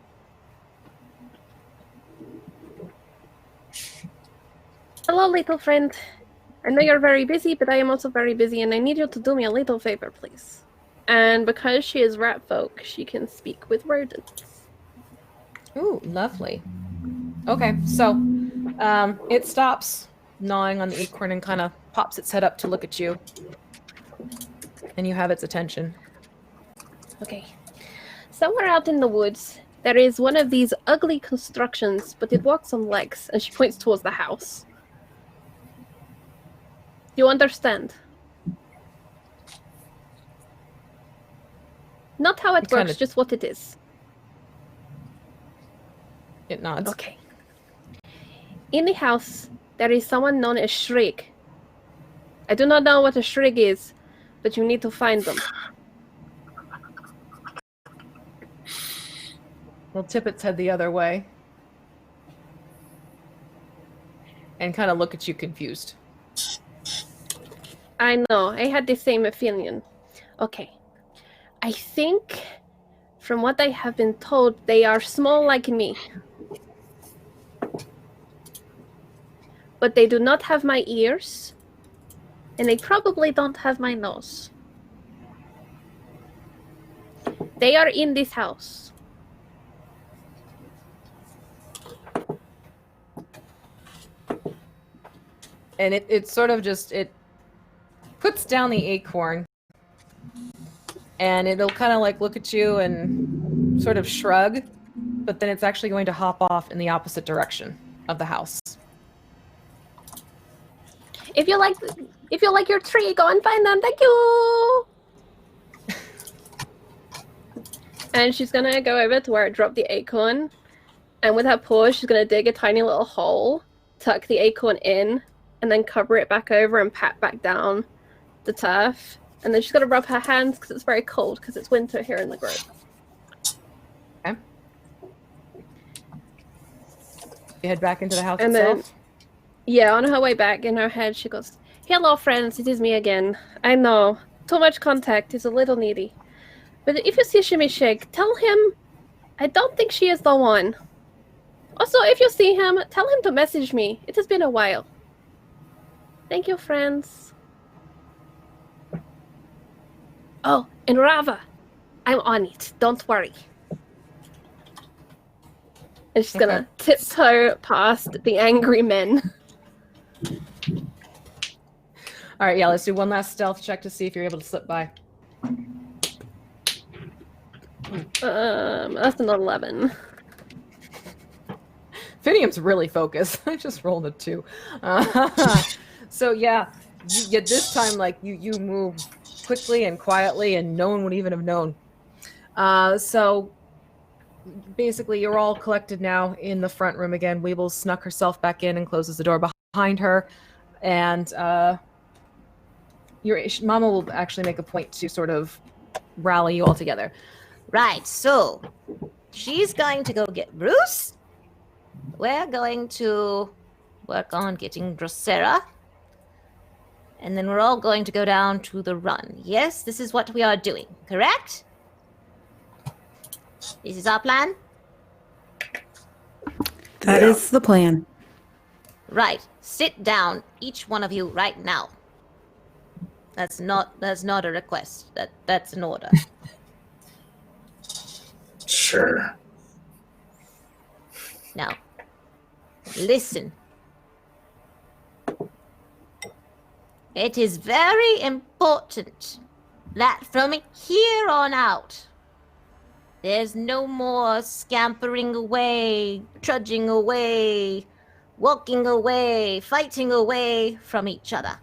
Hello, little friend. I know you're very busy, but I am also very busy, and I need you to do me a little favor, please. And because she is rat folk, she can speak with rodents. Ooh, lovely. Okay, so it stops gnawing on the acorn and kind of pops its head up to look at you. And you have its attention. Okay. Somewhere out in the woods, there is one of these ugly constructions, but it walks on legs, and she points towards the house. You understand? Not how it It kinda- works, just what it is. It nods. Okay. In the house, there is someone known as Shrig. I do not know what a Shrig is, but you need to find them. We'll tip its head the other way. And kind of look at you confused. I know, I had the same feeling. Okay. I think, from what I have been told, they are small like me. But they do not have my ears, and they probably don't have my nose. They are in this house. And it sort of just, it puts down the acorn. And it'll kind of like look at you and sort of shrug. But then it's actually going to hop off in the opposite direction of the house. If you like your tree, go and find them. Thank you. And she's gonna go over to where it dropped the acorn, and with her paws, she's gonna dig a tiny little hole, tuck the acorn in, and then cover it back over and pat back down the turf. And then she's gonna rub her hands because it's very cold because it's winter here in the grove. Okay. You head back into the house And itself. then, yeah, on her way back, in her head, she goes, "Hello, friends, it is me again. I know, too much contact is a little needy. But if you see Shimmy Shake, tell him I don't think she is the one. Also, if you see him, tell him to message me. It has been a while. Thank you, friends. Oh, and Rava, I'm on it. Don't worry." And she's gonna tiptoe past the angry men. All right, yeah, let's do one last stealth check to see if you're able to slip by. That's an 11. Finium's really focused. I just rolled a 2. So yeah, this time like you move quickly and quietly, and no one would even have known. So basically, you're all collected now in the front room again. Weeble snuck herself back in and closes the door behind her, and your Mama will actually make a point to sort of rally you all together. Right, so she's going to go get Bruce. We're going to work on getting Drosera. And then we're all going to go down to the run. Yes, this is what we are doing, correct? This is our plan? That is the plan. Right. Sit down, each one of you, right now. That's not a request. That's an order. Sure. Now, listen. It is very important that from here on out, there's no more scampering away, trudging away, walking away, fighting away from each other.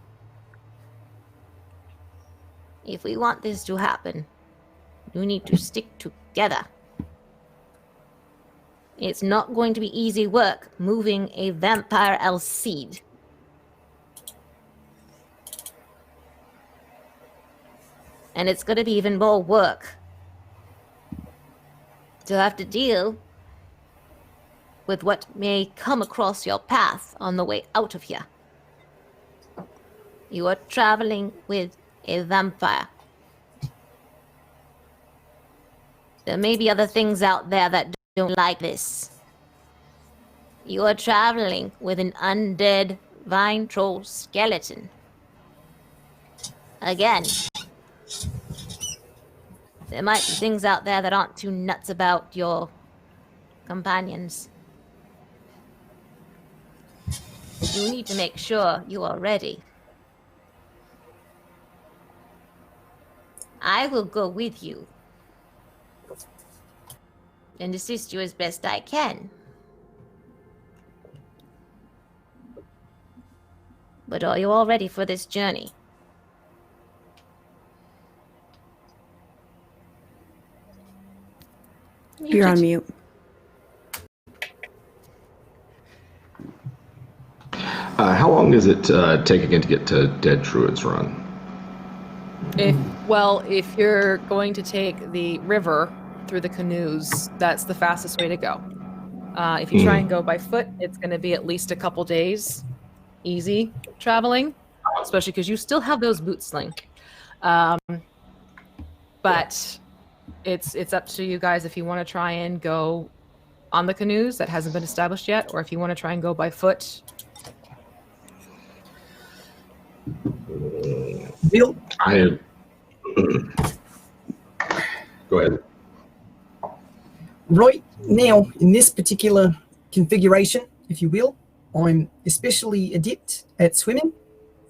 If we want this to happen, you need to stick together. It's not going to be easy work moving a vampire Alcide. And it's going to be even more work to have to deal with what may come across your path on the way out of here. You are traveling with a vampire. There may be other things out there that don't like this. You are traveling with an undead vine troll skeleton. Again, there might be things out there that aren't too nuts about your companions. You need to make sure you are ready. I will go with you and assist you as best I can. But are you all ready for this journey? You're on mute. How long does it take again to get to Dead Druid's Run? If you're going to take the river through the canoes, that's the fastest way to go. If you try and go by foot, it's going to be at least a couple days easy traveling, especially because you still have those boots sling. But it's up to you guys if you want to try and go on the canoes. That hasn't been established yet, or if you want to try and go by foot. Bill, Go ahead. right now, in this particular configuration, if you will, I'm especially adept at swimming,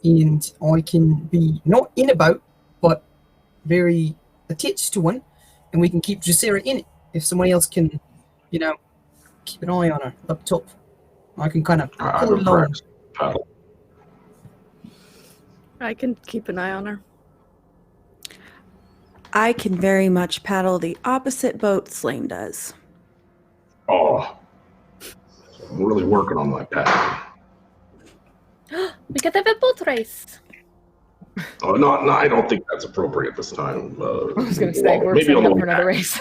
and I can be not in a boat, but very attached to one, and we can keep Dracera in it. If somebody else can, keep an eye on her up top, I can kind of pull it along. Paddle. I can keep an eye on her. I can very much paddle the opposite boat Slane does. Oh, I'm really working on my paddling. We could have a boat race. Oh, no, I don't think that's appropriate this time. I was going to say, we're setting up for another race.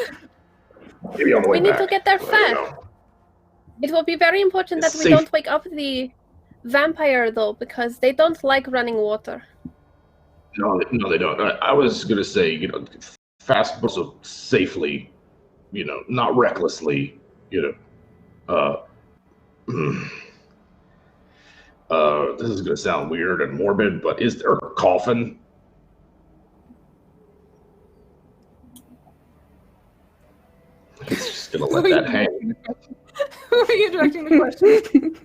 Maybe on the way We need back. to get there fast. It will be very important that we don't wake up the vampire, though, because they don't like running water. No, they don't. I was going to say, fast but so safely, not recklessly, this is going to sound weird and morbid, but is there a coffin? It's just going to let that hang. Who are you directing the question?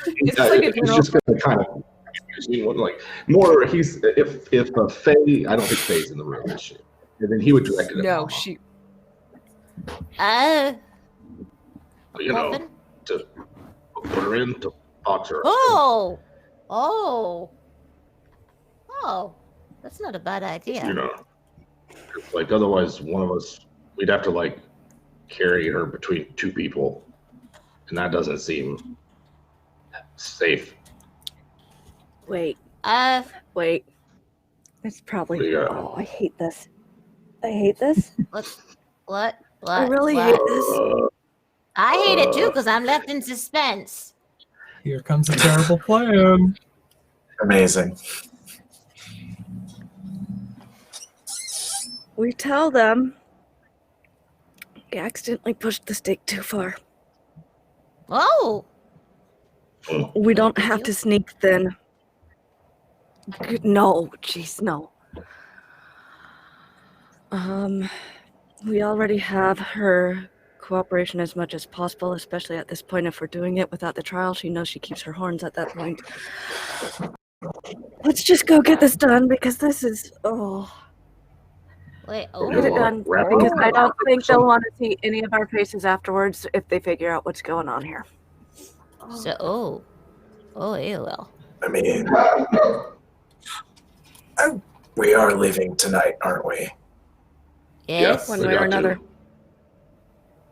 It's like a It's general. just going to kind of more. If a Faye, I don't think Faye's in the room, is she? And then he would direct it. At No, Mama. she. Coffin? To put her in, to box her up. Oh, that's not a bad idea. Otherwise one of us, we'd have to carry her between two people, and that doesn't seem safe. Wait. Wait. It's probably. Yeah. Oh, I hate this. I hate this. What? I really hate this. I hate it too because I'm left in suspense. Here comes a terrible plan. Amazing. We tell them we accidentally pushed the stake too far. Oh, We don't have to sneak then. No, jeez, no. We already have her cooperation as much as possible, especially at this point. If we're doing it without the trial, she knows she keeps her horns at that point. Let's just go get this done because this is wait. get it done because I don't think they'll want to see any of our faces afterwards if they figure out what's going on here. So, well. I mean, we are leaving tonight, aren't we? Yes. Yeah, One we way or got another. to.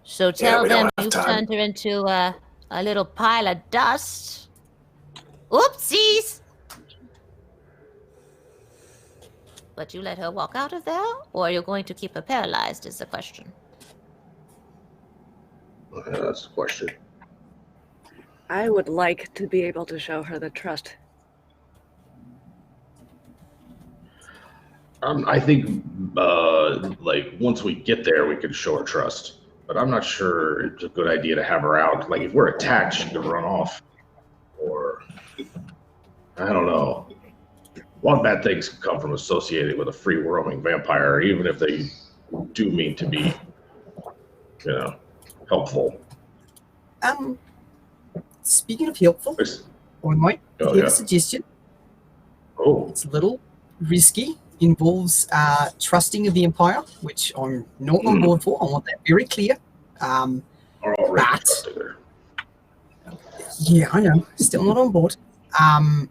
So tell we don't them have you've time. turned her into a little pile of dust. Oopsies! But you let her walk out of there, or you're going to keep her paralyzed is the question. That's the question. I would like to be able to show her the trust. I think, once we get there, we can show her trust. But I'm not sure it's a good idea to have her out. If we're attacked, she could run off. Or, I don't know. A lot of bad things can come from associating with a free roaming vampire, even if they do mean to be, helpful. Speaking of helpful, I might have a suggestion. Oh. It's a little risky. Involves trusting of the Empire, which I'm not on board for. I want that very clear. Are already But- trusting her. Yeah, I know. Still not on board. I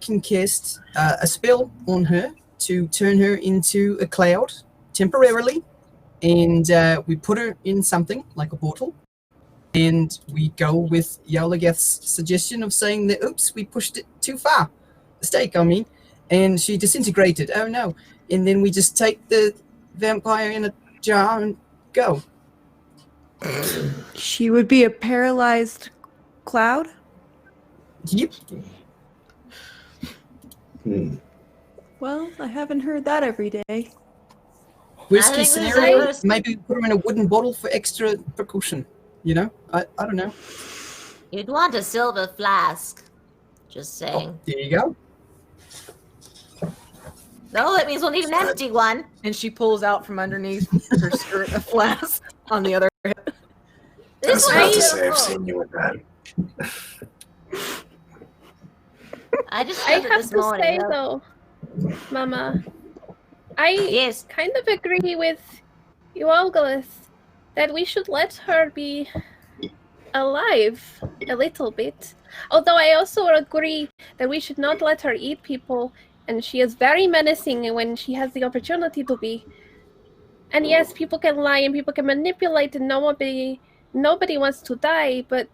can cast a spell on her to turn her into a cloud temporarily, and we put her in something like a bottle, and we go with Yolageth's suggestion of saying that, oops, we pushed it too far. Mistake, I mean. And she disintegrated. Oh, no. And then we just take the vampire in a jar and go. She would be a paralyzed cloud? Yep. Well, I haven't heard that every day. Worst I case think this scenario, is- maybe put them in a wooden bottle for extra precaution. You know? I don't know. You'd want a silver flask. Just saying. There you go. No, that means we'll need an empty one. And she pulls out from underneath her skirt a flask on the other hip. I This was about to one's say I've beautiful. seen you with that. I just I felt it have this to morning. say though. though, Mama, I Yes. kind of agree with Eualgalith that we should let her be alive a little bit. Although I also agree that we should not let her eat people, and she is very menacing when she has the opportunity to be. And yes, people can lie and people can manipulate, and nobody wants to die, but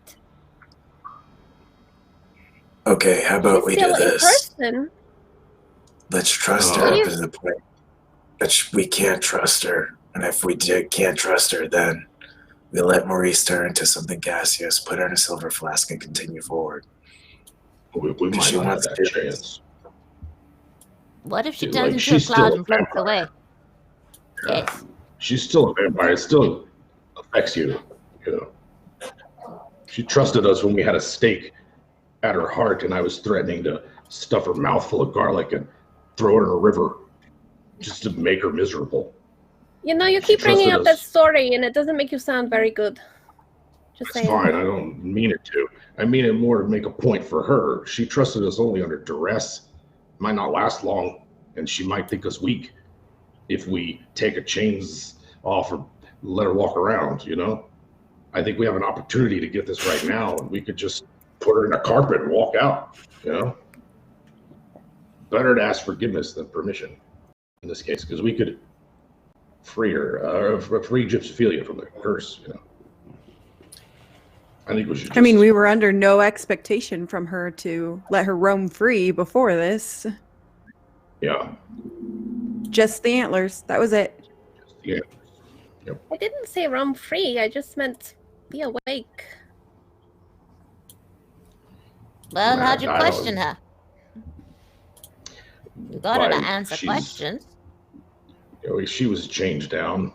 Okay, how about she's we do still a this? person. Let's trust Oh. her up to the point that we can't trust her. And if we can't trust her, then we let Maurice turn into something gaseous, put her in a silver flask, and continue forward. We might She not have wants that to do chance. What if she Dude, turns like, into a she's cloud still and a floats vampire. away? Yes. She's still a vampire. It still affects you, you know. She trusted us when we had a stake at her heart, and I was threatening to stuff her mouth full of garlic and throw her in a river just to make her miserable. You know, you She keep bringing trusted up that us. story, and it doesn't make you sound very good. Just It's saying. fine. I don't mean it to. I mean it more to make a point for her. She trusted us only under duress. Might not last long, and she might think us weak if we take her chains off or let her walk around, you know? I think we have an opportunity to get this right now, and we could just put her in a carpet and walk out, you know? Better to ask forgiveness than permission in this case, because we could free her, free Gypsophilia from the curse, you know? I think we should just, I mean, we were under no expectation from her to let her roam free before this. yeah. Just the antlers. That was it. Yeah. I didn't say roam free, I just meant be awake. Well, Right, how'd you I question don't- her? You got her to Like, answer she's- questions. You know, she was chained down,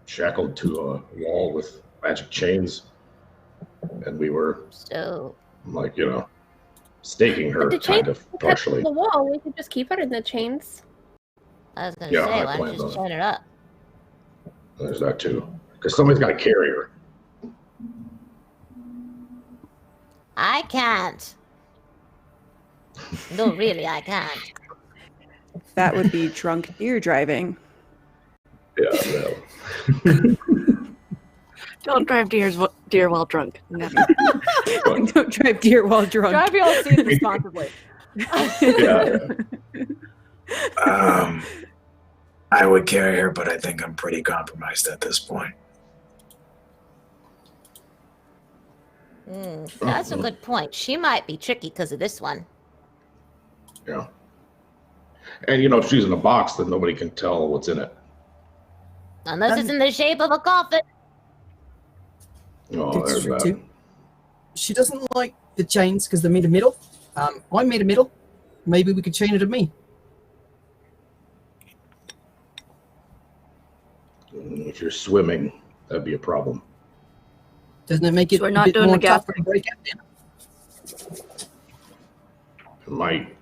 shackled to a wall with magic chains, and we were So, like, you know, staking her But the kind chains of kept partially. the wall, we could just keep her in the chains. I was going to Yeah, say, I why don't planned you just on chain her up? There's that too, because somebody's got to carry her. I can't. No, really, I can't. That would be drunk deer driving. Yeah, well, Don't drive deer while drunk. Never. but, Don't drive deer while drunk. Drive your own seat responsibly. yeah, I would carry her, but I think I'm pretty compromised at this point. That's a good point. She might be tricky because of this one. yeah. And you know, if she's in a box, then nobody can tell what's in it. Unless it's in the shape of a coffin. Oh, It's there's true that. too. She doesn't like the chains because they're made of metal. I'm made of metal. Maybe we could chain her to me. If you're swimming, that'd be a problem. Doesn't it make it So we're a not bit doing more the gap. tougher to break out then? It might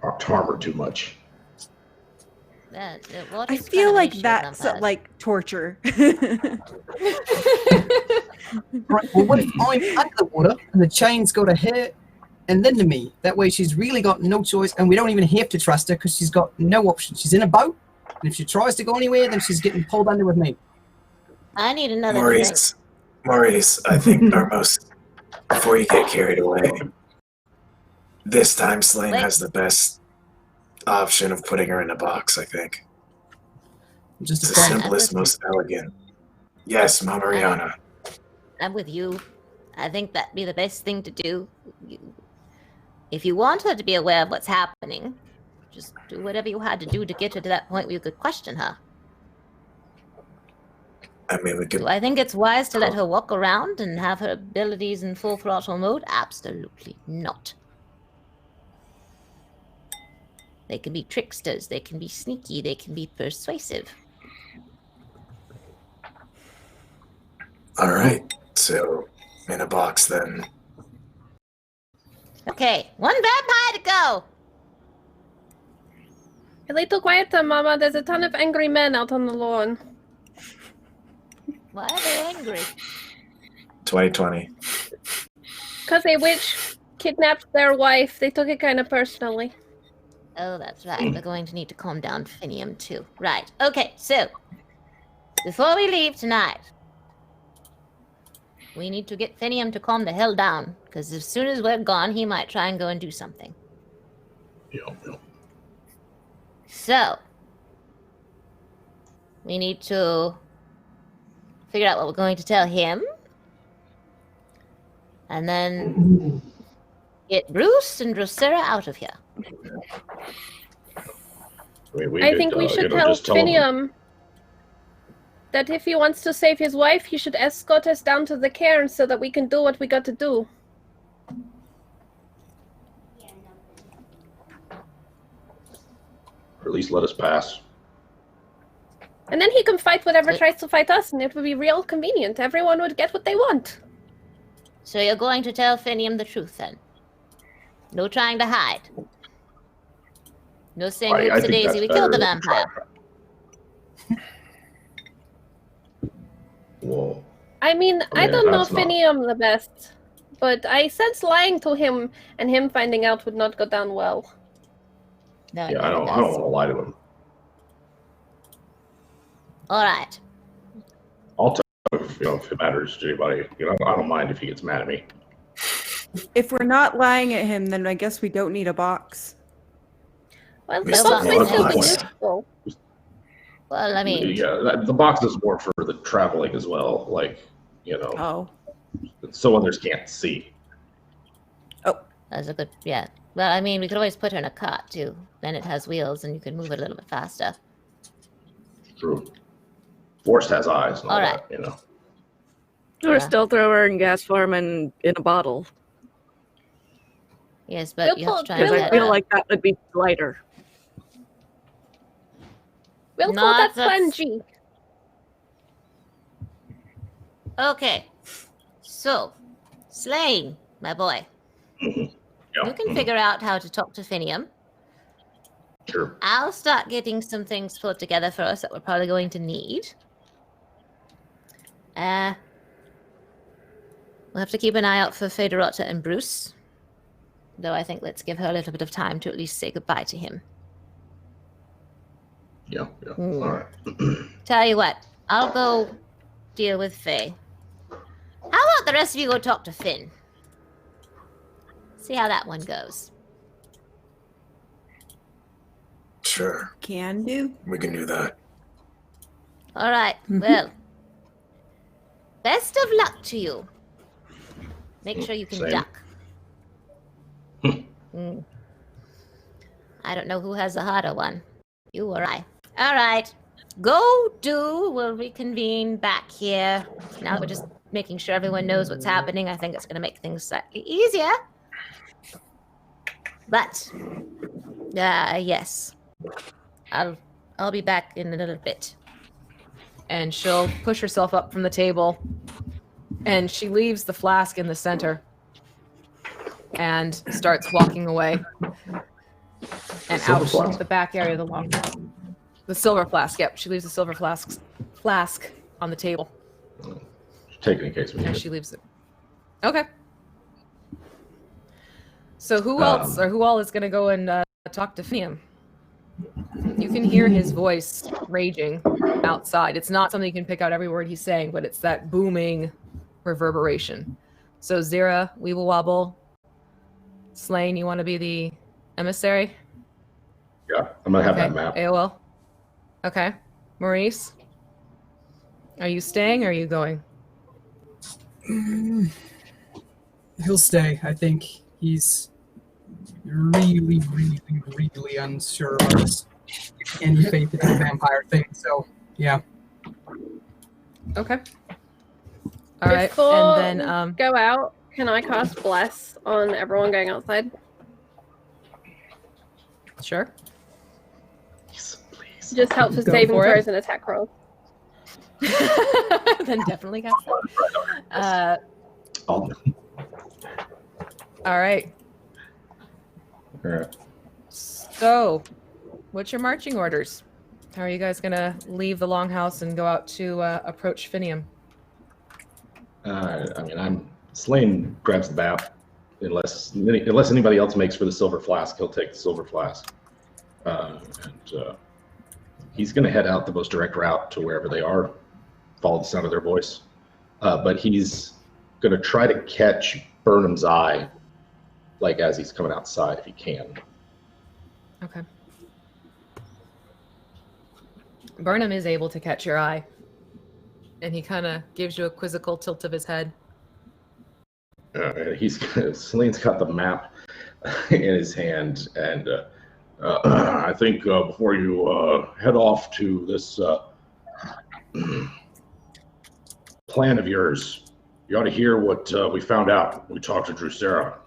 harm her too much. What I is feel kind like of issue that's vampires? like torture. Right, well, what if I'm under the water and the chains go to her and then to me? That way she's really got no choice and we don't even have to trust her because she's got no option. She's in a boat, and if she tries to go anywhere, then she's getting pulled under with me. I need another drink. Maurice, I think our most, before you get carried away, this time Slane Wait. has the best option of putting her in a box, I think. Just It's a the plan. simplest, most elegant. Yes, Mamariana. I'm with you. I think that'd be the best thing to do. If you want her to be aware of what's happening, just do whatever you had to do to get her to that point where you could question her. I mean, we could. Do I think it's wise to let her walk around and have her abilities in full throttle mode? Absolutely not. They can be tricksters, they can be sneaky, they can be persuasive. All right. So, in a box then. Okay, one vampire to go! A little quieter, Mama. There's a ton of angry men out on the lawn. Why are they angry? 2020. Because a witch kidnapped their wife. They took it kind of personally. Oh, that's right. We're going to need to calm down Finium, too. Right. Okay, so, before we leave tonight, we need to get Finium to calm the hell down, because as soon as we're gone, he might try and go and do something. Yeah. So, we need to figure out what we're going to tell him, and then get Bruce and Drosera out of here. I think we should tell Finium that if he wants to save his wife, he should escort us down to the cairn so that we can do what we got to do. Or at least let us pass. And then he can fight whatever tries to fight us, and it would be real convenient. Everyone would get what they want. So you're going to tell Finium the truth, then? No trying to hide. No saying, oops, daisy, we killed the vampire. Whoa. I mean, I don't know Finium the best, but I sense lying to him and him finding out would not go down well. No, Yeah, I don't want to lie to him. All right. I'll tell him if it matters to anybody. I don't mind if he gets mad at me. If we're not lying at him, then I guess we don't need a box. Well, We the still box need might a still be box. useful. Well, I mean... Yeah, the box is more for the traveling as well. Like, Oh. so others can't see. That's a good... Yeah. Well, I mean, we could always put her in a cart, too. Then it has wheels, and you can move it a little bit faster. True. Forest has eyes and all All right. that, Or still throw her in gas form and in a bottle. Yes, but you have to try and Because I get... feel like that would be lighter. We'll No, call that that's- Plan G. Okay. So, Slane, my boy. Yeah. You can figure out how to talk to Finium. Sure. I'll start getting some things put together for us that we're probably going to need. We'll have to keep an eye out for Federata and Bruce. Though I think let's give her a little bit of time to at least say goodbye to him. Yeah. Hmm. All right. Tell you what, I'll go deal with Faye. How about the rest of you go talk to Finn? See how that one goes. Sure. Can do. We can do that. All right, well, best of luck to you. Make sure you can Same. duck. I don't know who has the harder one, you or I. All right, go do. We'll reconvene back here. Now that we're just making sure everyone knows what's happening, I think it's going to make things slightly easier. But, yes, I'll be back in a little bit. And she'll push herself up from the table, and she leaves the flask in the center and starts walking away and silver out flask. to the back area of the lawn. The silver flask, yep. She leaves the silver flask on the table, Take it in case we need and it. she leaves it. Okay. So who else, or who all is going to go and talk to Finium? You can hear his voice raging outside. It's not something you can pick out every word he's saying, but it's that booming reverberation. So Zira, Weeble Wobble, Slane, you want to be the emissary? Yeah, I'm gonna have Okay. that map. AOL. Okay. Maurice, are you staying or are you going? He'll stay. I think he's really, really, really unsure about his any faith in the vampire thing. So, yeah. Okay. All right. Before And then we go out, can I cast Bless on everyone going outside? sure. Please. Just helps with Go saving for it. throws and attack rolls. Then definitely got that. Oh. All right. All right. So, what's your marching orders? How are you guys gonna leave the longhouse and go out to approach Finium? Slane grabs the map. Unless anybody else makes for the silver flask, he'll take the silver flask. He's going to head out the most direct route to wherever they are, follow the sound of their voice. But he's going to try to catch Burnham's eye, like as he's coming outside, if he can. Okay. Burnham is able to catch your eye, and he kind of gives you a quizzical tilt of his head. Celine's got the map in his hand, and I think before you head off to this plan of yours, you ought to hear what we found out when we talked to Drusera.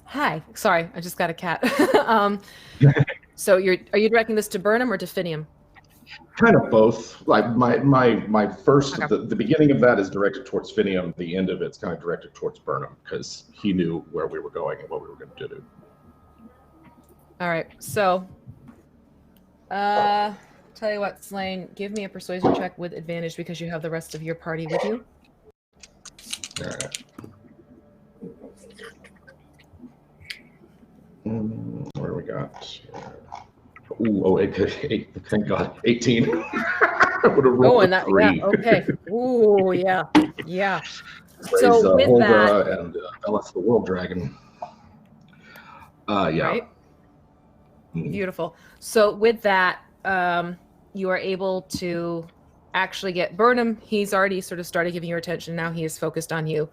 Hi. Sorry, I just got a cat. So are you directing this to Burnham or to Finium? Kind of both. Like my first, Okay. the beginning of that is directed towards Finium. The end of it's kind of directed towards Burnham because he knew where we were going and what we were going to do. All right. So, tell you what, Slane, give me a persuasion check with advantage because you have the rest of your party with you. All right. What do we got? Thank God, 18. I would have rolled and that, three. yeah, okay. Ooh, yeah, yeah. Raise, So with Holga that, and Ellis the World Dragon. Yeah. right? Mhm. Beautiful. So with that, you are able to actually get Burnham. He's already sort of started giving you attention. Now he is focused on you.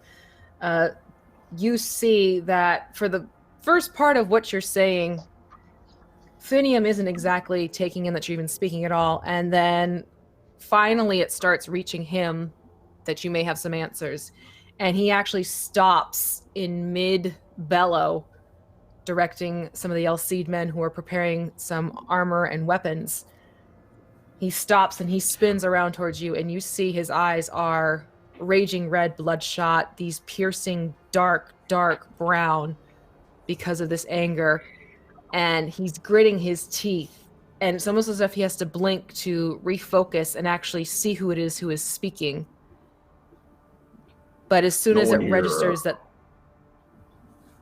You see that for the first part of what you're saying, Finium isn't exactly taking in that you're even speaking at all. And then finally it starts reaching him that you may have some answers. And he actually stops in mid-bellow, directing some of the Elseed men who are preparing some armor and weapons. He stops and he spins around towards you, and you see his eyes are raging red, bloodshot, these piercing dark brown because of this anger. And he's gritting his teeth, and it's almost as if he has to blink to refocus and actually see who it is who is speaking. But as soon as it registers that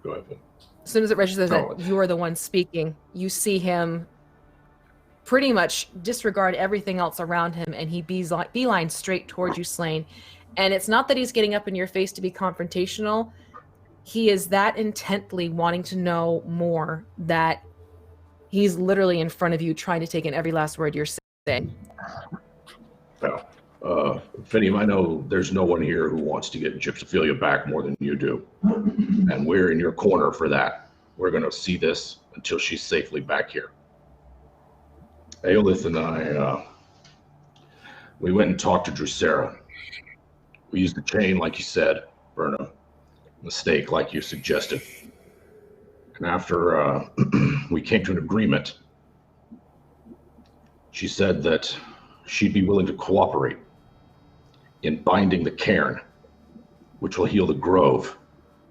Go ahead. as soon as it registers that you are the one speaking, you see him pretty much disregard everything else around him, and he beelines straight towards you, Slane. And it's not that he's getting up in your face to be confrontational. He is that intently wanting to know more that he's literally in front of you trying to take in every last word you're saying. Well, Finium, I know there's no one here who wants to get Gypsophilia back more than you do. And we're in your corner for that. We're going to see this until she's safely back here. Aelith and I, we went and talked to Drusera. We used the chain like you said, Burnham. Mistake like you suggested. And after we came to an agreement, she said that she'd be willing to cooperate in binding the cairn, which will heal the grove,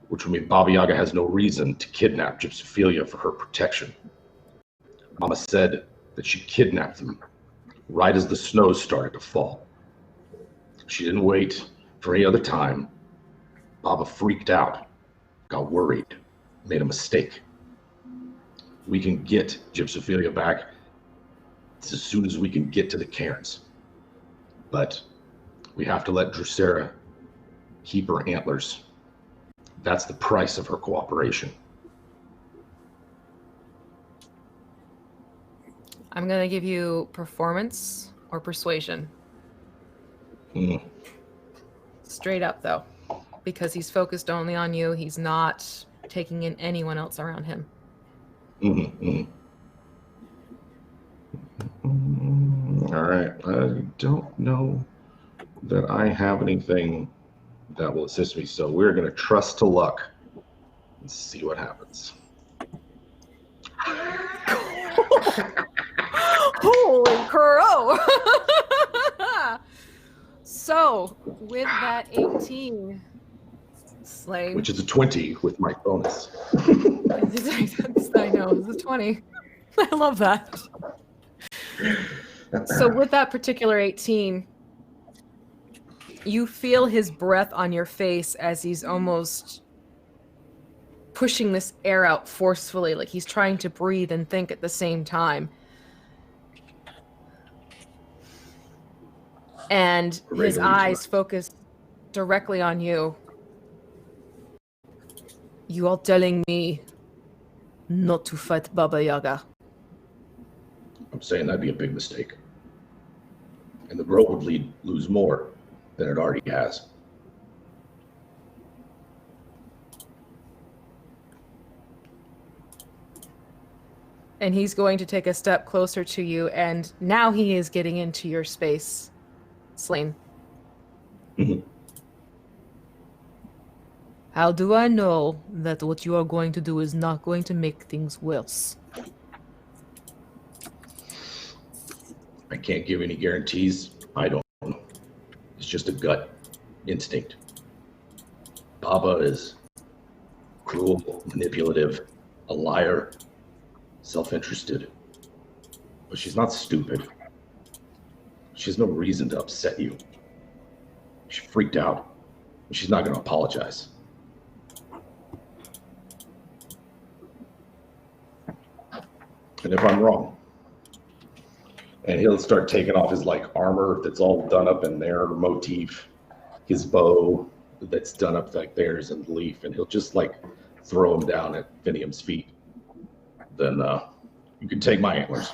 which will mean Baba Yaga has no reason to kidnap Gypsophilia for her protection. Mama said that she kidnapped them right as the snow started to fall. She didn't wait for any other time. Baba freaked out, got worried, made a mistake. We can get Gypsophilia back as soon as we can get to the cairns. But we have to let Drusera keep her antlers. That's the price of her cooperation. I'm going to give you performance or persuasion. Straight up, though. Because he's focused only on you. He's not taking in anyone else around him. All right. I don't know that I have anything that will assist me, so we're going to trust to luck and see what happens. Holy crow! So, with that 18, Slane. Which is a 20 with my bonus. I know, it's a 20. I love that. So, with that particular 18, you feel his breath on your face as he's almost pushing this air out forcefully, like he's trying to breathe and think at the same time. And his eyes focus directly on you. You are telling me not to fight Baba Yaga. I'm saying that'd be a big mistake. And the grove would lose more than it already has. And he's going to take a step closer to you, and now he is getting into your space, Slane. How do I know that what you are going to do is not going to make things worse? I can't give any guarantees. I don't know. It's just a gut instinct. Baba is cruel, manipulative, a liar, self-interested. But she's not stupid. She has no reason to upset you. She freaked out. She's not going to apologize. And if I'm wrong, and he'll start taking off his armor that's all done up in their motif, his bow that's done up like theirs and leaf, and he'll just throw him down at Vinium's feet. Then you can take my antlers.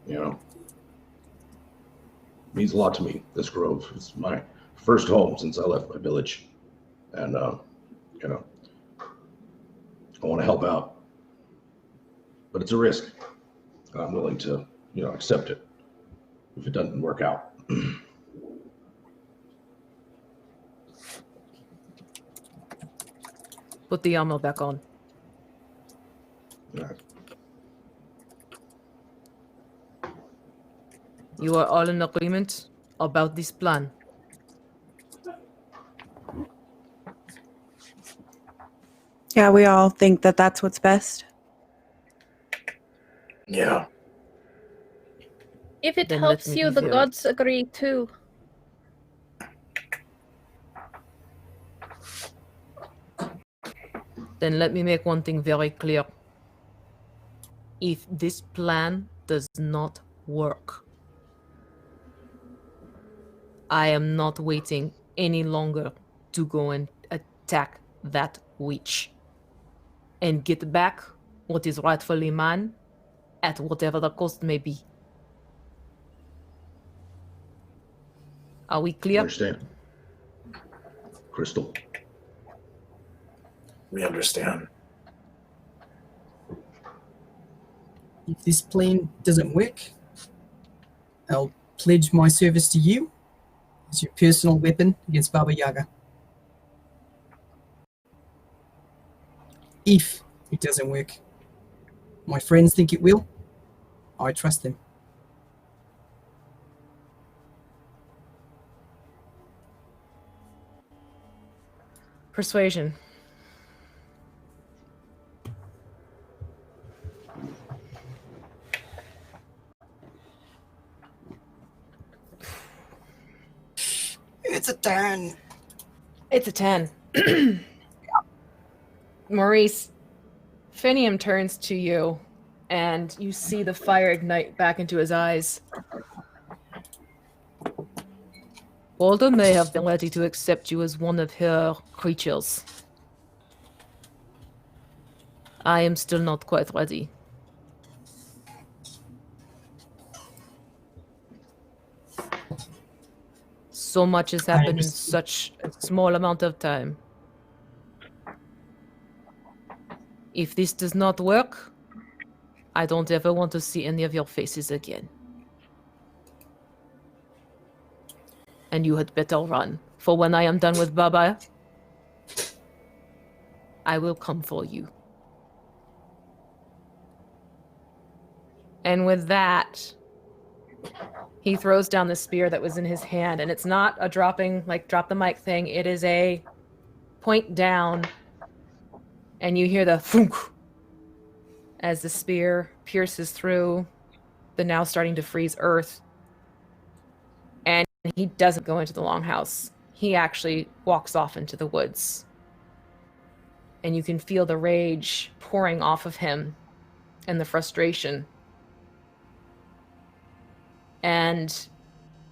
You know, it means a lot to me, this grove. It's my first home since I left my village. And, you know, I want to help out. But it's a risk. And I'm willing to, accept it if it doesn't work out. Put the armor back on. All right. You are all in agreement about this plan. Yeah, we all think that that's what's best. Yeah. If it Then let helps me you, the hear it. gods agree too. Then let me make one thing very clear. If this plan does not work, I am not waiting any longer to go and attack that witch and get back what is rightfully mine at whatever the cost may be. Are we clear? Understand. Crystal. We understand. If this plan doesn't work, I'll pledge my service to you as your personal weapon against Baba Yaga. If it doesn't work, my friends think it will. I trust them. Persuasion. It's a 10. It's a 10. Maurice, Finium turns to you, and you see the fire ignite back into his eyes. Balder may have been ready to accept you as one of her creatures. I am still not quite ready. So much has happened in such a small amount of time. If this does not work, I don't ever want to see any of your faces again. And you had better run, for when I am done with Baba, I will come for you. And with that, he throws down the spear that was in his hand, and it's not a dropping, like drop the mic thing. It is a point down, and you hear the thunk as the spear pierces through the now starting to freeze earth. And he doesn't go into the longhouse. He actually walks off into the woods. And you can feel the rage pouring off of him and the frustration. And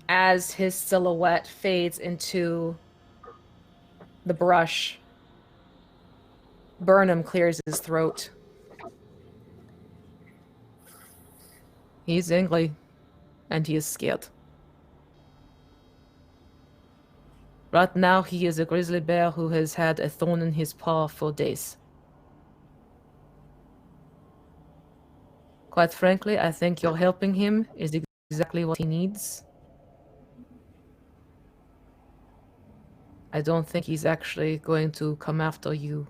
as his silhouette fades into the brush, Burnham clears his throat. He's angry, and he is scared. Right now, he is a grizzly bear who has had a thorn in his paw for days. Quite frankly, I think you're helping him is exactly what he needs. I don't think he's actually going to come after you.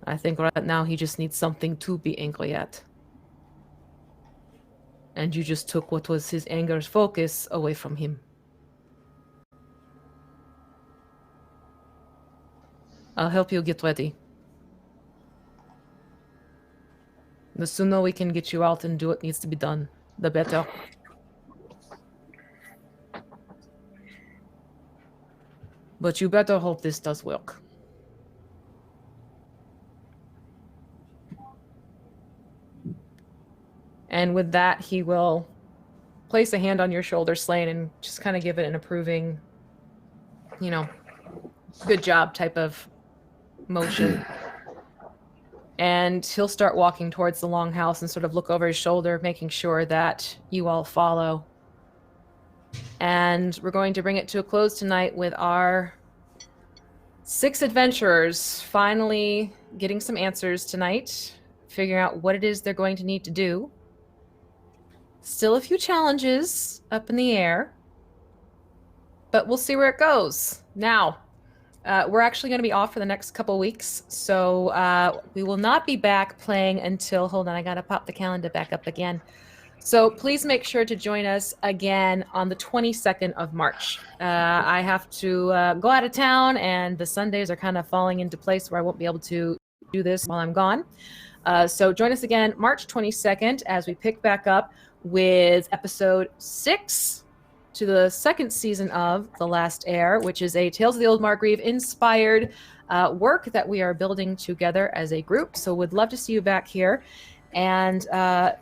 I think right now he just needs something to be angry at. And you just took what was his anger's focus away from him. I'll help you get ready. The sooner we can get you out and do what needs to be done, the better. But you better hope this does work. And with that, he will place a hand on your shoulder, Slain, and just kind of give it an approving, good job type of motion. And he'll start walking towards the longhouse and sort of look over his shoulder, making sure that you all follow. And we're going to bring it to a close tonight with our 6 adventurers finally getting some answers tonight, figuring out what it is they're going to need to do. Still a few challenges up in the air, but we'll see where it goes. Now, we're actually going to be off for the next couple weeks, so we will not be back playing until, hold on, I got to pop the calendar back up again. So please make sure to join us again on the 22nd of March. I have to go out of town, and the Sundays are kind of falling into place where I won't be able to do this while I'm gone. So join us again March 22nd as we pick back up with episode 6 to the second season of The Last Heir, which is a Tales of the Old Margreave inspired work that we are building together as a group. So would love to see you back here. And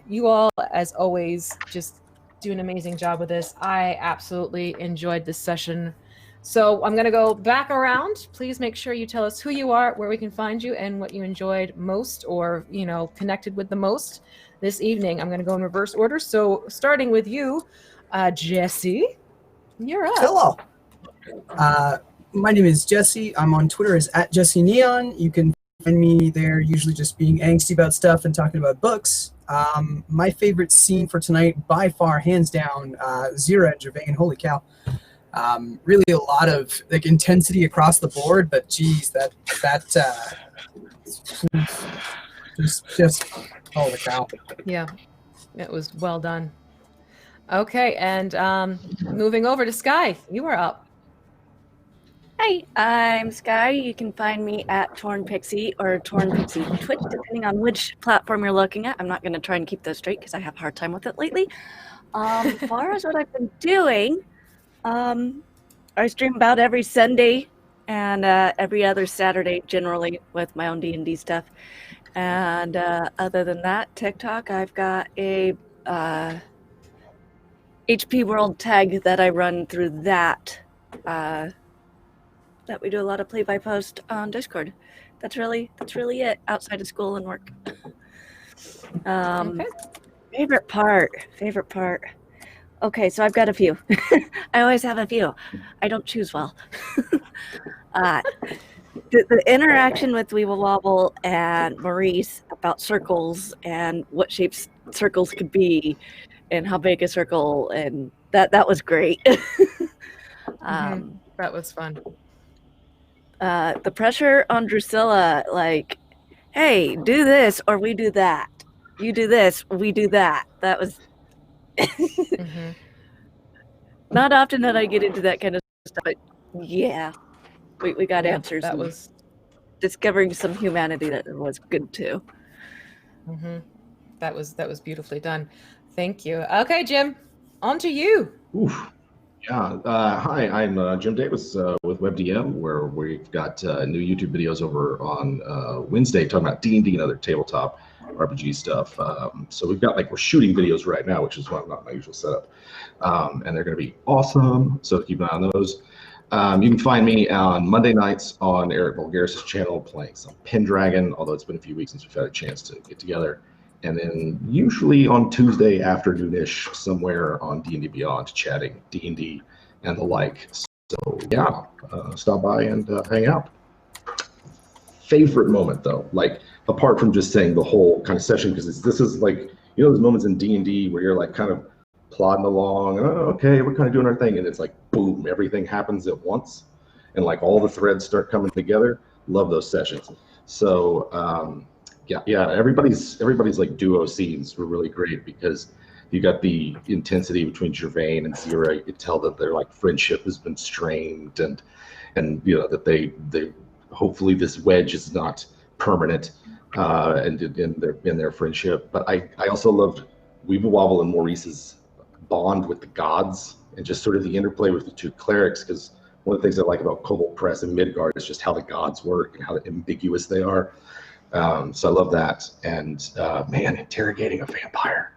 you all, as always, just do an amazing job with this. I absolutely enjoyed this session. So I'm going to go back around. Please make sure you tell us who you are, where we can find you, and what you enjoyed most or, connected with the most this evening. I'm going to go in reverse order. So starting with you, Jesse, you're up. Hello. My name is Jesse. I'm on Twitter as @JesseNeon. You can find me there, usually just being angsty about stuff and talking about books. My favorite scene for tonight, by far, hands down, Zira and Gervain. Holy cow. Really a lot of intensity across the board, but geez, that just holy cow. Yeah, it was well done. Okay, and moving over to Sky, you are up. Hi, I'm Sky. You can find me at Torn Pixie or Torn Pixie Twitch, depending on which platform you're looking at. I'm not going to try and keep those straight because I have a hard time with it lately. As far as what I've been doing, I stream about every Sunday and every other Saturday, generally, with my own D&D stuff. And other than that, TikTok, I've got a HP World tag that I run through that we do a lot of play-by-post on Discord. That's really it outside of school and work. Okay. Favorite part. Okay, so I've got a few. I always have a few. I don't choose well. The interaction with Weeble Wobble and Maurice about circles and what shapes circles could be and how big a circle, and that was great. That was fun. The pressure on Drusilla, like, hey, do this or we do that. You do this, we do that. That was not often that I get into that kind of stuff, but yeah, we got answers. That was discovering some humanity that was good too. That was beautifully done. Thank you. Okay, Jim, on to you. Oof. Yeah. Hi, I'm Jim Davis with WebDM, where we've got new YouTube videos over on Wednesday talking about D&D and other tabletop RPG stuff. So we've got we're shooting videos right now, which is not my usual setup, and they're going to be awesome. So keep an eye on those. You can find me on Monday nights on Eric Bulgaris' channel playing some Pendragon, although it's been a few weeks since we've had a chance to get together. And then usually on Tuesday afternoon-ish somewhere on D&D Beyond, chatting D&D and the like. So yeah, stop by and hang out. Favorite moment though, apart from just saying the whole kind of session, because this is those moments in D&D where you're kind of plodding along, okay, we're kind of doing our thing, and it's boom, everything happens at once, and all the threads start coming together. Love those sessions. So yeah, everybody's duo scenes were really great because you got the intensity between Gervain and Zira. You could tell that their friendship has been strained, and that they hopefully this wedge is not permanent, and in their friendship. But I also loved Weeble Wobble and Maurice's bond with the gods and just sort of the interplay with the two clerics, because one of the things I like about Kobold Press and Midgard is just how the gods work and how ambiguous they are. So I love that. And man, interrogating a vampire.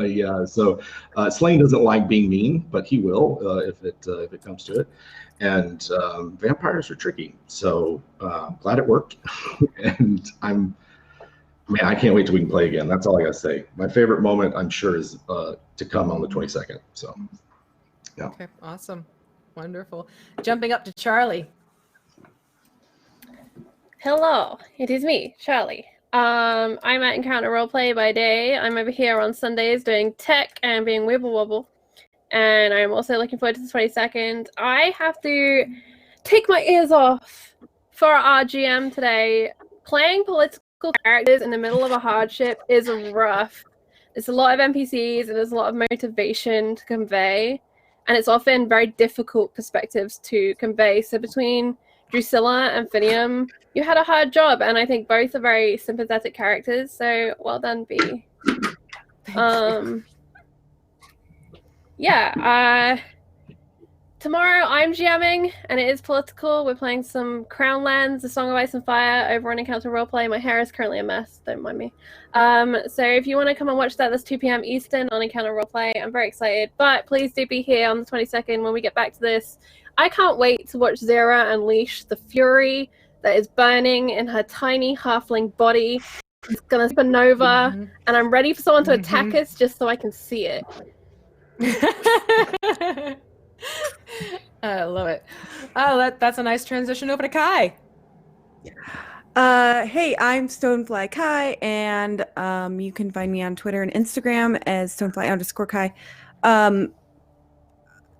Yeah, so Slain doesn't like being mean, but he will if it comes to it. And vampires are tricky, so glad it worked. And I can't wait till we can play again. That's all I gotta say. My favorite moment, I'm sure, is to come on the 22nd. So yeah. Okay, awesome. Wonderful. Jumping up to Charlie. Hello, it is me, Charlie. I'm at Encounter Roleplay by day. I'm over here on Sundays doing tech and being Wibble Wobble. And I'm also looking forward to the 22nd. I have to take my ears off for our GM today. Playing political characters in the middle of a hardship is rough. There's a lot of NPCs and there's a lot of motivation to convey. And it's often very difficult perspectives to convey. So between Drusilla and Finium, you had a hard job, and I think both are very sympathetic characters. So well done, B. Yeah. Tomorrow I'm GMing, and it is political. We're playing some Crown Lands, The Song of Ice and Fire over on Encounter Roleplay. My hair is currently a mess. Don't mind me. So if you want to come and watch that, that's 2 p.m. Eastern on Encounter Roleplay. I'm very excited. But please do be here on the 22nd when we get back to this. I can't wait to watch Zira unleash the fury that is burning in her tiny halfling body. It's going to supernova, and I'm ready for someone to attack us just so I can see it. I love it. Oh, that's a nice transition over to Kai. Hey, I'm Stonefly Kai, and you can find me on Twitter and Instagram as Stonefly_Kai.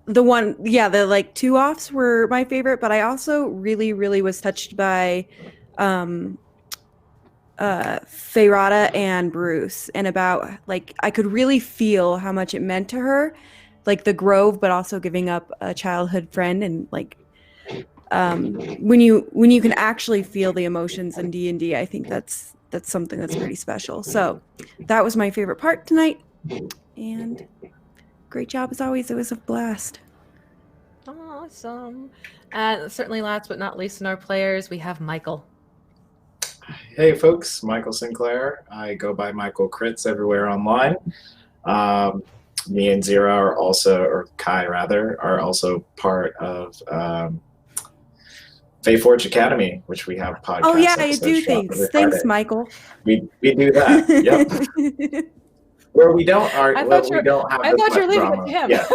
The two offs were my favorite, but I also really, really was touched by Feyrada and Bruce, and about I could really feel how much it meant to her, the Grove, but also giving up a childhood friend, and when you can actually feel the emotions in D&D, I think that's something that's pretty special. So that was my favorite part tonight, and great job as always. It was a blast. Awesome. And certainly last but not least in our players, we have Michael. Hey folks, Michael Sinclair. I go by Michael Crits everywhere online. me and Zira are also, or Kai rather, are also part of Forge Academy, which we have podcasts. Oh yeah, you episodes do drop things. every Thanks, Friday. Michael. We do that. Yep. Where we don't I have thought as you were much leaving drama. it to him. Yeah.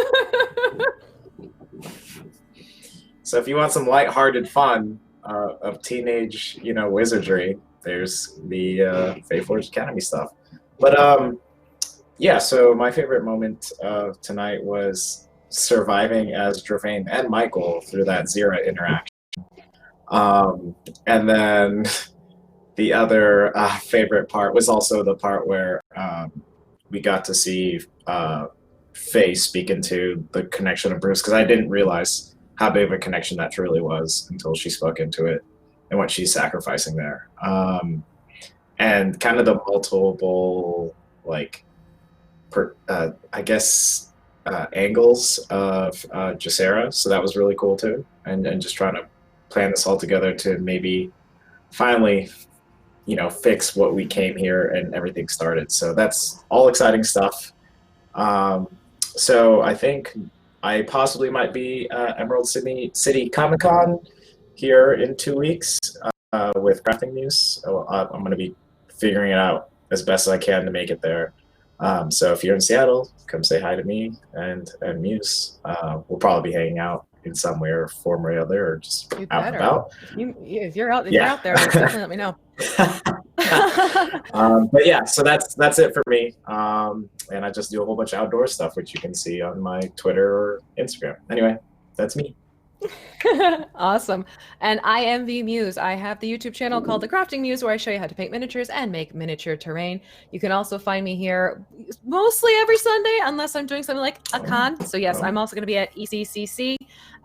So if you want some lighthearted fun of teenage, wizardry, there's the Forge Academy stuff. But yeah, so my favorite moment of tonight was surviving as Dravain and Michael through that Zira interaction. And then the other favorite part was also the part where we got to see Faye speak into the connection of Bruce, because I didn't realize how big of a connection that truly was until she spoke into it and what she's sacrificing there. And kind of the multiple, angles of Jacera. So that was really cool too. And just trying to plan this all together to maybe finally, fix what we came here and everything started. So that's all exciting stuff. So I think I possibly might be Emerald City Comic-Con here in 2 weeks with crafting news. So I'm going to be figuring it out as best as I can to make it there. So if you're in Seattle, come say hi to me and Muse. We'll probably be hanging out in some way or form or other, or just out and about. If you're out there, definitely let me know. But yeah, so that's it for me. And I just do a whole bunch of outdoor stuff, which you can see on my Twitter or Instagram. Anyway, that's me. Awesome. And I am the Muse. I have the YouTube channel called The Crafting Muse, where I show you how to paint miniatures and make miniature terrain. You can also find me here mostly every Sunday, unless I'm doing something like a con. So yes, I'm also going to be at ECCC.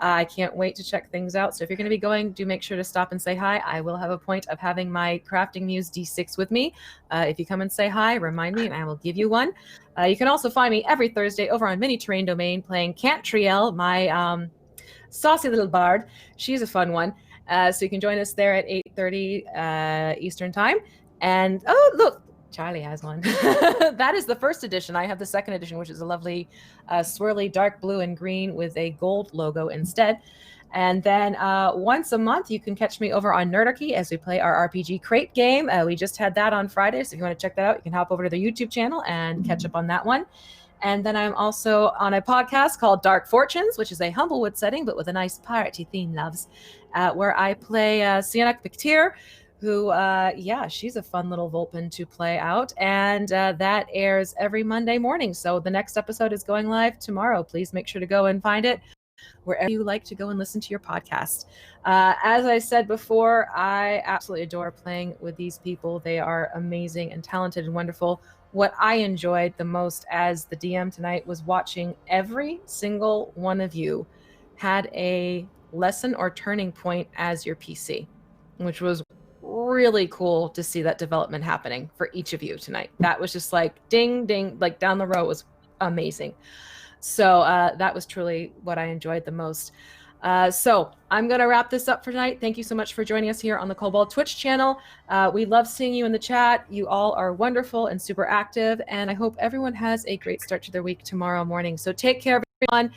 I can't wait to check things out. So if you're going to be going, do make sure to stop and say hi. I will have a point of having my Crafting Muse D6 with me. If you come and say hi, remind me and I will give you one. You can also find me every Thursday over on Mini Terrain Domain playing Cantriel, my saucy little bard. She's a fun one. So you can join us there at 8:30 Eastern time. And oh, look, Charlie has one. That is the first edition. I have the second edition, which is a lovely swirly dark blue and green with a gold logo instead. And then once a month, you can catch me over on Nerdarchy as we play our RPG Crate game. We just had that on Friday. So if you want to check that out, you can hop over to the YouTube channel and catch up on that one. And then I'm also on a podcast called Dark Fortunes, which is a Humblewood setting, but with a nice piratey theme, loves, where I play Sienna Pictier, who, she's a fun little Vulpin to play out. And that airs every Monday morning. So the next episode is going live tomorrow. Please make sure to go and find it wherever you like to go and listen to your podcast. As I said before, I absolutely adore playing with these people. They are amazing and talented and wonderful. What I enjoyed the most as the DM tonight was watching every single one of you had a lesson or turning point as your PC, which was really cool to see that development happening for each of you tonight. That was just like ding, ding, like down the road was amazing. So that was truly what I enjoyed the most. So I'm going to wrap this up for tonight. Thank you so much for joining us here on the Kobold Twitch channel. We love seeing you in the chat. You all are wonderful and super active. And I hope everyone has a great start to their week tomorrow morning. So take care, everyone.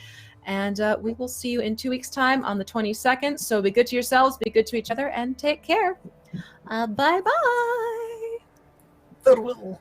And we will see you in 2 weeks' time on the 22nd. So be good to yourselves, be good to each other, and take care. Bye-bye. Farewell.